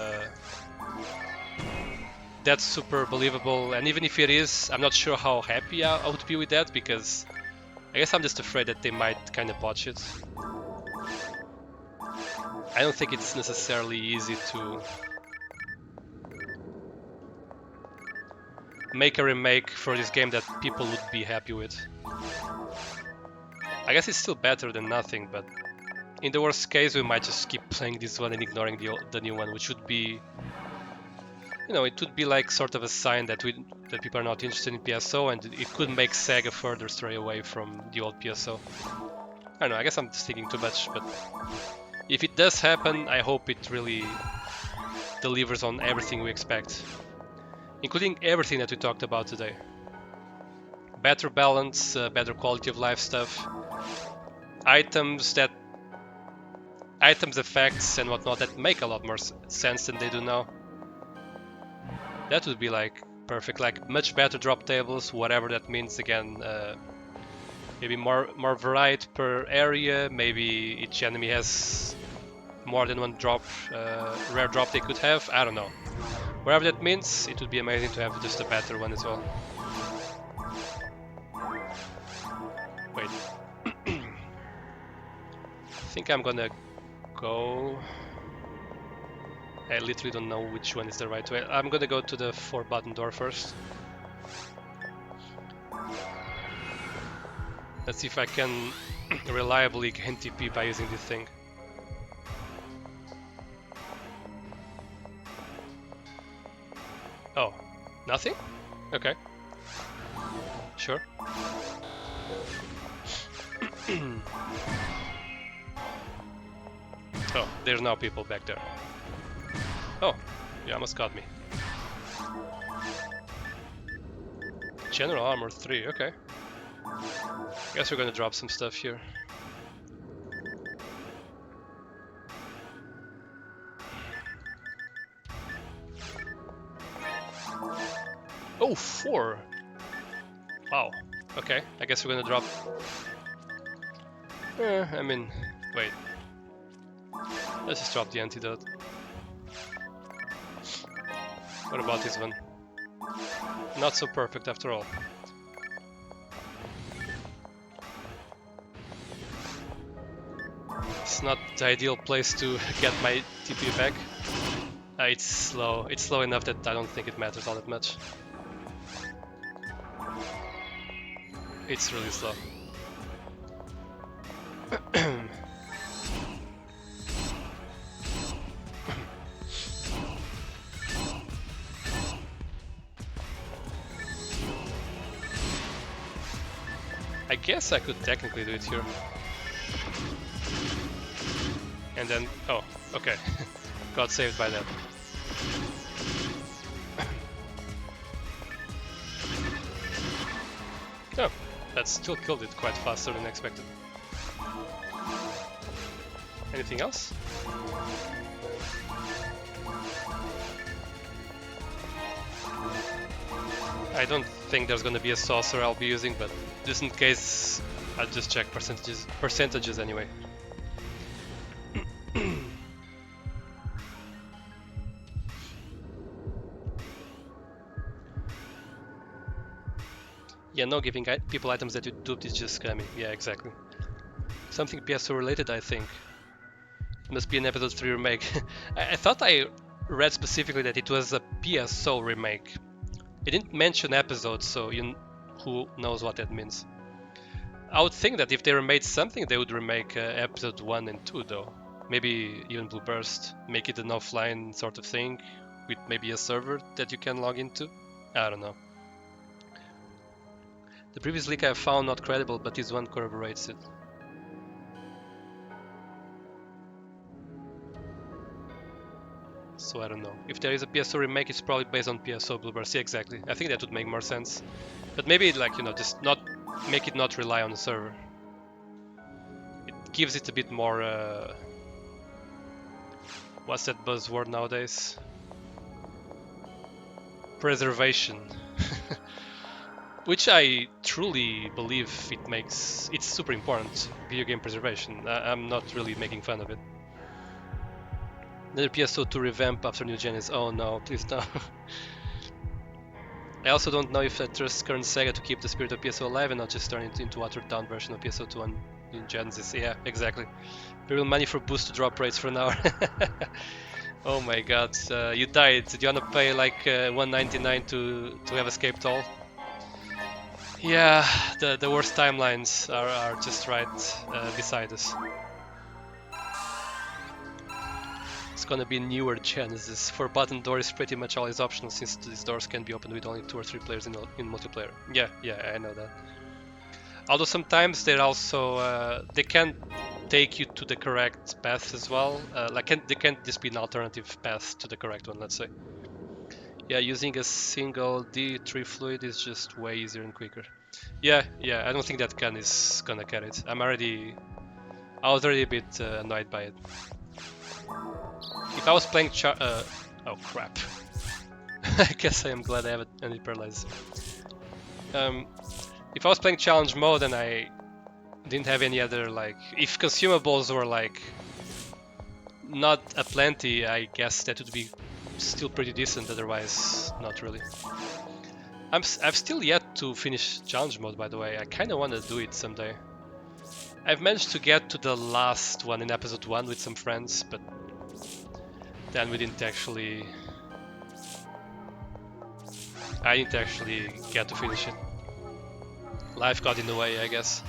super believable, and even if it is, I'm not sure how happy I would be with that, because I guess I'm just afraid that they might kind of botch it. I don't think it's necessarily easy to make a remake for this game that people would be happy with. I guess it's still better than nothing, but in the worst case we might just keep playing this one and ignoring the new one, which would be, you know, it would be like sort of a sign that people are not interested in PSO, and it could make Sega further stray away from the old PSO. I don't know, I guess I'm thinking too much, but if it does happen, I hope it really delivers on everything we expect, including everything that we talked about today. Better balance, better quality of life stuff, items, effects and whatnot that make a lot more sense than they do now. That would be like perfect, like much better drop tables, whatever that means. Again, maybe more variety per area. Maybe each enemy has more than one rare drop they could have. I don't know. Whatever that means, it would be amazing to have just a better one as well. Wait. I think I'm gonna go... I literally don't know which one is the right way. I'm gonna go to the 4-button door first. Let's see if I can reliably gain TP by using this thing. Oh, nothing? Okay. Sure. Oh, there's now people back there. Oh, you almost got me. General armor 3, okay. Guess we're gonna drop some stuff here. Oh, 4! Wow, okay, I guess we're gonna drop... I mean, wait. Let's just drop the antidote. What about this one? Not so perfect after all. It's not the ideal place to get my TP back. It's slow. It's slow enough that I don't think it matters all that much. It's really slow. guess I could technically do it here. And then, oh, okay. Got saved by that. Oh, that still killed it quite faster than expected. Anything else? I don't think there's gonna be a saucer I'll be using, but just in case, I'll just check percentages anyway. Yeah, no giving people items that you duped is just scamming. Yeah, exactly. Something PSO related, I think. Must be an episode 3 remake. I thought I read specifically that it was a PSO remake. It didn't mention episodes, so who knows what that means. I would think that if they remade something, they would remake episode 1 and 2 though. Maybe even Blue Burst, make it an offline sort of thing, with maybe a server that you can log into. I don't know. The previous leak I found not credible, but this one corroborates it. So I don't know. If there is a PSO remake, it's probably based on PSO Blue Burst. Yeah, exactly. I think that would make more sense. But maybe, like, you know, just not make it not rely on the server. It gives it a bit more. What's that buzzword nowadays? Preservation. Which I truly believe it's super important, video game preservation. I'm not really making fun of it. Another PSO to revamp after new gen is, oh no, please no. I also don't know if I trust current Sega to keep the spirit of PSO alive and not just turn it into a watered down version of PSO 2 on new gens. Yeah, exactly. Real money for boost to drop rates for an hour. Oh my god, you died. Did you wanna pay like $1.99 to have escaped all? Yeah, the worst timelines are just right beside us. It's gonna be newer Genesis. For button door is pretty much always optional since these doors can be opened with only 2 or 3 players in multiplayer. Yeah, I know that. Although sometimes they're also they can take you to the correct path as well. They can't just be an alternative path to the correct one, let's say. Yeah, using a single D3 fluid is just way easier and quicker. Yeah, I don't think that gun is gonna get it. I was already a bit annoyed by it. If I was playing oh crap. I guess I am glad I have any paralysis. If I was playing challenge mode and I didn't have any other, like, if consumables were like not aplenty, I guess that would be still pretty decent, otherwise not really. I've still yet to finish challenge mode, by the way. I kind of want to do it someday. I've managed to get to the last one in episode 1 with some friends, but then I didn't actually get to finish it. Life got in the way, I guess.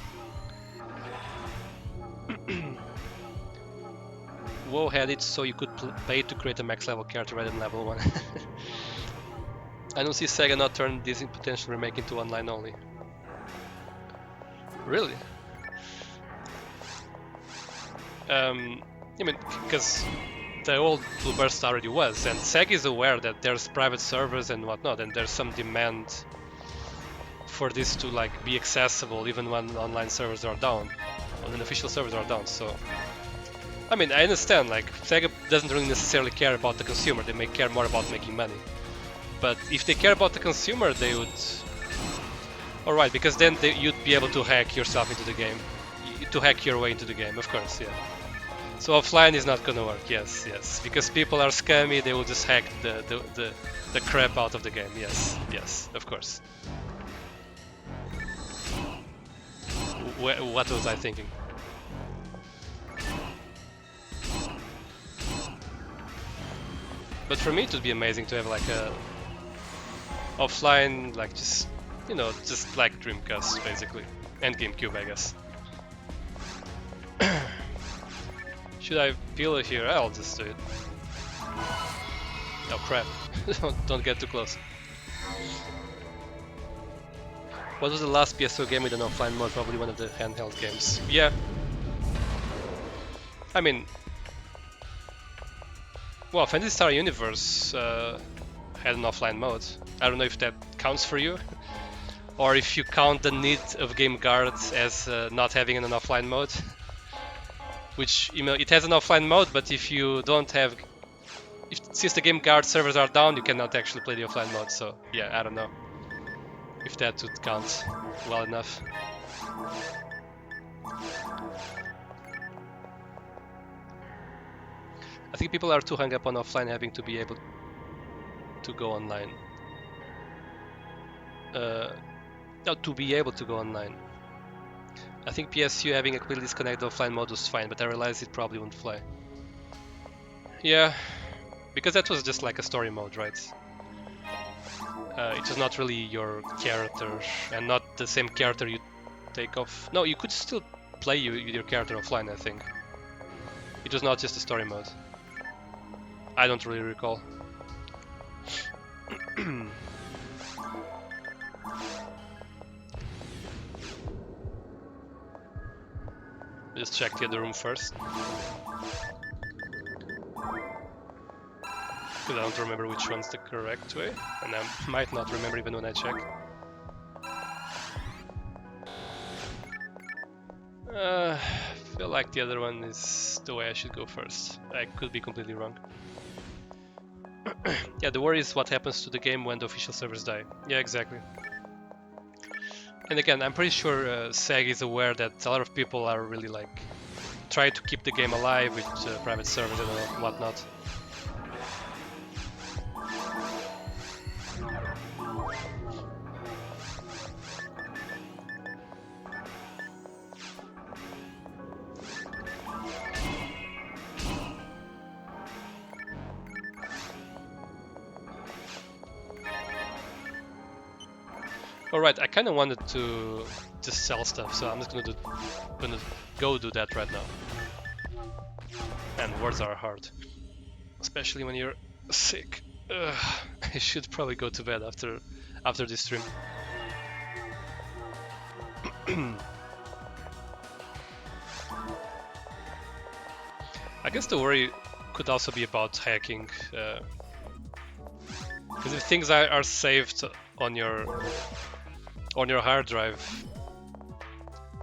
WoW had it so you could pay to create a max level character rather than level 1. I don't see Sega not turn this potential remake into online only. Really? I mean, because the old Blue Burst already was, and Sega is aware that there's private servers and whatnot, and there's some demand for this to like be accessible even when online servers are down, when official servers are down. So, I mean, I understand. Like, Sega doesn't really necessarily care about the consumer; they may care more about making money. But if they care about the consumer, they would. Alright, because then you'd be able to hack yourself into the game, to hack your way into the game, of course, yeah. So offline is not gonna work, yes, because people are scammy, they will just hack the crap out of the game, yes, of course. What was I thinking? But for me it would be amazing to have like a offline, like just, you know, just like Dreamcast basically, and GameCube, I guess. Should I peel it here? I'll just do it. Oh crap, don't get too close. What was the last PSO game with an offline mode? Probably one of the handheld games. Yeah. I mean, well, Fantasy Star Universe had an offline mode. I don't know if that counts for you, or if you count the need of Game Guard as not having an offline mode. Which, you know, it has an offline mode, but if you don't have, since the Game Guard servers are down, you cannot actually play the offline mode. So yeah, I don't know if that would count well enough. I think people are too hung up on offline having to be able to go online. No, to be able to go online. I think PSU having a completely disconnected offline mode was fine, but I realized it probably wouldn't fly. Yeah, because that was just like a story mode, right? It was not really your character, and not the same character you take off. No, you could still play with your character offline, I think. It was not just a story mode. I don't really recall. Just check the other room first. Because I don't remember which one's the correct way, and I might not remember even when I check. I feel like the other one is the way I should go first. I could be completely wrong. Yeah, the worry is what happens to the game when the official servers die. Yeah, exactly. And again, I'm pretty sure SEG is aware that a lot of people are really like trying to keep the game alive with private servers and whatnot. Alright, I kind of wanted to just sell stuff, so I'm just gonna go do that right now. And words are hard, especially when you're sick. Ugh, I should probably go to bed after this stream. I guess the worry could also be about hacking, because if things are saved on your hard drive,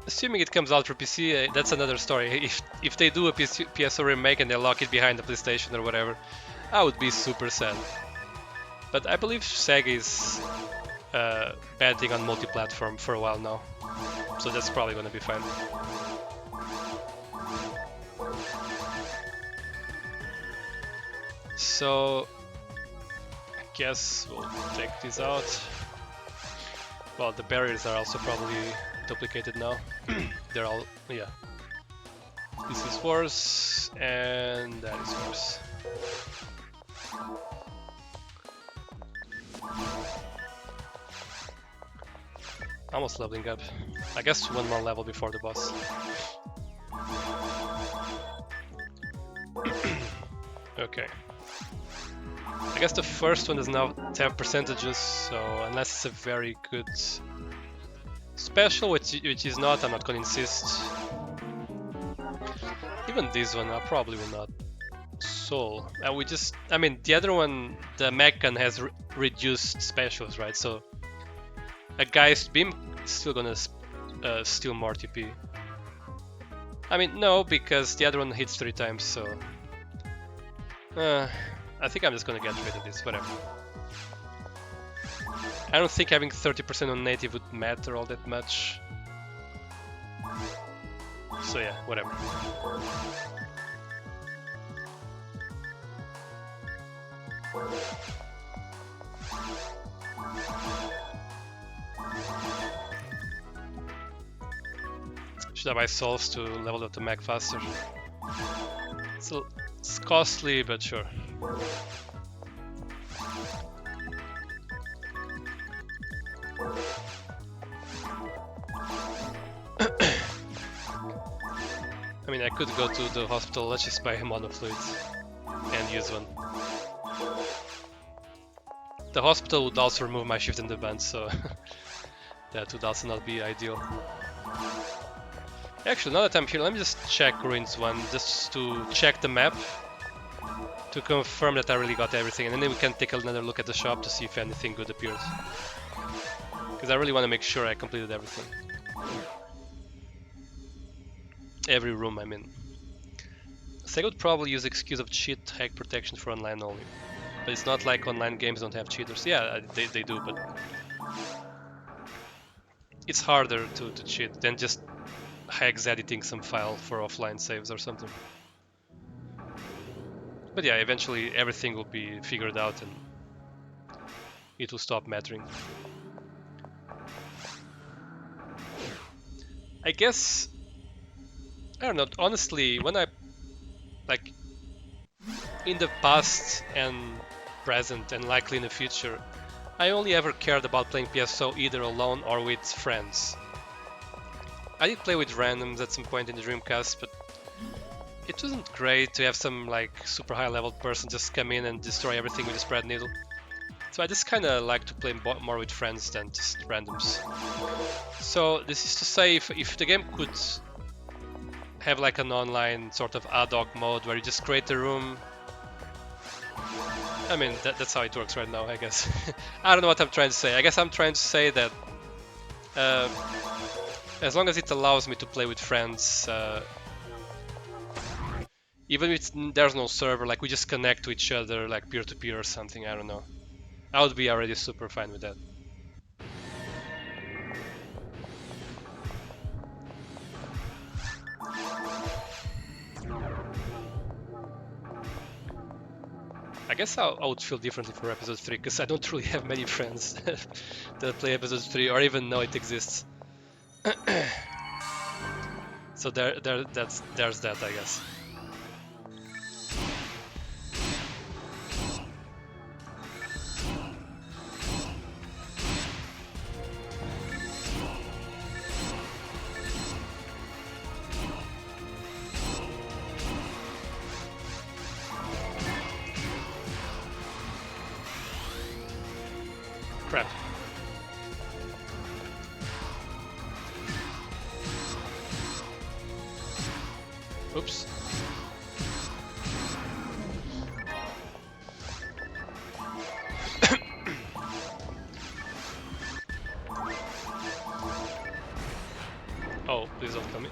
assuming it comes out for PC, that's another story. If they do a PSO remake and they lock it behind the PlayStation or whatever, I would be super sad. But I believe Sega is betting on multi-platform for a while now, so that's probably gonna be fine. So I guess we'll take these out. Well, the barriers are also probably duplicated now. They're all, yeah. This is worse, and that is worse. Almost leveling up. I guess one more level before the boss. Okay. I guess the first one does not have percentages, so unless it's a very good special, which is not, I'm not gonna insist. Even this one, I probably will not soul. I mean, the other one, the Meccan has reduced specials, right? So a Geist Beam is still gonna steal more TP. I mean, no, because the other one hits 3 times, so I think I'm just gonna get rid of this, whatever. I don't think having 30% on native would matter all that much. So yeah, whatever. Should I buy souls to level up the mech faster? It's costly, but sure. I mean, I could go to the hospital, let's just buy a monofluid and use one. The hospital would also remove my shift in the band, so That would also not be ideal. Actually, now that I'm here, let me just check Ruins 1, just to check the map, to confirm that I really got everything, and then we can take another look at the shop to see if anything good appears. Because I really want to make sure I completed everything. Every room I'm in. Sega would probably use the excuse of cheat hack protection for online only. But it's not like online games don't have cheaters. Yeah, they do, but it's harder to cheat than just hex editing some file for offline saves or something. But yeah, eventually everything will be figured out and it will stop mattering. I guess, I don't know, honestly, when I, like, in the past and present and likely in the future, I only ever cared about playing PSO either alone or with friends. I did play with randoms at some point in the Dreamcast, but it wasn't great to have some like super high level person just come in and destroy everything with a spread needle. So I just kind of like to play more with friends than just randoms. So this is to say, if the game could have like an online sort of ad hoc mode where you just create a room. I mean, that's how it works right now, I guess. I don't know what I'm trying to say. I guess I'm trying to say that uh, as long as it allows me to play with friends, even if there's no server, like we just connect to each other, like peer-to-peer or something, I don't know. I would be already super fine with that. I guess I would feel differently for episode 3, because I don't really have many friends that play episode 3 or even know it exists. So there's that, I guess. Crap. Oops. Oh, please don't kill me.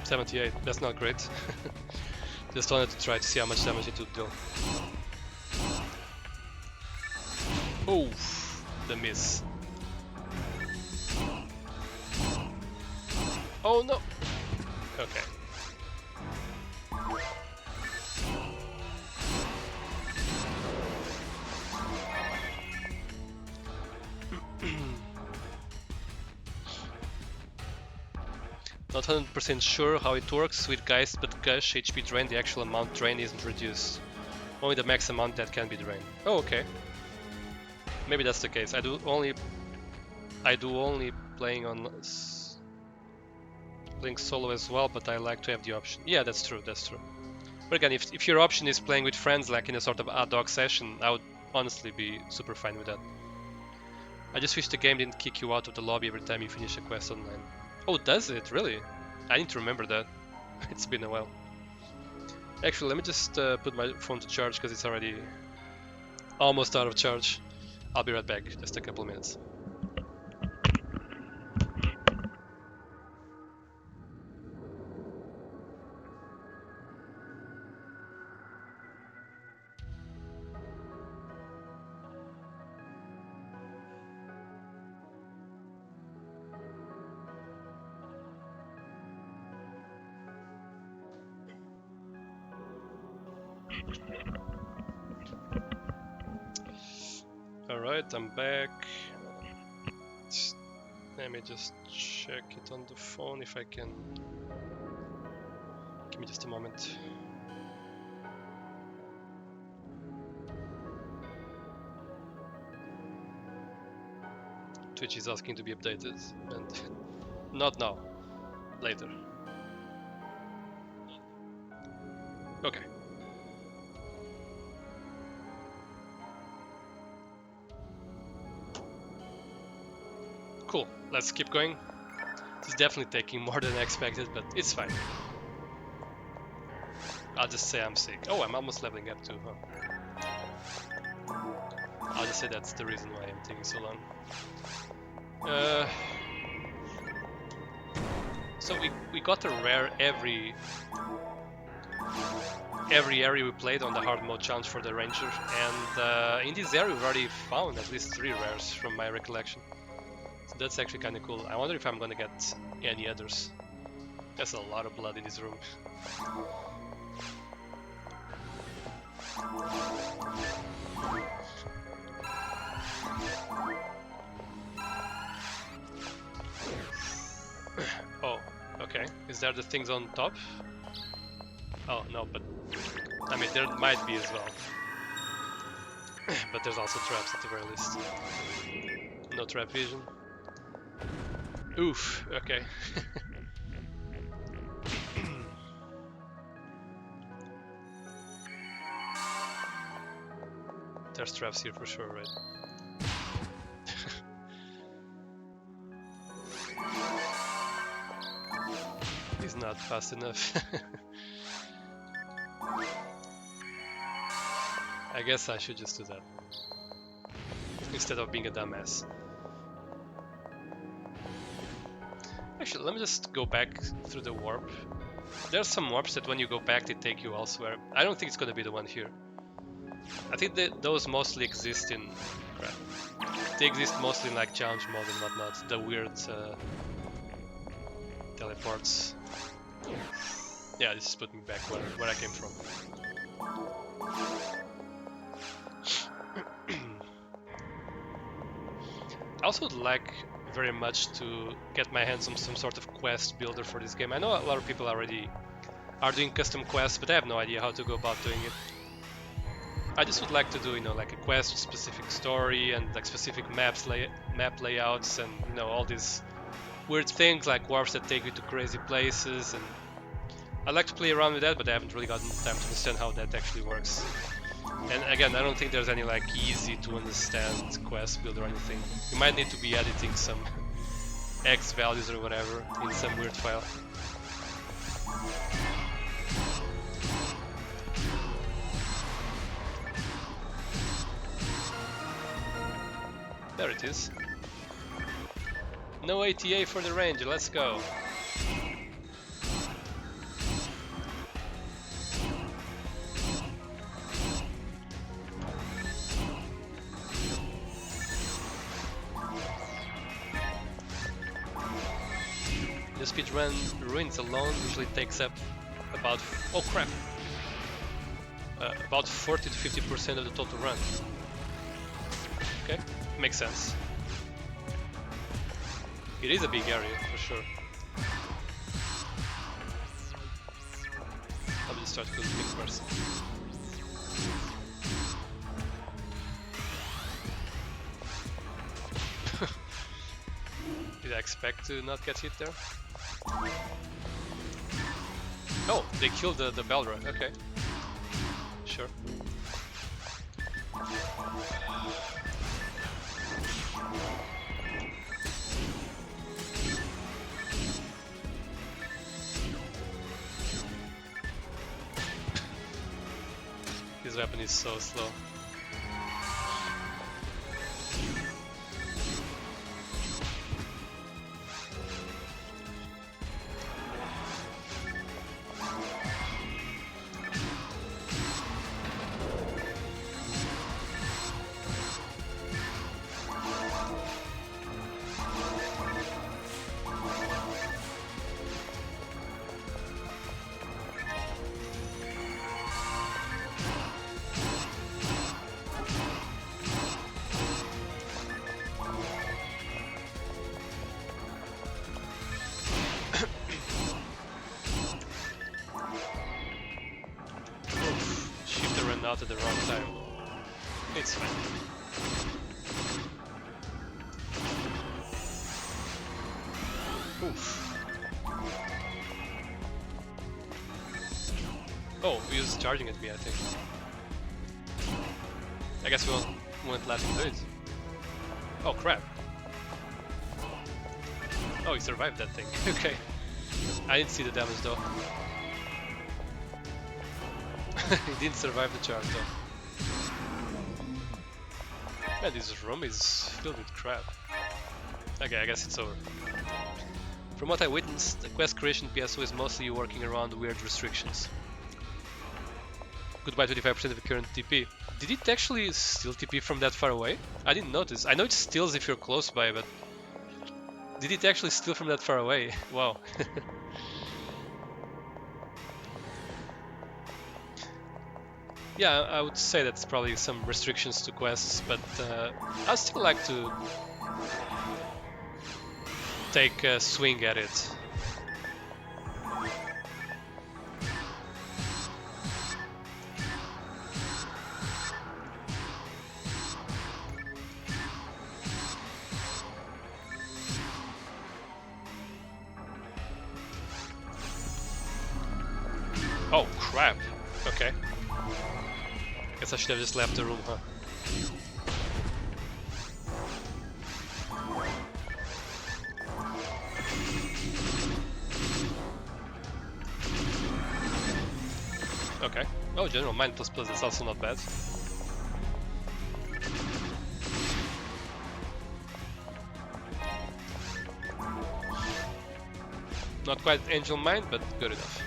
$78, that's not great. Just wanted to try to see how much damage it would deal. Oh, the miss. Oh no! Okay. Not 100% sure how it works with Geist, but Gush HP drain, the actual amount drained isn't reduced. Only the max amount that can be drained. Oh, okay. Maybe that's the case. I do only playing on playing solo as well, but I like to have the option. Yeah, that's true. That's true. But again, if your option is playing with friends, like in a sort of ad hoc session, I would honestly be super fine with that. I just wish the game didn't kick you out of the lobby every time you finish a quest online. Oh, does it? Really? I need to remember that. It's been a while. Actually, let me just put my phone to charge because it's already almost out of charge. I'll be right back, just a couple of minutes. Alright, I'm back. Let me just check it on the phone if I can. Give me just a moment. Twitch is asking to be updated, and not now, later. Okay. Cool, let's keep going. This is definitely taking more than I expected, but it's fine. I'll just say I'm sick. Oh, I'm almost leveling up too, huh? I'll just say that's the reason why I'm taking so long. So we got a rare every area we played on the hard mode challenge for the ranger, and in this area we've already found at least 3 rares from my recollection. So that's actually kind of cool. I wonder if I'm gonna get any others. There's a lot of blood in this room. Oh, okay. Is there the things on top? Oh, no, but I mean, there might be as well. But there's also traps at the very least. No trap vision. Oof, okay. There's traps here for sure, right? He's not fast enough. I guess I should just do that instead of being a dumbass. Actually, let me just go back through the warp. There's some warps that when you go back they take you elsewhere. I don't think it's gonna be the one here. I think that those mostly exist in... crap. They exist mostly in like challenge mode and whatnot. The weird teleports. Yeah, this is putting me back where I came from. I also would like very much to get my hands on some sort of quest builder for this game. I know a lot of people already are doing custom quests, but I have no idea how to go about doing it. I just would like to do, you know, like a quest with specific story and like specific map layouts and, you know, all these weird things like warps that take you to crazy places, and I like to play around with that, but I haven't really gotten time to understand how that actually works. And again, I don't think there's any like easy to understand quest builder or anything. You might need to be editing some X values or whatever in some weird file. There it is. No ATA for the ranger, let's go. The speedrun ruins alone usually takes up about, oh crap, about 40 to 50% of the total run. Okay, makes sense. It is a big area for sure. I'll just start killing big person. Did I expect to not get hit there? Oh, they killed the Balrog, okay. Sure. His weapon is so slow. Out at the wrong time. It's fine. Oof. Oh, he was charging at me, I think. I guess we won't let him do it. Oh crap. Oh, he survived that thing. Okay. I didn't see the damage though. He didn't survive the charge though. Man, this room is filled with crap. Okay, I guess it's over. From what I witnessed, the quest creation PSO is mostly you working around weird restrictions. Goodbye 25% of the current TP. Did it actually steal TP from that far away? I didn't notice. I know it steals if you're close by, but did it actually steal from that far away? Wow. Yeah, I would say that's probably some restrictions to quests, but I'd still like to take a swing at it. Oh crap. Okay. Guess I should have just left the room, huh? Okay. Oh, general mind plus plus, that's also not bad. Not quite angel mind, but good enough.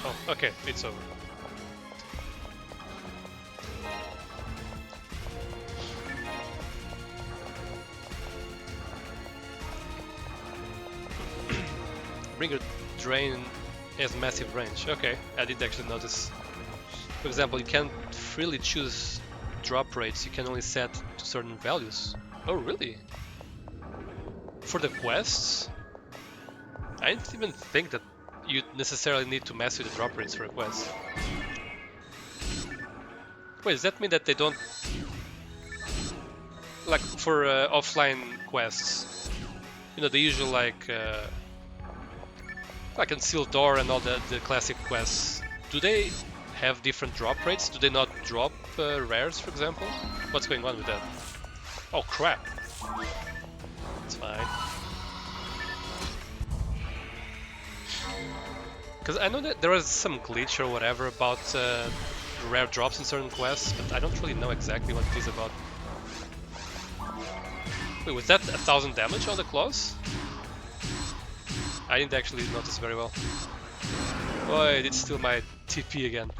Oh, okay, it's over. Bringer Drain has massive range. Okay, I didn't actually notice. For example, you can't freely choose drop rates, you can only set to certain values. Oh, really? For the quests? I didn't even think that you necessarily need to mess with the drop rates for a quest. Wait, does that mean that they don't... Like, for offline quests, you know, the usual like Concealed Door and all the classic quests, do they have different drop rates? Do they not drop rares, for example? What's going on with that? Oh crap! It's fine. Because I know that there was some glitch or whatever about rare drops in certain quests, but I don't really know exactly what it is about. Wait, was that 1000 damage on the claws? I didn't actually notice very well. Boy, it's still my TP again.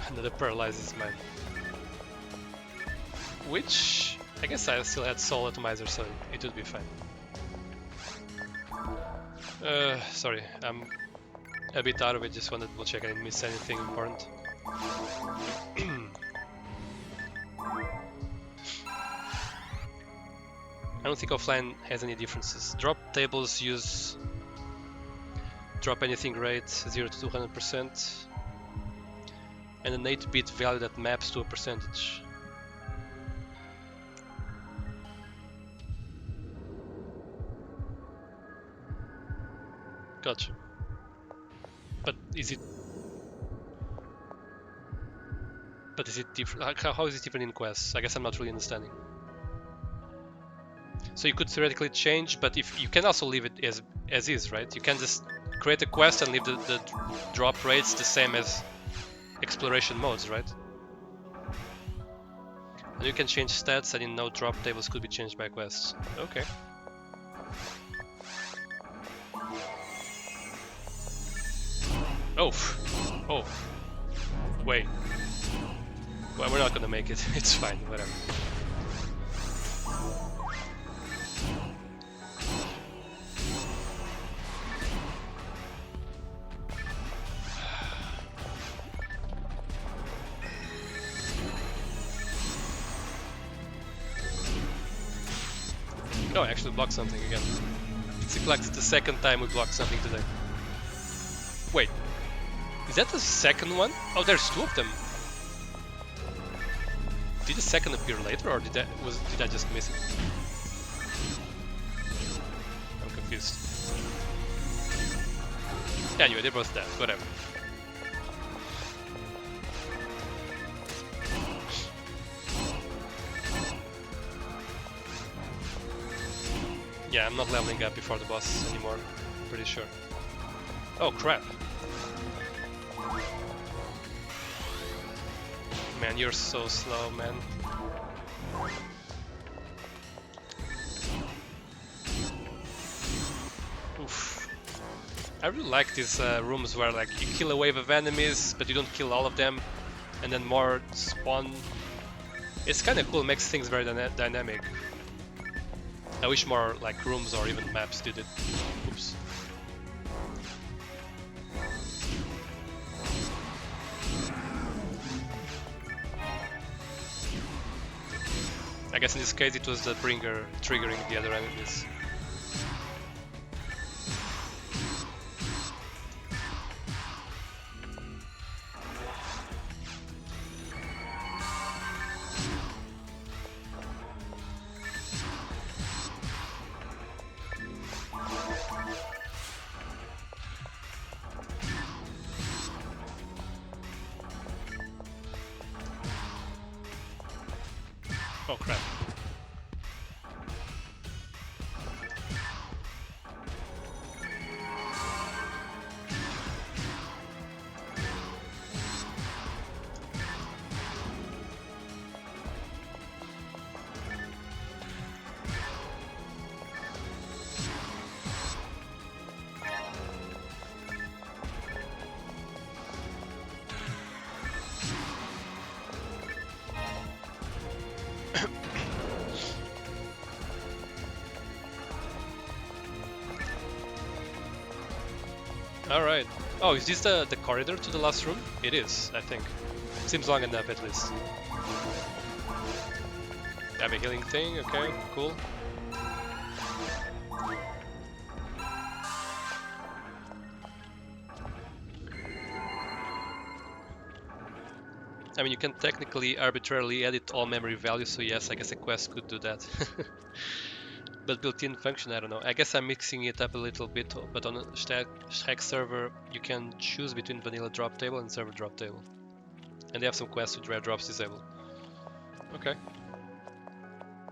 Another paralyzes mine. Which, I guess I still had Soul Atomizer, so it would be fine. Sorry, I'm a bit out of it, just wanted to double check I didn't miss anything important. I don't think offline has any differences. Drop tables use drop anything rate 0 to 200% and an 8-bit value that maps to a percentage. Gotcha. But is it different? How is it different in quests? I guess I'm not really understanding. So you could theoretically change, but if you can also leave it as is, right? You can just create a quest and leave the drop rates the same as exploration modes, right? And you can change stats, and in no drop tables could be changed by quests. Okay. Oh, oh, wait. Well, we're not gonna make it. It's fine, whatever. No, I actually blocked something again. It's like the second time we blocked something today. Wait, is that the second one? Oh, there's two of them. Did the second appear later, or did I just miss it? I'm confused. Yeah, anyway, they're both dead. Whatever. Yeah, I'm not leveling up before the boss anymore. Pretty sure. Oh crap! Man, you're so slow, man. Oof. I really like these rooms where like you kill a wave of enemies, but you don't kill all of them, and then more spawn. It's kind of cool, makes things very dynamic. I wish more like rooms or even maps did it. Oops. I guess in this case it was the bringer triggering the other enemies. Oh crap. Alright. Oh, is this the corridor to the last room? It is, I think. Seems long enough at least. I have a healing thing, okay, cool. I mean, you can technically arbitrarily edit all memory values, so yes, I guess a quest could do that. But built-in function, I don't know. I guess I'm mixing it up a little bit, but on a Shrek server, you can choose between vanilla drop table and server drop table. And they have some quests with rare drops disabled. Okay.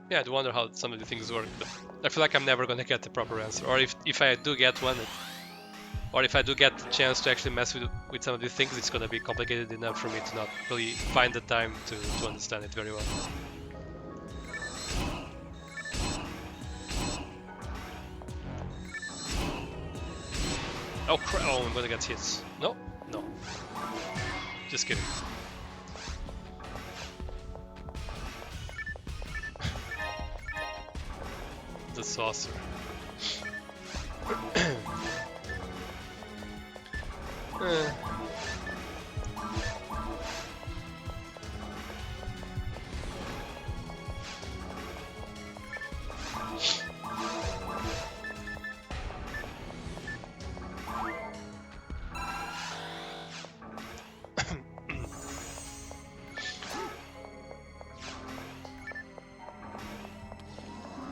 Yeah, I do wonder how some of the things work, but I feel like I'm never gonna get the proper answer. Or if I do get one, or if I do get the chance to actually mess with some of these things, it's gonna be complicated enough for me to not really find the time to understand it very well. Oh crap, oh, I'm gonna get hit. No, no. Just kidding. The saucer.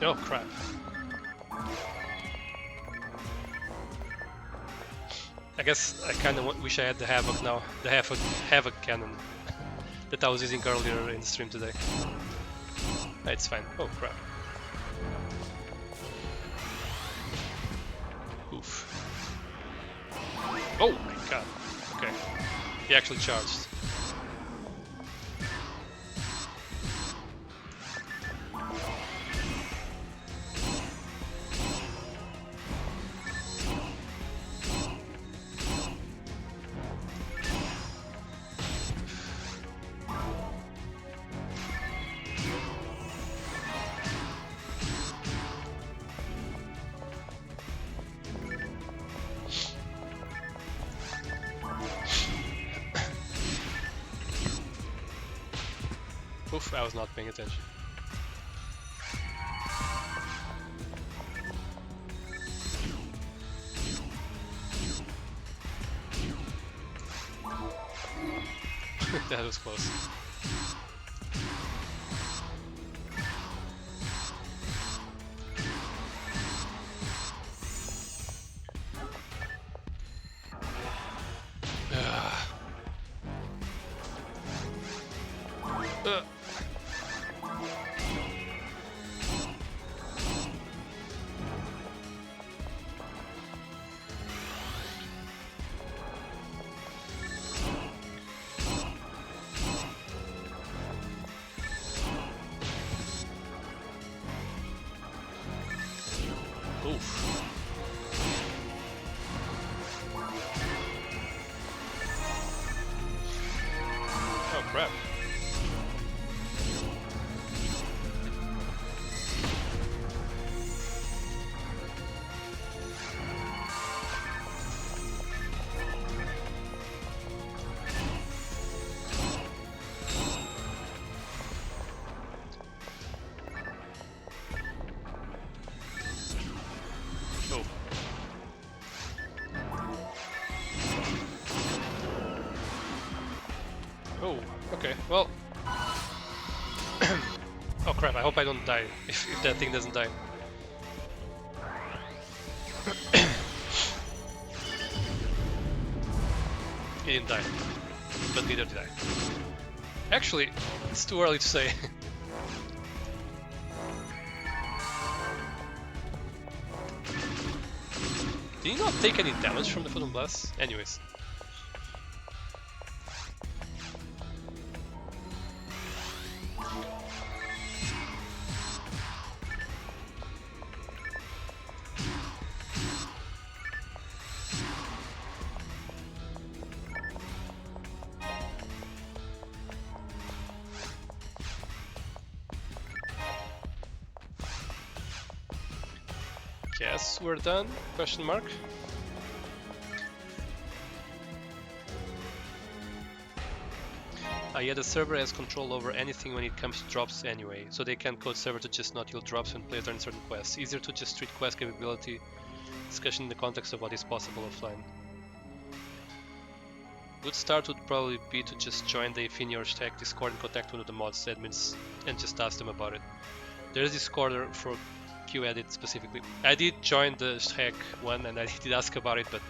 Oh crap. I guess I kind of wish I had the Havoc now, the Havoc cannon that I was using earlier in the stream today. It's fine. Oh crap. Oof. Oh my god. Okay. He actually charged. Oof, I was not paying attention. That was close. Oof. Oh crap. Oh. Oh, okay, well. Oh crap, I hope I don't die if that thing doesn't die. He didn't die, but neither did I. Actually, it's too early to say. Did he not take any damage from the Photon Blast? Anyways. Yes, we're done? Question mark. Yeah, the server has control over anything when it comes to drops anyway, so they can code server to just not yield drops when players are in certain quests. Easier to just treat quest capability discussion in the context of what is possible offline. Good start would probably be to just join the Infinity Tech Discord and contact one of the mods admins and just ask them about it. There is Discord for QEdit specifically. I did join the Shrek one and I did ask about it, but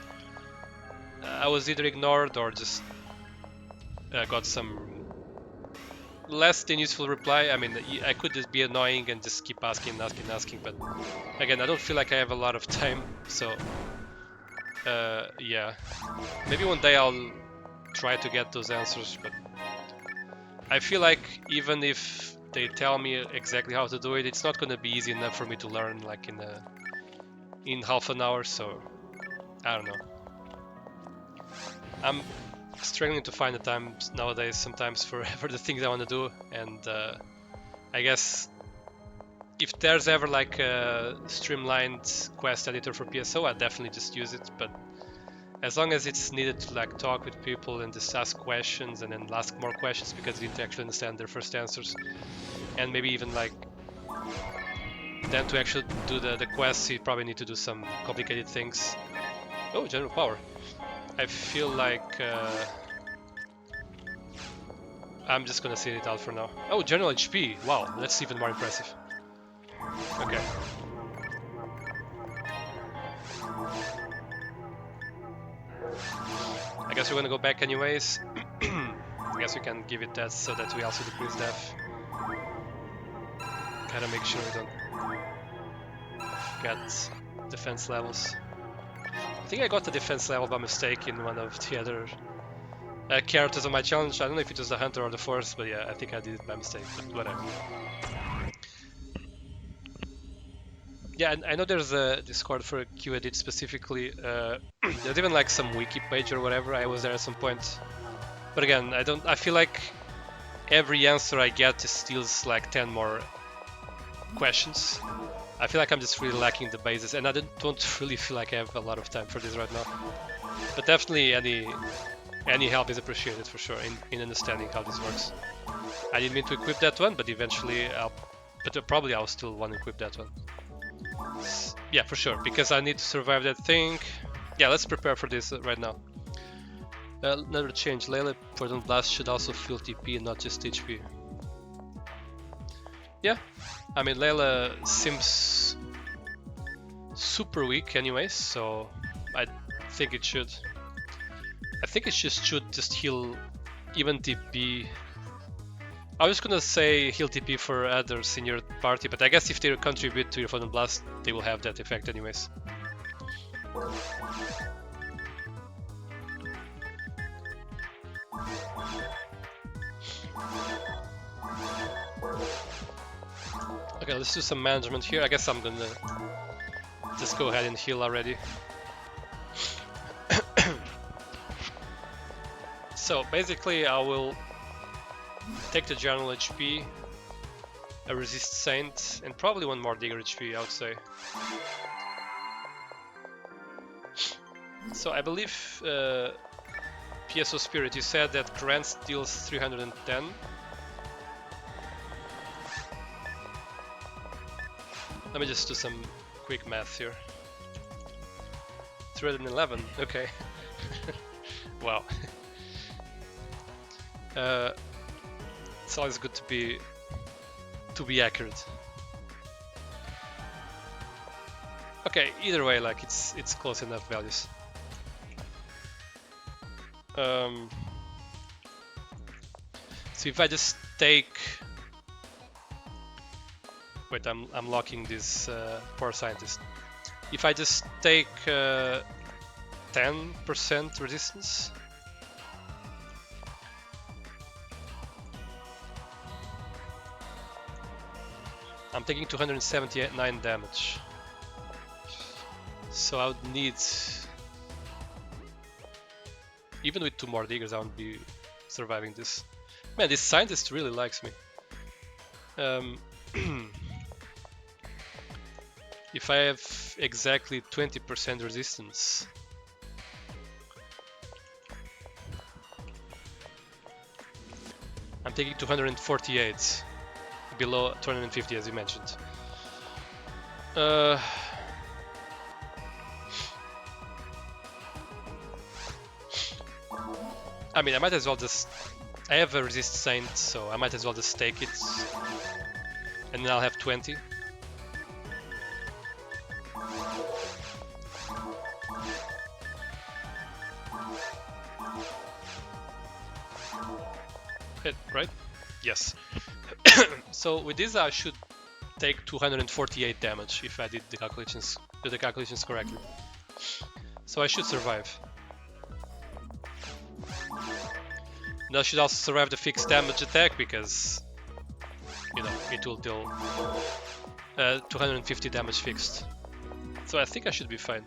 I was either ignored or just got some less than useful reply. I mean, I could just be annoying and just keep asking, but again, I don't feel like I have a lot of time, so yeah. Maybe one day I'll try to get those answers, but I feel like even if they tell me exactly how to do it, it's not gonna be easy enough for me to learn like in half an hour, so I don't know. I'm struggling to find the time nowadays sometimes for the things I want to do, and I guess if there's ever like a streamlined quest editor for PSO, I definitely just use it, but as long as it's needed to like talk with people and just ask questions and then ask more questions because they didn't actually understand their first answers, and maybe even like then to actually do the quests, you probably need to do some complicated things. Oh, general power. I feel like I'm just gonna sit it out for now. Oh, general HP. Wow, that's even more impressive. Okay. I guess we're gonna go back anyways. I guess we can give it that so that we also decrease def. Gotta make sure we don't get defense levels. I think I got the defense level by mistake in one of the other characters on my challenge. I don't know if it was the hunter or the force, but yeah, I think I did it by mistake, but whatever. Yeah, and I know there's a Discord for QEdit specifically. There's even like some wiki page or whatever. I was there at some point. But again, I feel like every answer I get steals like 10 more questions. I feel like I'm just really lacking the basis, and I don't really feel like I have a lot of time for this right now. But definitely any help is appreciated for sure in understanding how this works. I didn't mean to equip that one, but eventually probably I'll still want to equip that one. Yeah, for sure, because I need to survive that thing. Yeah, let's prepare for this right now. Another change, Layla Poison Blast should also feel TP and not just HP. Yeah, I mean Layla seems super weak anyways, so I think it should. I think it should just heal even TP. I was gonna say heal TP for others in your party, but I guess if they contribute to your Poison Blast, they will have that effect anyways. Okay, let's do some management here. I guess I'm gonna just go ahead and heal already. So basically I will take the general HP, a resist saint, and probably one more digger HP, I would say. So I believe PSO Spirit, you said that Grant deals 310. Let me just do some quick math here. 311, okay. Wow. It's always good to be accurate. Okay, either way, like it's close enough values. So if I just take, wait, I'm locking this poor scientist. If I just take 10% resistance. I'm taking 279 damage. So I would need, even with 2 more diggers, I won't be surviving this. Man, this scientist really likes me. If I have exactly 20% resistance, I'm taking 248, below 250 as you mentioned. I mean, I might as well just, I have a resist saint, so I might as well just take it, and then I'll have 20. Right? Yes. So with this I should take 248 damage if I did the calculations correctly. So I should survive. And I should also survive the fixed damage attack because, you know, it will deal 250 damage fixed. So I think I should be fine.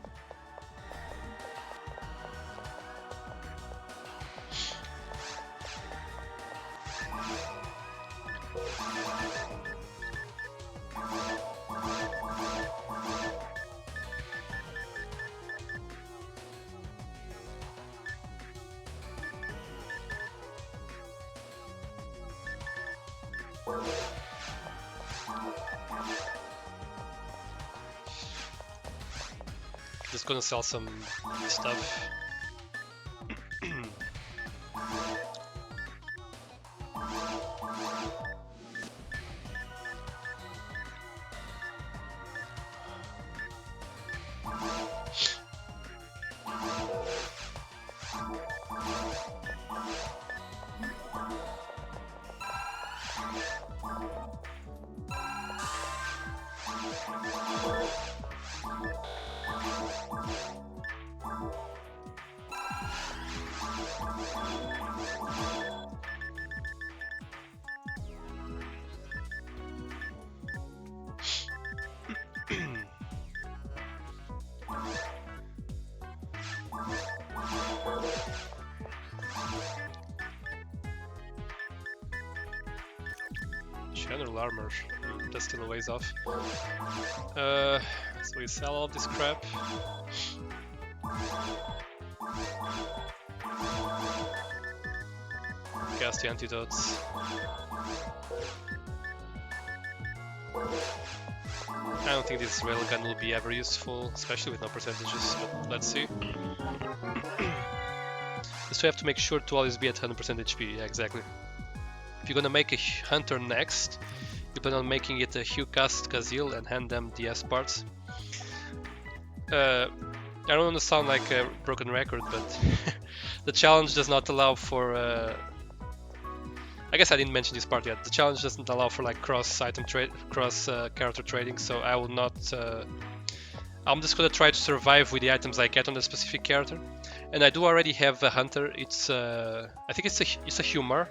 Just gonna sell some stuff. full armor. That's still a ways off. So we sell all this crap. Cast the antidotes. I don't think this railgun will be ever useful, especially with no percentages, but let's see. So you have to make sure to always be at 100% HP, yeah, exactly. If you're gonna make a hunter next, you plan on making it a Hugh cast Kazil and hand them the S parts. I don't want to sound like a broken record, but the challenge does not allow for... I guess I didn't mention this part yet. The challenge doesn't allow for like cross-item trade, cross-character trading, so I will not... I'm just gonna try to survive with the items I get on the specific character. And I do already have a hunter. It's I think it's a humor.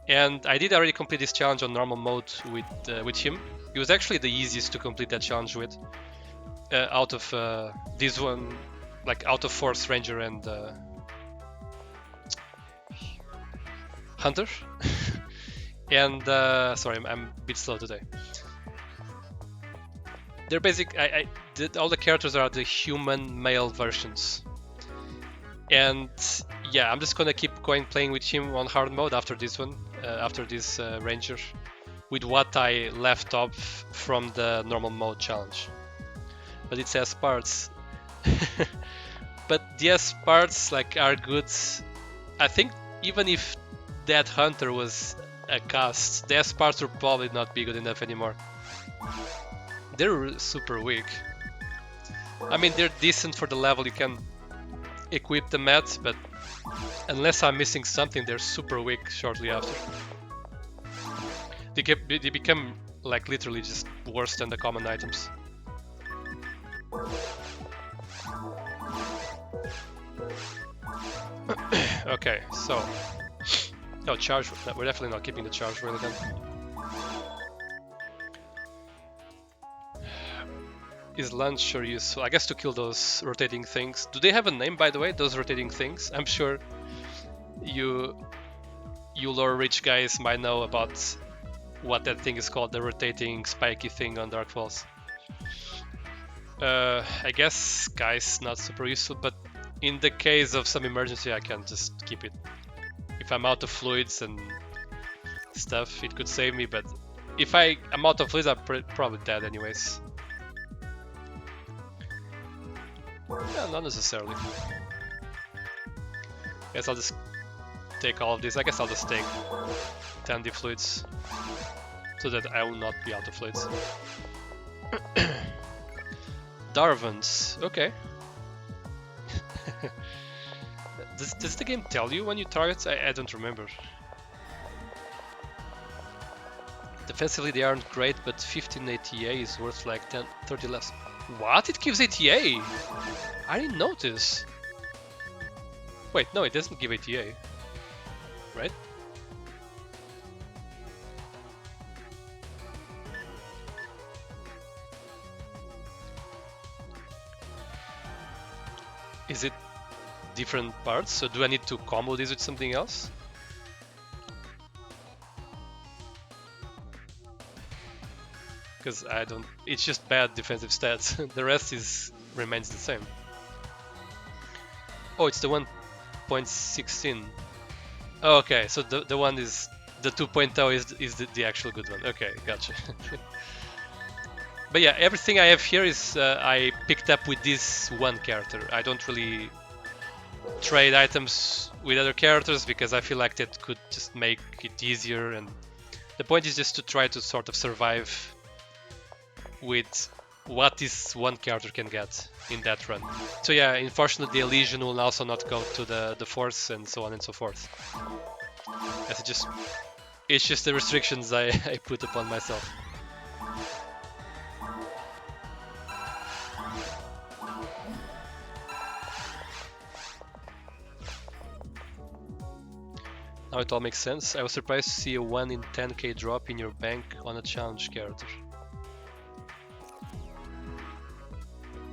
And I did already complete this challenge on normal mode with him. It was actually the easiest to complete that challenge with. Out of this one, like out of Force Ranger and Hunter. And sorry, I'm a bit slow today. They're basic. All the characters are the human male versions. And yeah, I'm just gonna keep playing with him on hard mode after this one, after this Ranger, with what I left off from the normal mode challenge. But it says parts. But the S parts like are good. I think even if that hunter was a cast, the S parts will probably not be good enough anymore. They're super weak. I mean, they're decent for the level you can equip them at, but unless I'm missing something, they're super weak shortly after. They become like literally just worse than the common items. Okay, so no charge. No, we're definitely not keeping the charge rail again. Is launcher useful? I guess to kill those rotating things. Do they have a name, by the way? Those rotating things. I'm sure you lore rich guys might know about what that thing is called. The rotating spiky thing on Dark Falls. I guess guys not super useful, but in the case of some emergency, I can just keep it. If I'm out of fluids and stuff, it could save me. But if I'm out of fluids, I'm probably dead anyways. Yeah, not necessarily. Guess I'll just take all of this. I guess I'll just take 10 deep fluids so that I will not be out of fluids. Darvans, okay. Does the game tell you when you target? I don't remember. Defensively they aren't great, but 15 ATA is worth like 30 less. What? It gives ATA? I didn't notice. Wait, no, it doesn't give ATA. Right? Is it different parts? So do I need to combo this with something else? Because I don't... It's just bad defensive stats. The rest remains the same. Oh, it's the 1.16. Oh, okay, so the one is... The 2.0 is the actual good one. Okay, gotcha. But yeah, everything I have here is I picked up with this one character. I don't really trade items with other characters because I feel like that could just make it easier, and the point is just to try to sort of survive with what this one character can get in that run. So yeah, unfortunately the Elysian will also not go to the Force and so on and so forth. It's just the restrictions I put upon myself. Now it all makes sense. I was surprised to see a 1 in 10k drop in your bank on a challenge character.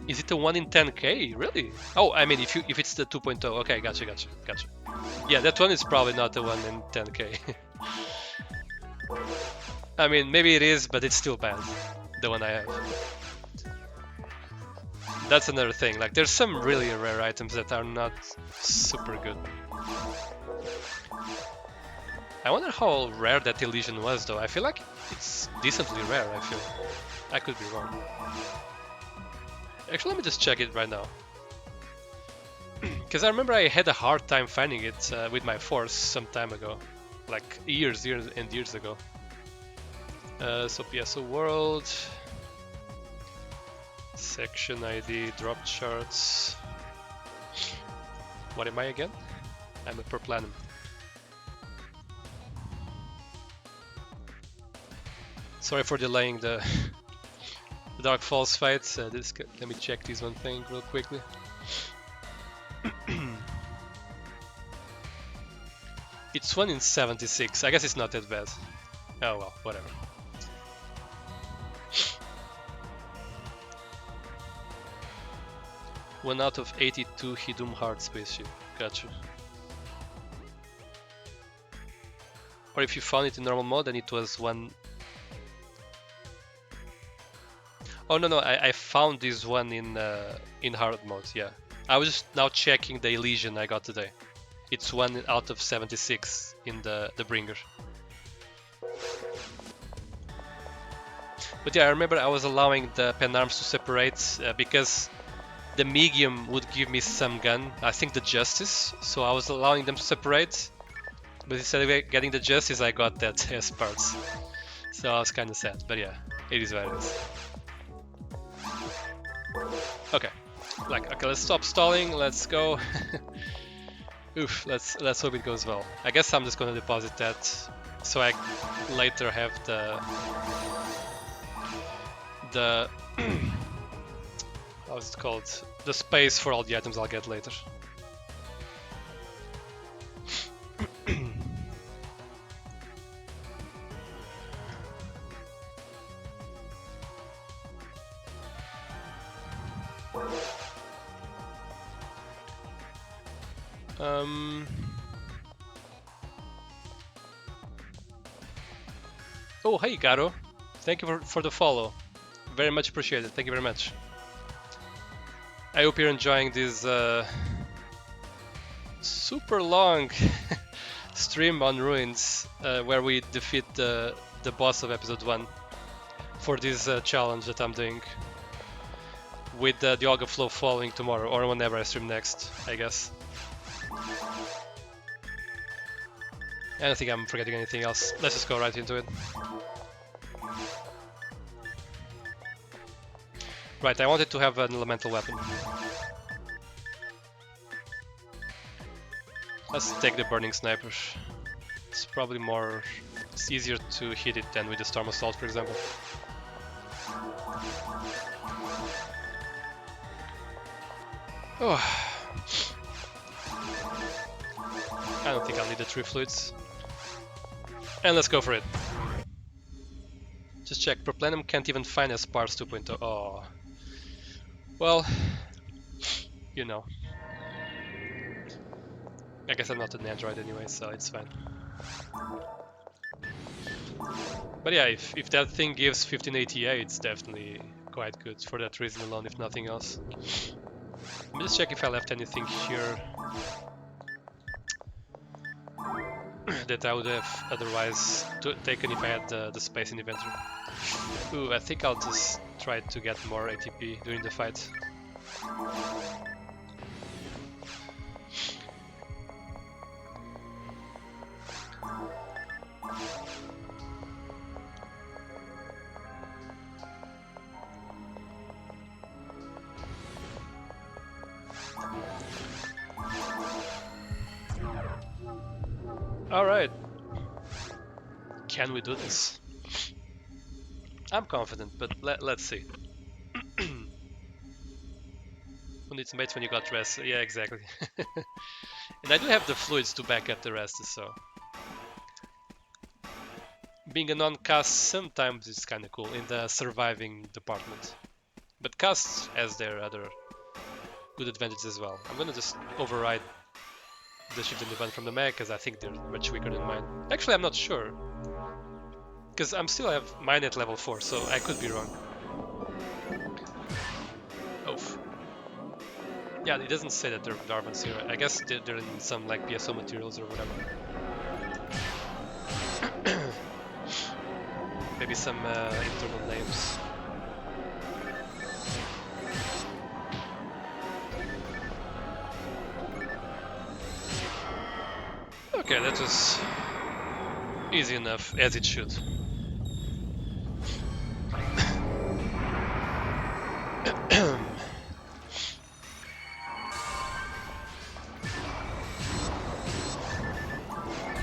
Is it a 1 in 10k? Really? Oh, I mean, if it's the 2.0. Okay, gotcha. Yeah, that one is probably not the 1 in 10k. I mean, maybe it is, but it's still bad. The one I have. That's another thing. Like, there's some really rare items that are not super good. I wonder how rare that illusion was, though. I feel like it's decently rare, I feel. I could be wrong. Actually, let me just check it right now. Because I remember I had a hard time finding it with my force some time ago. Like years and years ago. So PSO World. Section ID, drop charts. What am I again? I'm a per planet. Sorry for delaying the Dark Falls fight. Let me check this one thing real quickly. It's 1 in 76. I guess it's not that bad. Oh well, whatever. One out of 82 Hidum Heart spaceship. Gotcha. Or if you found it in normal mode, then it was one. Oh no, I found this one in hard mode. Yeah, I was just now checking the Elysian I got today. It's 1 out of 76 in the bringer. But yeah, I remember I was allowing the pen arms to separate because the medium would give me some gun. I think the justice. So I was allowing them to separate. But instead of getting the justice, I got that S parts. So I was kind of sad. But yeah, it is what it is. Okay, okay, let's stop stalling. Let's go. Oof, let's hope it goes well. I guess I'm just gonna deposit that so I later have the how's it called? The space for all the items I'll get later. Oh, hey, Garo. Thank you for the follow. Very much appreciated. Thank you very much. I hope you're enjoying this super long stream on Ruins, where we defeat the boss of episode 1 for this challenge that I'm doing with the Olga Flow following tomorrow or whenever I stream next, I guess. I don't think I'm forgetting anything else. Let's just go right into it. Right, I wanted to have an elemental weapon. Let's take the burning sniper. It's probably more... it's easier to hit it than with the storm assault, for example. Oh. I don't think I'll need the 3 fluids. And let's go for it. Just check, Proplanum can't even find a Spars 2.0. Oh. Well, you know. I guess I'm not an android anyway, so it's fine. But yeah, if that thing gives 1588, it's definitely quite good for that reason alone, if nothing else. Let me just check if I left anything here that I would have otherwise taken if I had the space in inventory. Ooh, I think I'll just try to get more ATP during the fight. Alright. Can we do this? I'm confident, but let's see. Who needs mates when you got rest? Yeah, exactly. And I do have the fluids to back up the rest, so... being a non-cast sometimes is kinda cool in the surviving department. But cast has their other good advantages as well. I'm gonna just override the shift and the button from the mech, because I think they're much weaker than mine. Actually, I'm not sure. Because I'm still have mine at level 4, so I could be wrong. Oof. Yeah, it doesn't say that they're Darvans here. I guess they're in some like PSO materials or whatever. Maybe some internal names. Okay, that was easy enough, as it should.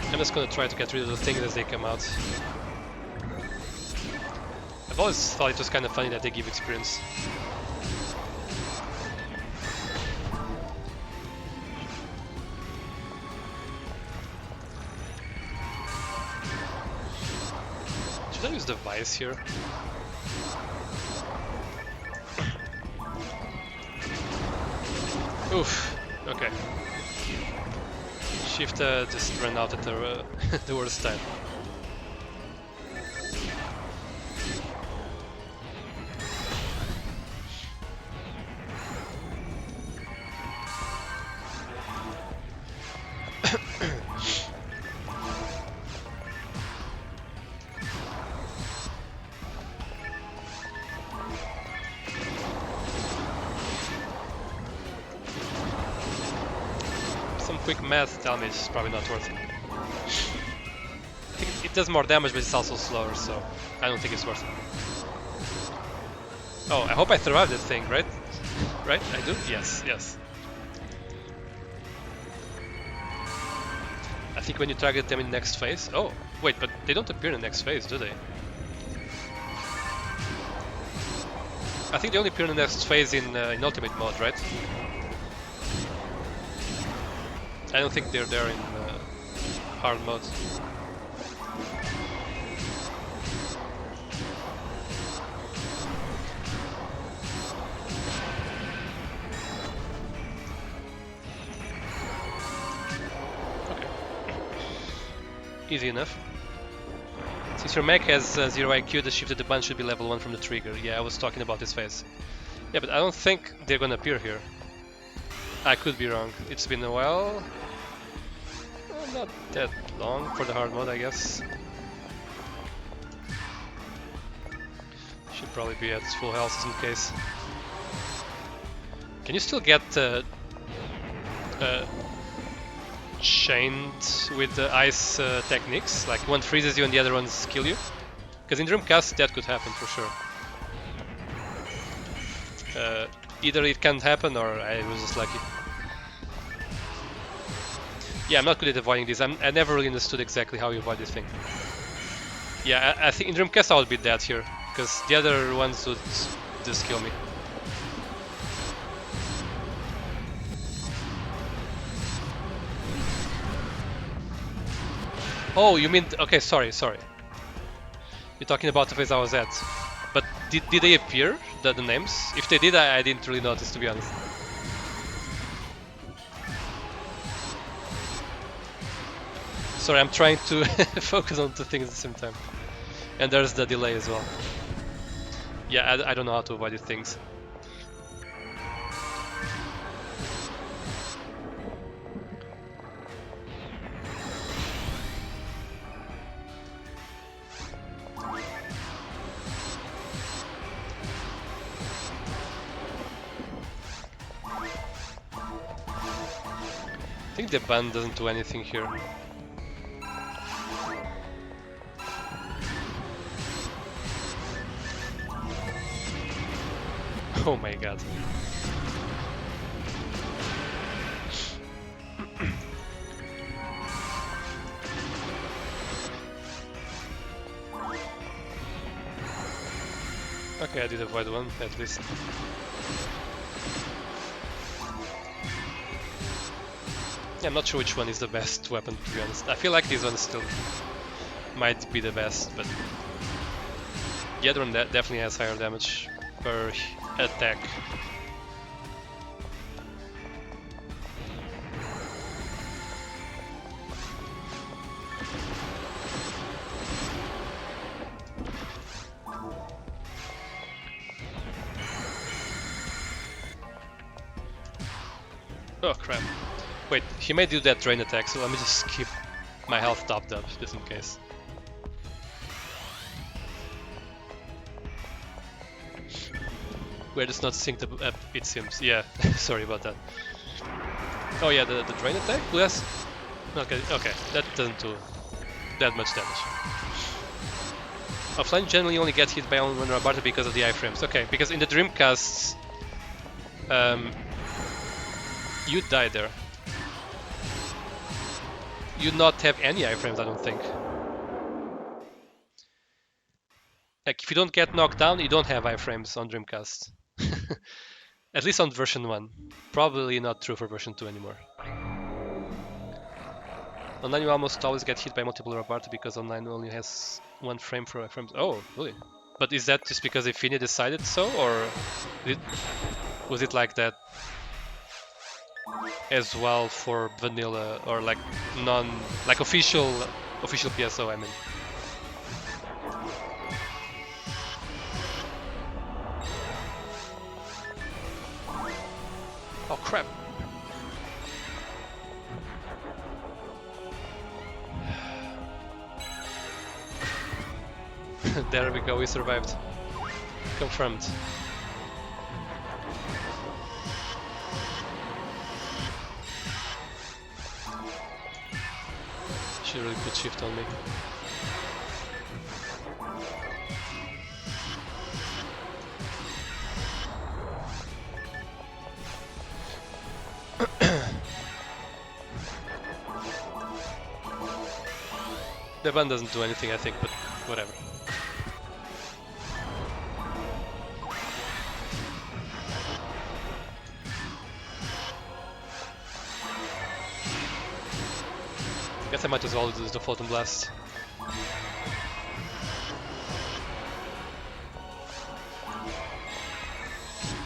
I'm just gonna try to get rid of the things as they come out. I've always thought it was kind of funny that they give experience. Should I use the Vice here? Oof, okay. Shift just ran out at the, the worst time. Some quick math tell me it's probably not worth it. I think it does more damage, but it's also slower, so I don't think it's worth it. Oh, I hope I survive this thing, right? Right? I do? Yes, yes. I think when you target them in next phase... Oh, wait, but they don't appear in the next phase, do they? I think they only appear in the next phase in ultimate mode, right? I don't think they're there in hard mode. Okay. Easy enough. Since your mech has 0 IQ, the shifted the bunch should be level 1 from the trigger. Yeah, I was talking about this phase. Yeah, but I don't think they're gonna appear here. I could be wrong. It's been a while. Not that long for the hard mode, I guess. Should probably be at full health just in case. Can you still get chained with the ice techniques? Like one freezes you and the other ones kill you? Because in Dreamcast that could happen for sure. Either it can't happen or I was just lucky. Yeah, I'm not good at avoiding this. I never really understood exactly how you avoid this thing. Yeah, I think in Dreamcast I would be dead here, because the other ones would just kill me. Oh, you mean... Okay, sorry. You're talking about the phase I was at. But did they appear, the names? If they did, I didn't really notice, to be honest. Sorry, I'm trying to focus on two things at the same time. And there's the delay as well. Yeah, I don't know how to avoid these things. I think the ban doesn't do anything here. Oh my god. Okay, I did avoid one, at least. Yeah, I'm not sure which one is the best weapon, to be honest. I feel like this one still might be the best, but the other one definitely has higher damage per attack. Oh crap. Wait, he may do that drain attack, so let me just keep my health topped up, just in case. We're just not synced up, it seems. Yeah, sorry about that. Oh yeah, the drain attack? Yes. Okay, that doesn't do that much damage. Offline generally only gets hit by one Rabata because of the iframes. Okay, because in the Dreamcasts, you die there. You not have any iframes, I don't think. Like, if you don't get knocked down, you don't have iframes on Dreamcast. At least on version 1. Probably not true for version 2 anymore. Online you almost always get hit by multiple Rabata because online only has one frame for iframes. Oh, really? But is that just because Infinity decided so, or was it like that as well for vanilla, or like like official PSO, I mean? Oh crap. There we go, we survived. Confirmed. She really put shift on me. The button doesn't do anything, I think, but whatever. Guess I might as well do the Photon Blast.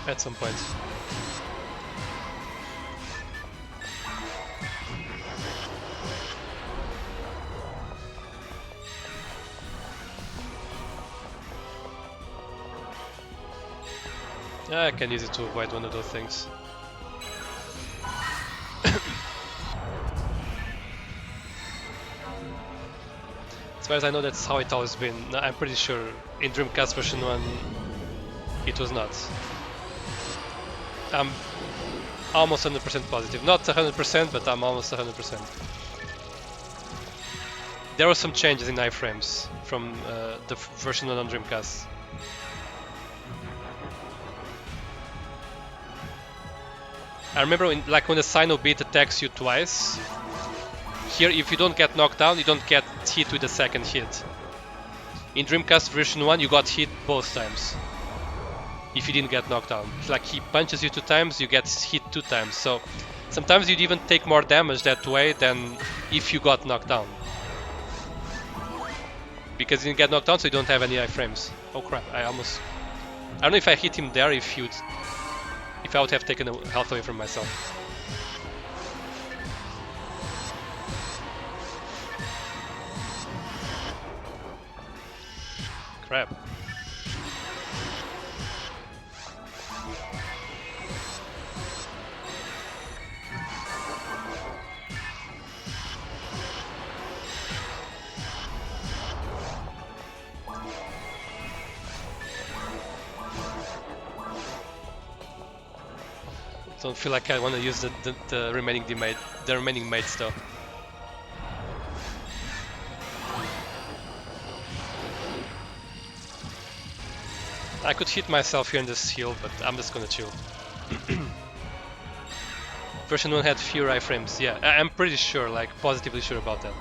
At some point. I can use it to avoid one of those things. As far as I know, that's how it always been. I'm pretty sure in Dreamcast version 1 it was not. I'm almost 100% positive. Not 100%, but I'm almost 100%. There were some changes in iframes from the version 1 on Dreamcast. I remember when the Sino beat attacks you twice. Here, if you don't get knocked down, you don't get hit with the second hit. In Dreamcast version 1, you got hit both times. If you didn't get knocked down. Like, he punches you 2 times, you get hit 2 times. So sometimes you'd even take more damage that way than if you got knocked down. Because you didn't get knocked down, so you don't have any iframes. Oh crap, I don't know if I hit him there, if I would have taken health away from myself. Crap. Don't feel like I want to use the remaining mates though. I could hit myself here in this heal, but I'm just gonna chill. Version 1 had fewer iframes, yeah, I'm pretty sure, like positively sure about that.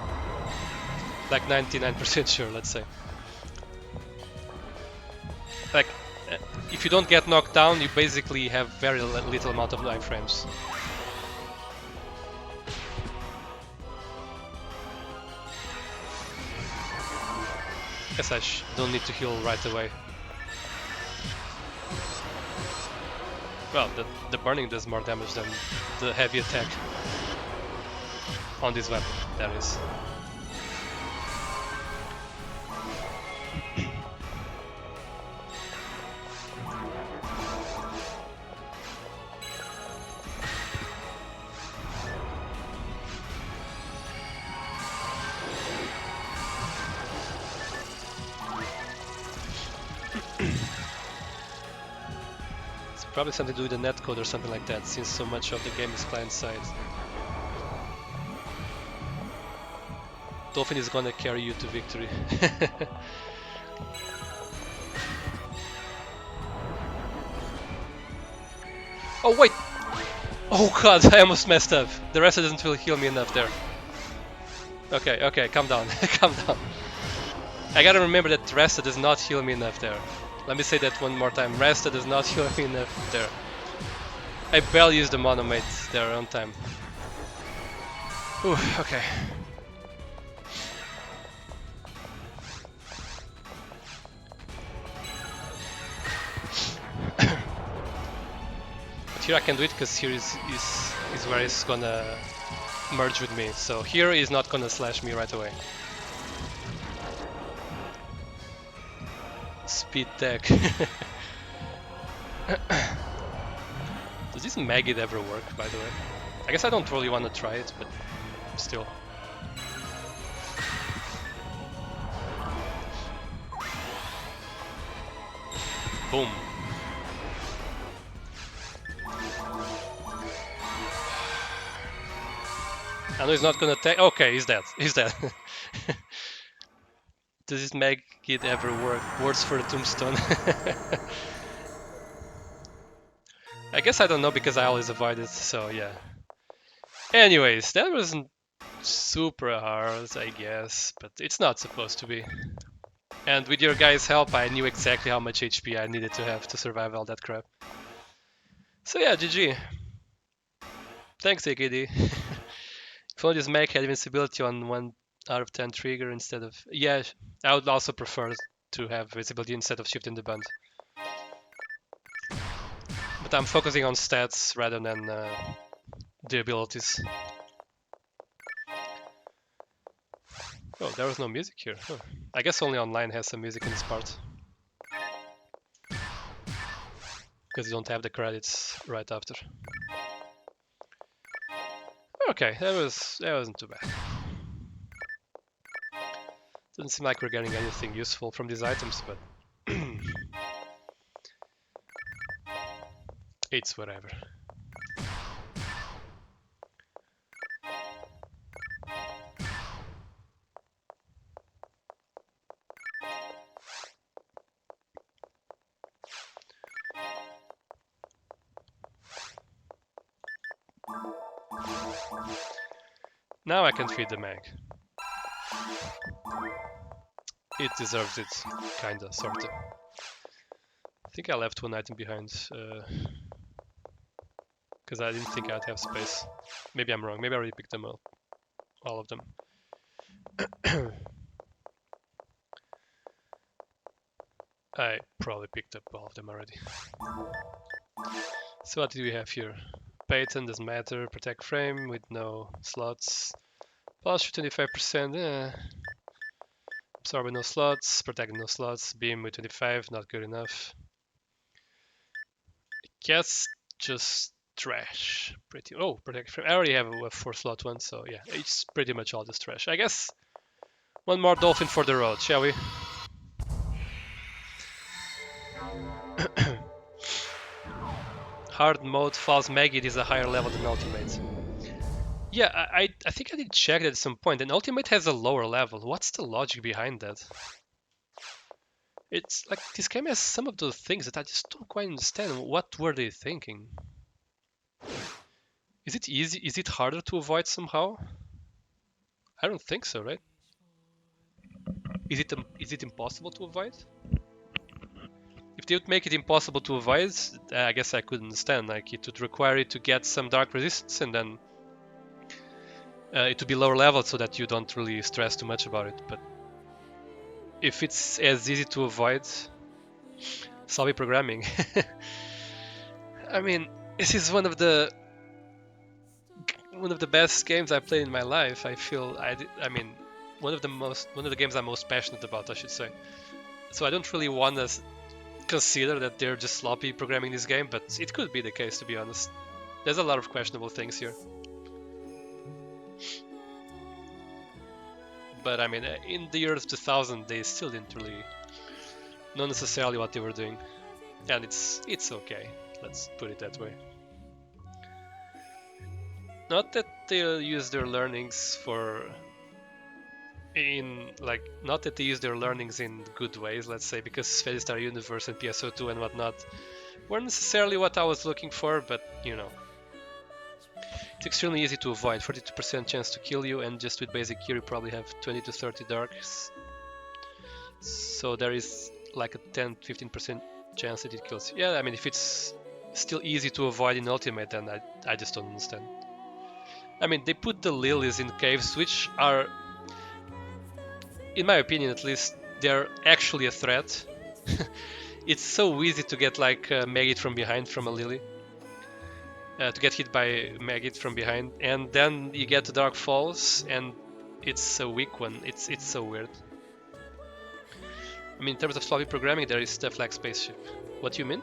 Like 99% sure, let's say. Like, if you don't get knocked down, you basically have very little amount of iframes. Guess I don't need to heal right away. Well, the burning does more damage than the heavy attack on this weapon, that is. Probably something to do with the netcode or something like that, since so much of the game is client-side. Dolphin is gonna carry you to victory. Oh wait! Oh god, I almost messed up. The rest doesn't really heal me enough there. Okay, okay, calm down, calm down. I gotta remember that Resta does not heal me enough there. Let me say that one more time. Resta does not heal me enough there. I barely used the monomate there on time. Ooh, okay. But here I can do it because here is where it's gonna merge with me. So here is not gonna slash me right away. Speed tech. Does this Maggot ever work, by the way? I guess I don't really want to try it, but still. Boom. I know he's not gonna take. Okay, he's dead. He's dead. Does this Maggot ever work? Words for the tombstone. I guess I don't know because I always avoid it, so yeah. Anyways, that wasn't super hard, I guess, but it's not supposed to be. And with your guys' help, I knew exactly how much HP I needed to have to survive all that crap. So yeah, GG. Thanks, AKD. If only this mech had invincibility on 1 out of 10 trigger instead of... Yeah, I would also prefer to have visibility instead of shifting the band. But I'm focusing on stats rather than the abilities. Oh, there was no music here. Huh. I guess only online has some music in this part. Because you don't have the credits right after. Okay, that wasn't too bad. Doesn't seem like we're getting anything useful from these items, but it's whatever. Now I can feed the mag. It deserves it, kinda, sorta. I think I left one item behind, because I didn't think I'd have space. Maybe I'm wrong, maybe I already picked them up, all of them. I probably picked up all of them already. So what do we have here? Patent doesn't matter, protect frame with no slots. Plus 25%, absorb with no slots, protect with no slots, beam with 25, not good enough. I guess just trash. Pretty. Oh, protect frame. I already have a 4 slot one, so yeah, it's pretty much all just trash. I guess one more dolphin for the road, shall we? Hard mode false Maggot is a higher level than ultimate. Yeah, I think I did check that at some point, and ultimate has a lower level. What's the logic behind that? It's like this game has some of those things that I just don't quite understand. What were they thinking? Is it easy? Is it harder to avoid somehow? I don't think so, right? Is it impossible to avoid? If they would make it impossible to avoid, I guess I could understand. Like it would require it to get some dark resistance, and then it would be lower level so that you don't really stress too much about it. But if it's as easy to avoid, sloppy programming. I mean, this is one of the best games I played in my life. I feel I mean, one of the games I'm most passionate about, I should say. So I don't really want to consider that they're just sloppy programming this game, but it could be the case, to be honest. There's a lot of questionable things here. But I mean, in the year 2000, they still didn't really know necessarily what they were doing, and it's okay. Let's put it that way. Not that they'll use their learnings not that they use their learnings in good ways, let's say, because Star Universe and PSO2 and whatnot weren't necessarily what I was looking for, but you know. It's extremely easy to avoid, 42% chance to kill you, and just with basic gear you probably have 20 to 30 darks. So there is like a 10-15% chance that it kills you. Yeah, I mean, if it's still easy to avoid in Ultimate, then I just don't understand. I mean, they put the lilies in caves, which are, in my opinion at least, they're actually a threat. It's so easy to get like Maggot from behind from a lily. To get hit by Maggot from behind, and then you get to Dark Falls, and it's a weak one. It's so weird. I mean, in terms of sloppy programming, there is stuff like Spaceship. What do you mean?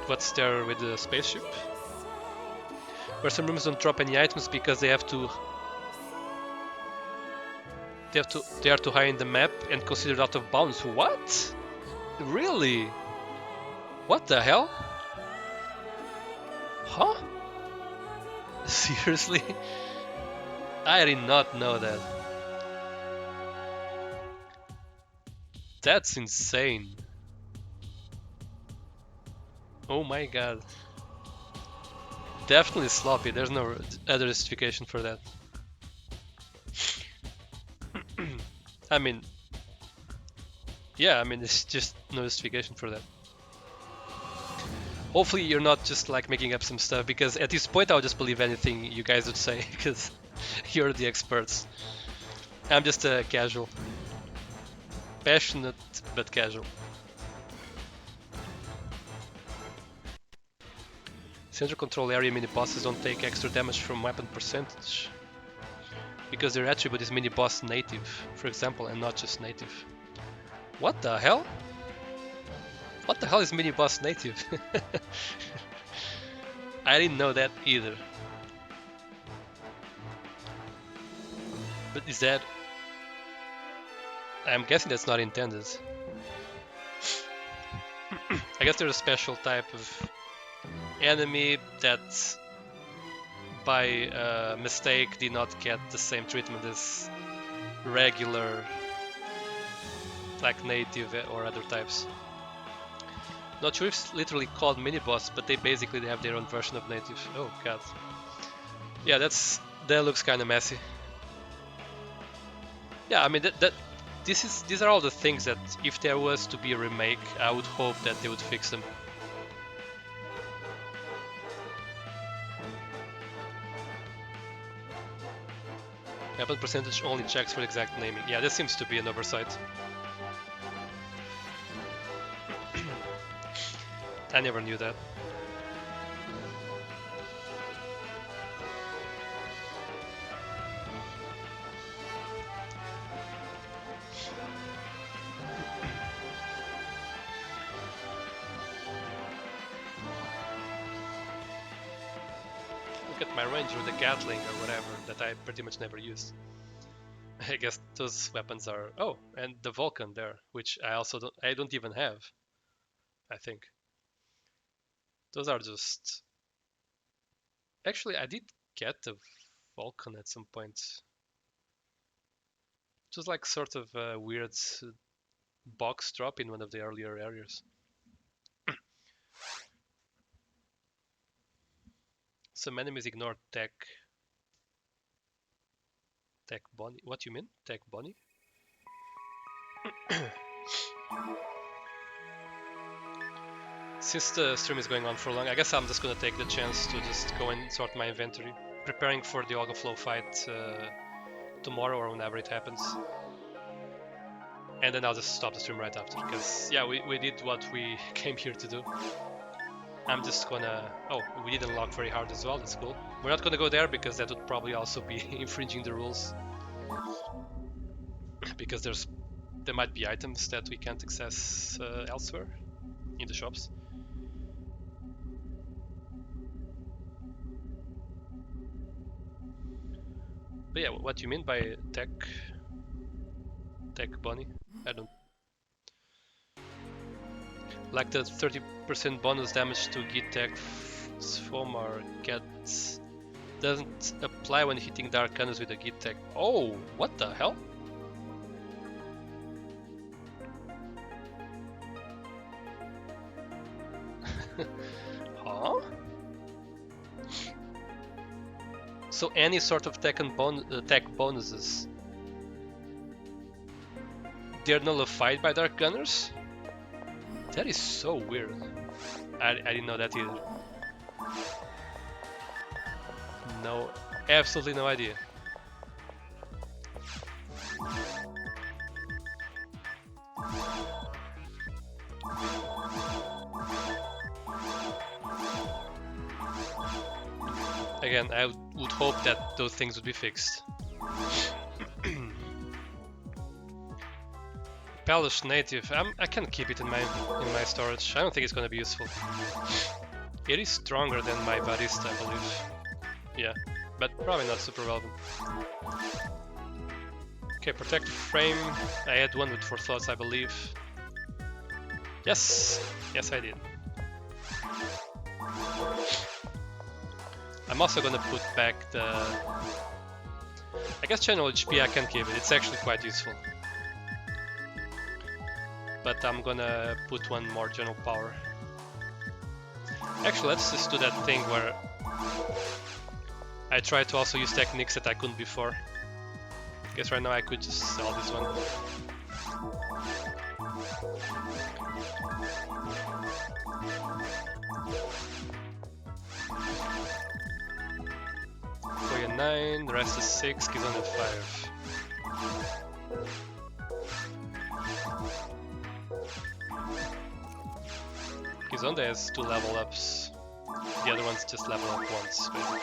What's there with the Spaceship? Where some rooms don't drop any items because they are too high in the map and considered out of bounds. What? Really? What the hell? Huh? Seriously? I did not know that. That's insane. Oh my god. Definitely sloppy, there's no other justification for that. I mean, yeah, I mean, it's just no justification for that. Hopefully you're not just like making up some stuff, because at this point I'll just believe anything you guys would say, because you're the experts. I'm just a casual. Passionate, but casual. Central control area mini bosses don't take extra damage from weapon percentage, because their attribute is mini boss native, for example, and not just native. What the hell? What the hell is mini boss native? I didn't know that either. But is that... I'm guessing that's not intended. I guess there's a special type of enemy that by mistake did not get the same treatment as regular, like native or other types. Not sure if it's literally called mini boss, but they basically have their own version of native. Oh god. Yeah, that looks kind of messy. Yeah, I mean these are all the things that if there was to be a remake, I would hope that they would fix them. Weapon percentage only checks for exact naming. Yeah, this seems to be an oversight. I never knew that. Look at my ranger with the Gatling or whatever that I pretty much never used. I guess those weapons are... Oh, and the Vulcan there, which I don't even have, I think. Those are just... Actually, I did get the Vulcan at some point. It was like sort of a weird box drop in one of the earlier areas. Some enemies ignore Tech Bonnie. What you mean? Tech Bonnie? Since the stream is going on for long, I guess I'm just gonna take the chance to just go and sort my inventory, preparing for the Ogoflow fight tomorrow or whenever it happens. And then I'll just stop the stream right after, because yeah, we did what we came here to do. I'm just gonna... Oh, we did unlock very hard as well, that's cool. We're not gonna go there because that would probably also be infringing the rules. Because there might be items that we can't access elsewhere in the shops. But yeah, what you mean by tech? Tech Bunny. I don't like the 30% bonus damage to Gitech Sfomar gets doesn't apply when hitting Dark Canvas with a Gitech. Oh, what the hell? Huh? So any sort of tech bonuses, they're nullified by Dark Gunners? That is so weird. I didn't know that either. No, absolutely no idea. Again, I would hope that those things would be fixed. Palace native. I can keep it in my storage. I don't think it's gonna be useful. It is stronger than my Barista, I believe. Yeah, but probably not super relevant. Okay, protect frame. I had one with 4 slots, I believe. Yes, yes I did. I'm also gonna put back the... I guess Channel HP I can keep it, it's actually quite useful. But I'm gonna put one more General Power. Actually, let's just do that thing where I try to also use techniques that I couldn't before. I guess right now I could just sell this one. For you 9, the rest is 6, gives on the 5. Kizonde has 2 level ups, the other ones just level up once, basically.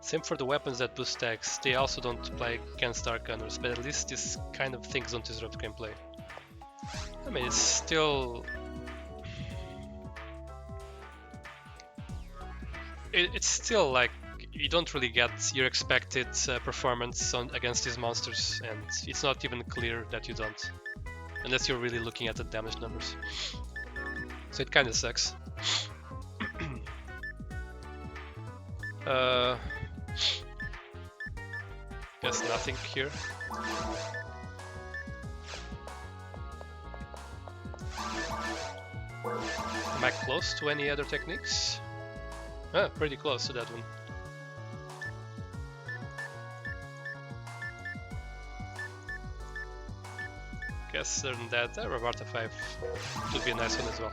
Same for the weapons that boost stacks, they also don't play against Dark Gunners, but at least this kind of things don't disrupt gameplay. I mean, it's still... It's still like, you don't really get your expected performance against these monsters, and it's not even clear that you don't. Unless you're really looking at the damage numbers. So it kinda sucks. Guess nothing here. Am I close to any other techniques? Ah, pretty close to that one. Guess other than that, Ravarta 5 would be a nice one as well.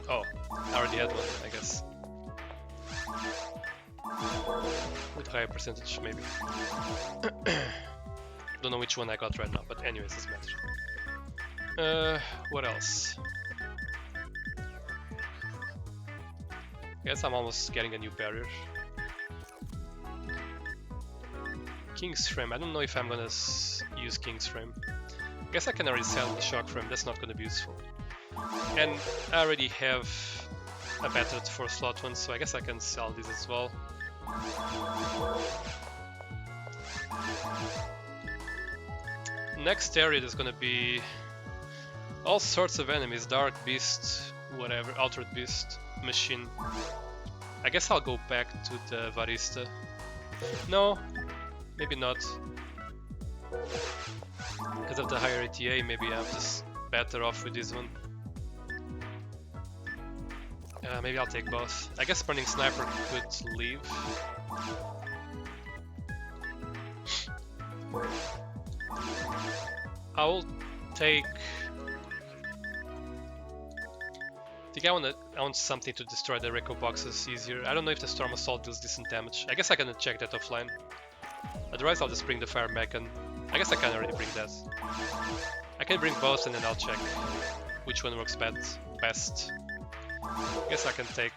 Oh, I already had one, I guess. With higher percentage, maybe. Don't know which one I got right now, but anyways, doesn't matter. What else? Guess I'm almost getting a new barrier. King's Frame, I don't know if I'm gonna use King's Frame. I guess I can already sell the Shock Frame, that's not gonna be useful. And I already have a better 4 slot one, so I guess I can sell this as well. Next area there's gonna be all sorts of enemies, Dark Beast, whatever, Altered Beast, Machine. I guess I'll go back to the Barista. No, maybe not. Because of the higher ATA, maybe I'm just better off with this one. Maybe I'll take both. I guess Burning Sniper could leave. I'll take... I think I want something to destroy the Reco boxes easier. I don't know if the Storm Assault deals decent damage. I guess I can check that offline. Otherwise, I'll just bring the fire mech, and I guess I can already bring that. I can bring both, and then I'll check which one works best. I guess I can take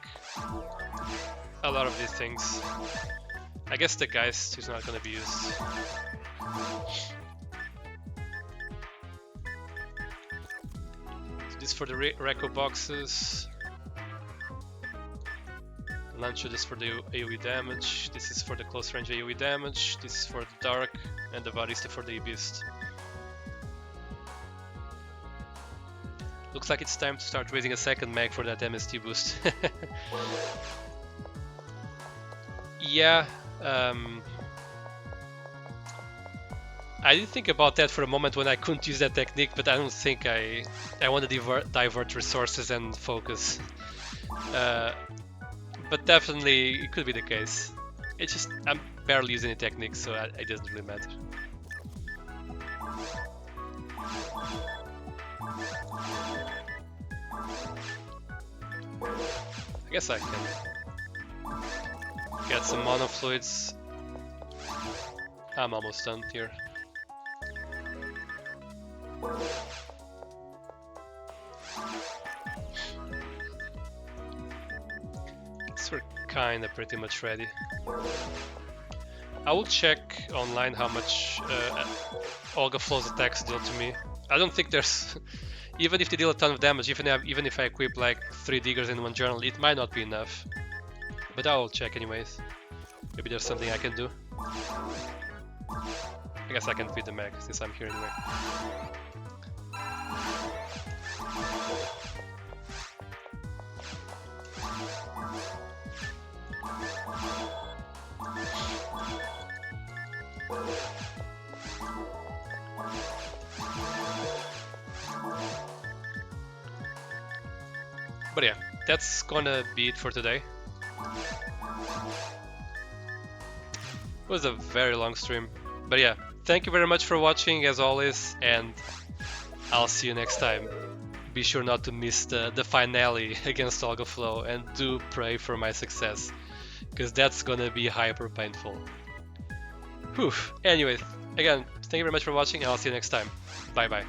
a lot of these things. I guess the Geist is not gonna be used. So this for the Reco boxes. Lancho this for the AoE damage. This is for the close range AoE damage. This is for the Dark, and the Barista for the Beast. Looks like it's time to start raising a second mag for that MST boost. Yeah, I did think about that for a moment when I couldn't use that technique, but I don't think I want to divert resources and focus. But definitely it could be the case. It's just I'm barely using the technique, so it doesn't really matter. I guess I can get some mana fluids. I'm almost done here. So we're kinda pretty much ready. I will check online how much Olga Flow's attacks deal to me. I don't think there's... even if they deal a ton of damage, even if I equip like 3 diggers in one journal, it might not be enough. But I will check anyways. Maybe there's something I can do. I guess I can feed the mag since I'm here anyway. But yeah, that's gonna be it for today. It was a very long stream. But yeah, thank you very much for watching as always, and I'll see you next time. Be sure not to miss the finale against Olga Flow, and do pray for my success, because that's gonna be hyper painful. Whew. Anyways, again, thank you very much for watching, and I'll see you next time. Bye bye.